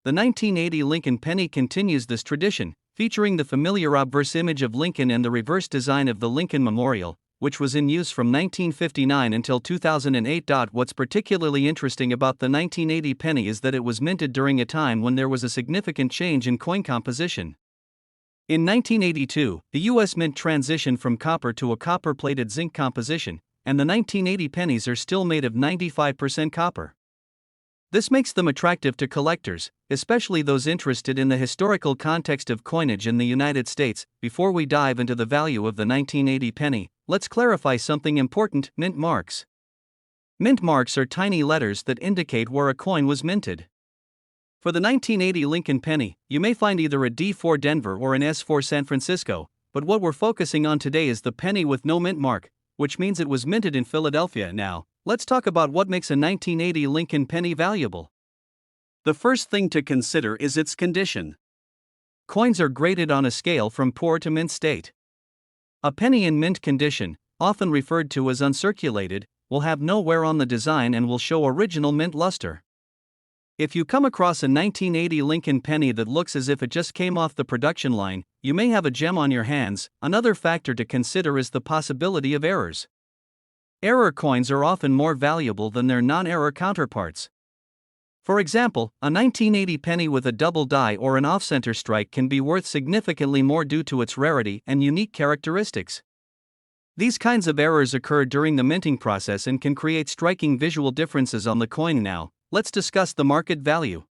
A: The 1980 Lincoln penny continues this tradition, featuring the familiar obverse image of Lincoln and the reverse design of the Lincoln Memorial, which was in use from 1959 until 2008. What's particularly interesting about the 1980 penny is that it was minted during a time when there was a significant change in coin composition. In 1982, the U.S. Mint transitioned from copper to a copper-plated zinc composition, and the 1980 pennies are still made of 95% copper. This makes them attractive to collectors, especially those interested in the historical context of coinage in the United States. Before we dive into the value of the 1980 penny, let's clarify something important: mint marks. Mint marks are tiny letters that indicate where a coin was minted. For the 1980 Lincoln penny, you may find either a D for Denver or an S for San Francisco, but what we're focusing on today is the penny with no mint mark, which means it was minted in Philadelphia. Now, let's talk about what makes a 1980 Lincoln penny valuable. The first thing to consider is its condition. Coins are graded on a scale from poor to mint state. A penny in mint condition, often referred to as uncirculated, will have no wear on the design and will show original mint luster. If you come across a 1980 Lincoln penny that looks as if it just came off the production line, you may have a gem on your hands. Another factor to consider is the possibility of errors. Error coins are often more valuable than their non-error counterparts. For example, a 1980 penny with a double die or an off-center strike can be worth significantly more due to its rarity and unique characteristics. These kinds of errors occur during the minting process and can create striking visual differences on the coin. Now, let's discuss the market value.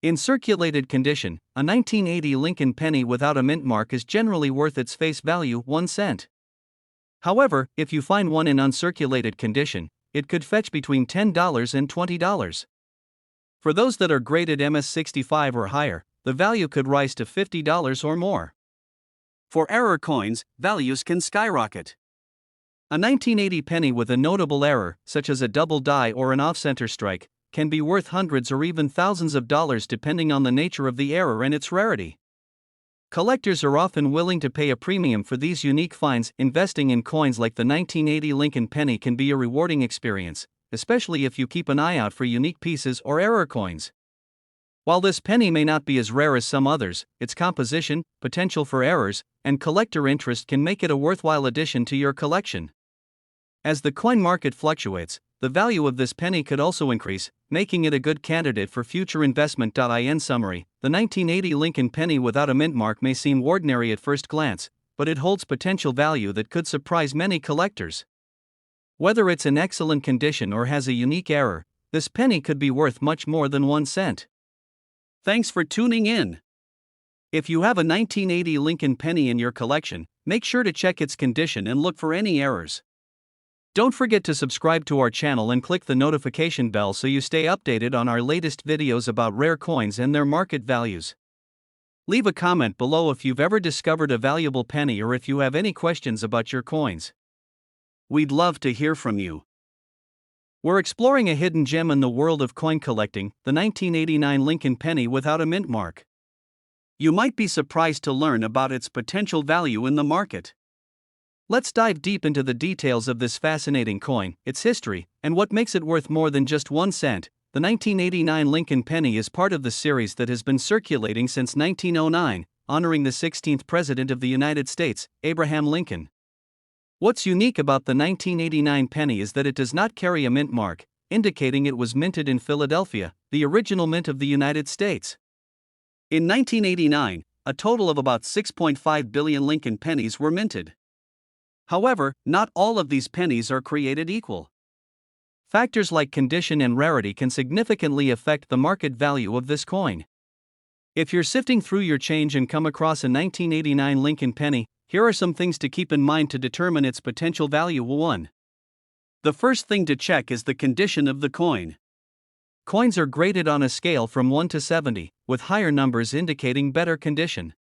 A: In circulated condition, a 1980 Lincoln penny without a mint mark is generally worth its face value, 1 cent. However, if you find one in uncirculated condition, it could fetch between $10 and $20. For those that are graded MS65 or higher, the value could rise to $50 or more. For error coins, values can skyrocket. A 1980 penny with a notable error, such as a double die or an off-center strike, can be worth hundreds or even thousands of dollars depending on the nature of the error and its rarity. Collectors are often willing to pay a premium for these unique finds. Investing in coins like the 1980 Lincoln penny can be a rewarding experience, especially if you keep an eye out for unique pieces or error coins. While this penny may not be as rare as some others, its composition, potential for errors, and collector interest can make it a worthwhile addition to your collection. As the coin market fluctuates, the value of this penny could also increase, making it a good candidate for future investment. In summary, the 1980 Lincoln penny without a mint mark may seem ordinary at first glance, but it holds potential value that could surprise many collectors. Whether it's in excellent condition or has a unique error, this penny could be worth much more than 1 cent. Thanks for tuning in. If you have a 1980 Lincoln penny in your collection, make sure to check its condition and look for any errors. Don't forget to subscribe to our channel and click the notification bell so you stay updated on our latest videos about rare coins and their market values. Leave a comment below if you've ever discovered a valuable penny or if you have any questions about your coins. We'd love to hear from you. We're exploring a hidden gem in the world of coin collecting, the 1989 Lincoln penny without a mint mark. You might be surprised to learn about its potential value in the market. Let's dive deep into the details of this fascinating coin, its history, and what makes it worth more than just 1 cent. The 1989 Lincoln penny is part of the series that has been circulating since 1909, honoring the 16th President of the United States, Abraham Lincoln. What's unique about the 1989 penny is that it does not carry a mint mark, indicating it was minted in Philadelphia, the original mint of the United States. In 1989, a total of about 6.5 billion Lincoln pennies were minted. However, not all of these pennies are created equal. Factors like condition and rarity can significantly affect the market value of this coin. If you're sifting through your change and come across a 1989 Lincoln penny, here are some things to keep in mind to determine its potential value. 1. The first thing to check is the condition of the coin. Coins are graded on a scale from 1 to 70, with higher numbers indicating better condition.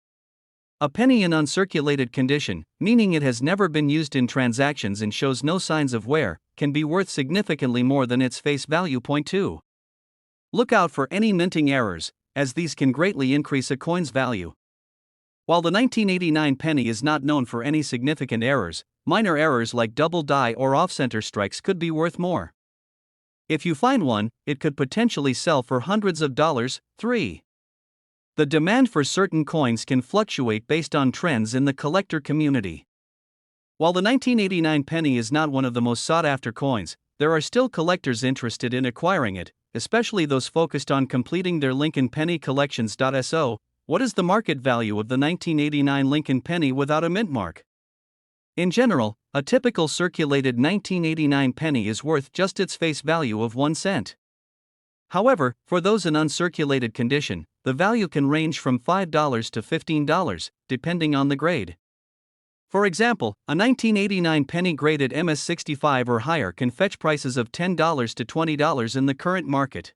A: A penny in uncirculated condition, meaning it has never been used in transactions and shows no signs of wear, can be worth significantly more than its face value. Point 2. Look out for any minting errors, as these can greatly increase a coin's value. While the 1989 penny is not known for any significant errors, minor errors like double die or off-center strikes could be worth more. If you find one, it could potentially sell for hundreds of dollars. 3. The demand for certain coins can fluctuate based on trends in the collector community. While the 1989 penny is not one of the most sought-after coins, there are still collectors interested in acquiring it, especially those focused on completing their Lincoln penny collections. So, what is the market value of the 1989 Lincoln penny without a mint mark? In general, a typical circulated 1989 penny is worth just its face value of 1 cent. However, for those in uncirculated condition, the value can range from $5 to $15, depending on the grade. For example, a 1989 penny graded MS65 or higher can fetch prices of $10 to $20 in the current market.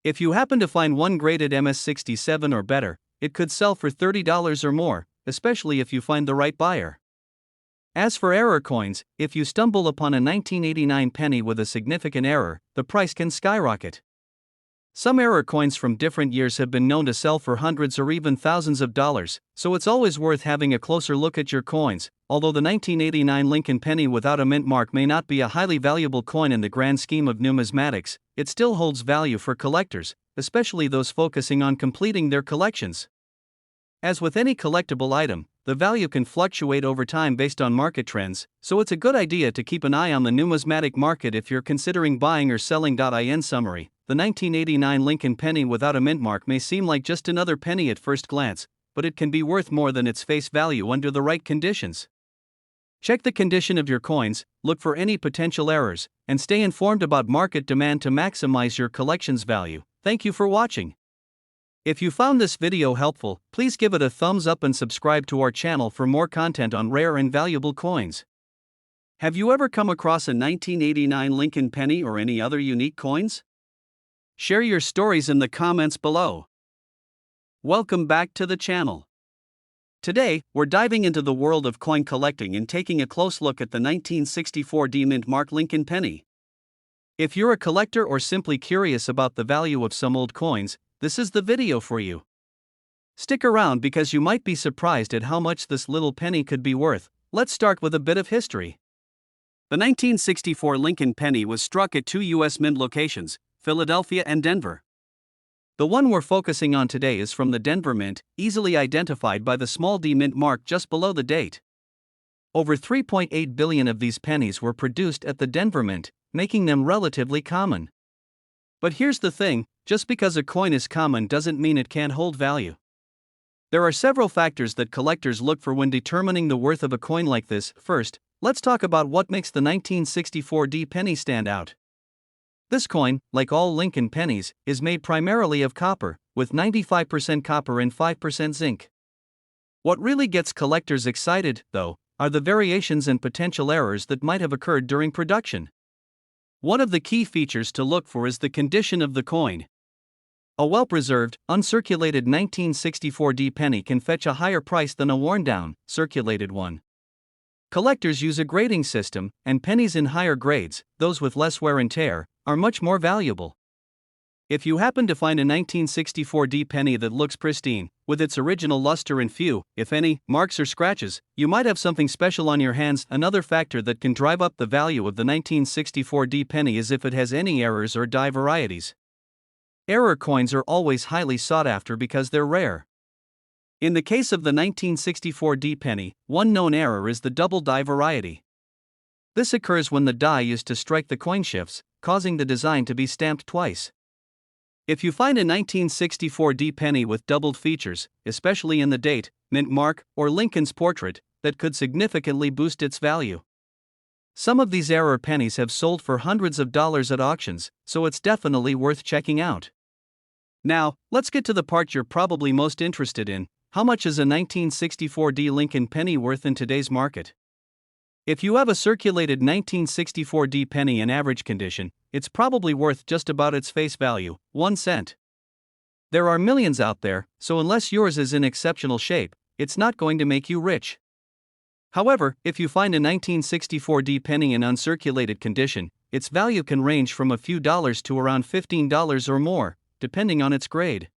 A: If you happen to find one graded MS67 or better, it could sell for $30 or more, especially if you find the right buyer. As for error coins, if you stumble upon a 1989 penny with a significant error, the price can skyrocket. Some error coins from different years have been known to sell for hundreds or even thousands of dollars, so it's always worth having a closer look at your coins. Although the 1989 Lincoln penny without a mint mark may not be a highly valuable coin in the grand scheme of numismatics, it still holds value for collectors, especially those focusing on completing their collections. As with any collectible item, the value can fluctuate over time based on market trends, so it's a good idea to keep an eye on the numismatic market if you're considering buying or selling. In summary, the 1989 Lincoln penny without a mint mark may seem like just another penny at first glance, but it can be worth more than its face value under the right conditions. Check the condition of your coins, look for any potential errors, and stay informed about market demand to maximize your collection's value. Thank you for watching. If you found this video helpful, please give it a thumbs up and subscribe to our channel for more content on rare and valuable coins. Have you ever come across a 1989 Lincoln penny or any other unique coins? Share your stories in the comments below. Welcome back to the channel. Today, we're diving into the world of coin collecting and taking a close look at the 1964 mint mark Lincoln penny. If you're a collector or simply curious about the value of some old coins, this is the video for you. Stick around because you might be surprised at how much this little penny could be worth. Let's start with a bit of history. The 1964 Lincoln penny was struck at two U.S. mint locations, Philadelphia and Denver. The one we're focusing on today is from the Denver Mint, easily identified by the small d mint mark just below the date. Over 3.8 billion of these pennies were produced at the Denver Mint, making them relatively common. But here's the thing, just because a coin is common doesn't mean it can't hold value. There are several factors that collectors look for when determining the worth of a coin like this. First, let's talk about what makes the 1964 penny stand out. This coin, like all Lincoln pennies, is made primarily of copper, with 95% copper and 5% zinc. What really gets collectors excited, though, are the variations and potential errors that might have occurred during production. One of the key features to look for is the condition of the coin. A well-preserved, uncirculated 1964 penny can fetch a higher price than a worn-down, circulated one. Collectors use a grading system, and pennies in higher grades, those with less wear and tear, are much more valuable. If you happen to find a 1964 penny that looks pristine, with its original luster and few, if any, marks or scratches, you might have something special on your hands. Another factor that can drive up the value of the 1964 penny is if it has any errors or die varieties. Error coins are always highly sought after because they're rare. In the case of the 1964 penny, one known error is the double die variety. This occurs when the die used to strike the coin shifts, causing the design to be stamped twice. If you find a 1964 penny with doubled features, especially in the date, mint mark, or Lincoln's portrait, that could significantly boost its value. Some of these error pennies have sold for hundreds of dollars at auctions, so it's definitely worth checking out. Now, let's get to the part you're probably most interested in. How much is a 1964 Lincoln penny worth in today's market? If you have a circulated 1964 penny in average condition, it's probably worth just about its face value, 1 cent. There are millions out there, so unless yours is in exceptional shape, it's not going to make you rich. However, if you find a 1964 D penny in uncirculated condition, its value can range from a few dollars to around $15 or more, depending on its grade.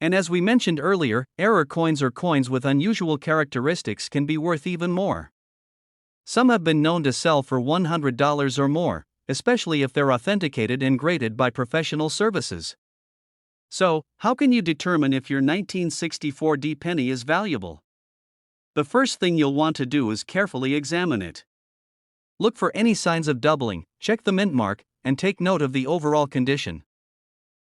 A: And as we mentioned earlier, error coins or coins with unusual characteristics can be worth even more. Some have been known to sell for $100 or more, especially if they're authenticated and graded by professional services. So, how can you determine if your 1964 D penny is valuable? The first thing you'll want to do is carefully examine it. Look for any signs of doubling, check the mint mark, and take note of the overall condition.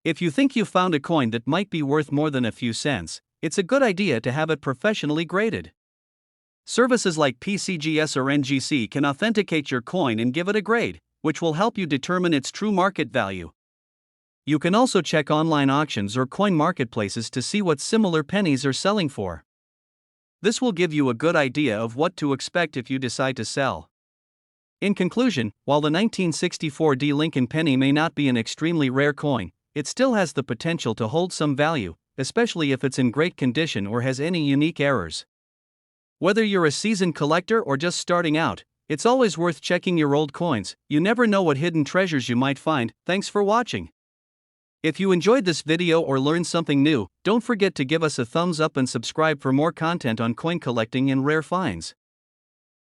A: If you think you found a coin that might be worth more than a few cents, it's a good idea to have it professionally graded. Services like PCGS or NGC can authenticate your coin and give it a grade, which will help you determine its true market value. You can also check online auctions or coin marketplaces to see what similar pennies are selling for. This will give you a good idea of what to expect if you decide to sell. In conclusion, while the 1964 D Lincoln penny may not be an extremely rare coin, it still has the potential to hold some value, especially if it's in great condition or has any unique errors. Whether you're a seasoned collector or just starting out, it's always worth checking your old coins. You never know what hidden treasures you might find. Thanks for watching. If you enjoyed this video or learned something new, don't forget to give us a thumbs up and subscribe for more content on coin collecting and rare finds.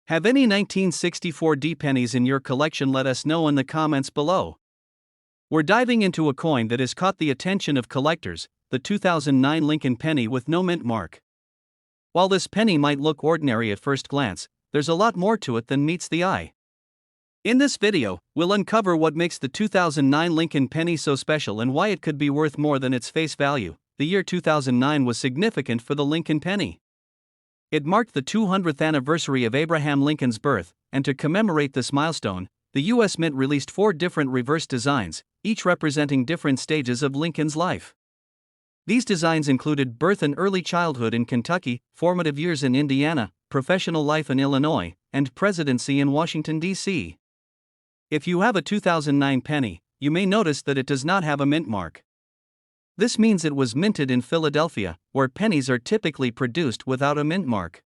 A: Have any 1964 D pennies in your collection? Let us know in the comments below. We're diving into a coin that has caught the attention of collectors, the 2009 Lincoln penny with no mint mark. While this penny might look ordinary at first glance, there's a lot more to it than meets the eye. In this video, we'll uncover what makes the 2009 Lincoln penny so special and why it could be worth more than its face value. The year 2009 was significant for the Lincoln penny. It marked the 200th anniversary of Abraham Lincoln's birth, and to commemorate this milestone, the U.S. Mint released 4 different reverse designs, each representing different stages of Lincoln's life. These designs included birth and early childhood in Kentucky, formative years in Indiana, professional life in Illinois, and presidency in Washington, D.C. If you have a 2009 penny, you may notice that it does not have a mint mark. This means it was minted in Philadelphia, where pennies are typically produced without a mint mark.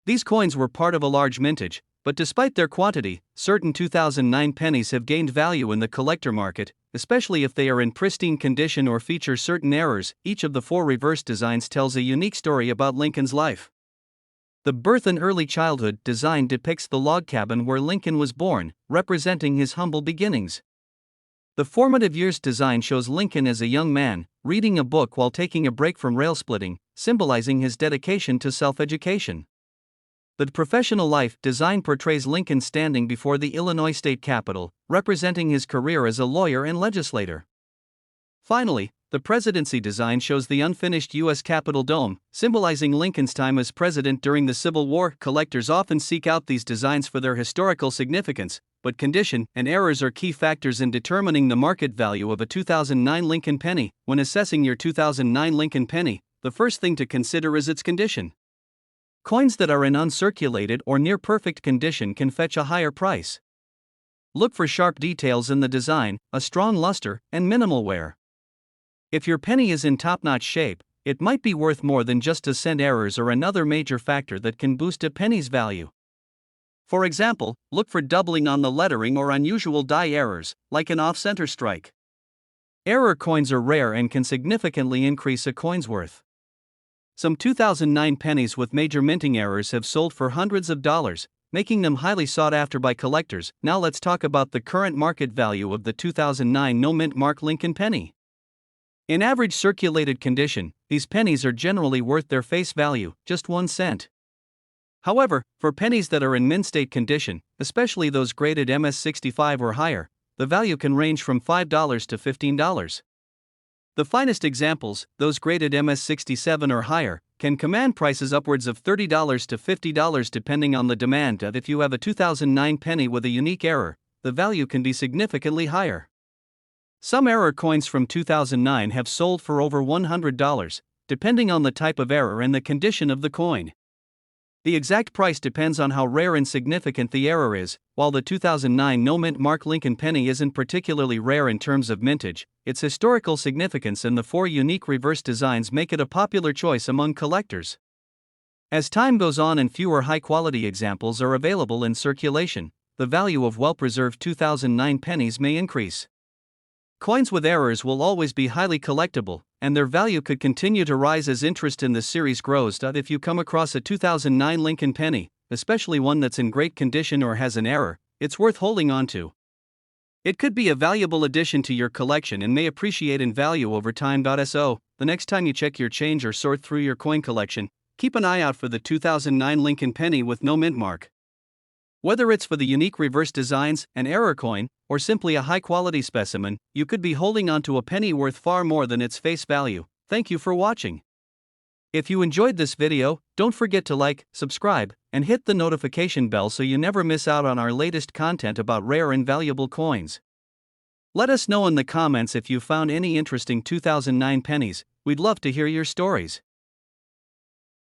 A: These coins were part of a large mintage, but despite their quantity, certain 2009 pennies have gained value in the collector market, especially if they are in pristine condition or feature certain errors. Each of the 4 reverse designs tells a unique story about Lincoln's life. The birth and early childhood design depicts the log cabin where Lincoln was born, representing his humble beginnings. The formative years design shows Lincoln as a young man, reading a book while taking a break from rail splitting, symbolizing his dedication to self-education. The professional life design portrays Lincoln standing before the Illinois state capitol, representing his career as a lawyer and legislator. Finally, the presidency design shows the unfinished U.S. Capitol dome, symbolizing Lincoln's time as president during the Civil War. Collectors often seek out these designs for their historical significance, but condition and errors are key factors in determining the market value of a 2009 Lincoln penny. When assessing your 2009 Lincoln penny, the first thing to consider is its condition. Coins that are in uncirculated or near perfect condition can fetch a higher price. Look for sharp details in the design, a strong luster, and minimal wear. If your penny is in top-notch shape, it might be worth more than just a cent. Errors are another major factor that can boost a penny's value. For example, look for doubling on the lettering or unusual die errors, like an off-center strike. Error coins are rare and can significantly increase a coin's worth. Some 2009 pennies with major minting errors have sold for hundreds of dollars, making them highly sought after by collectors. Now let's talk about the current market value of the 2009 no mint mark Lincoln penny. In average circulated condition, these pennies are generally worth their face value, just 1 cent. However, for pennies that are in mint state condition, especially those graded MS65 or higher, the value can range from $5 to $15. The finest examples, those graded MS67 or higher, can command prices upwards of $30 to $50 depending on the demand. If you have a 2009 penny with a unique error, the value can be significantly higher. Some error coins from 2009 have sold for over $100, depending on the type of error and the condition of the coin. The exact price depends on how rare and significant the error is. While the 2009 no mint mark Lincoln penny isn't particularly rare in terms of mintage, its historical significance and the 4 unique reverse designs make it a popular choice among collectors. As time goes on and fewer high-quality examples are available in circulation, the value of well-preserved 2009 pennies may increase. Coins with errors will always be highly collectible, and their value could continue to rise as interest in this series grows. If you come across a 2009 Lincoln penny, especially one that's in great condition or has an error, it's worth holding on to. It could be a valuable addition to your collection and may appreciate in value over time. So, the next time you check your change or sort through your coin collection, keep an eye out for the 2009 Lincoln penny with no mint mark. Whether it's for the unique reverse designs, an error coin, or simply a high-quality specimen, you could be holding onto a penny worth far more than its face value. Thank you for watching. If you enjoyed this video, don't forget to like, subscribe, and hit the notification bell so you never miss out on our latest content about rare and valuable coins. Let us know in the comments if you found any interesting 2009 pennies. We'd love to hear your stories.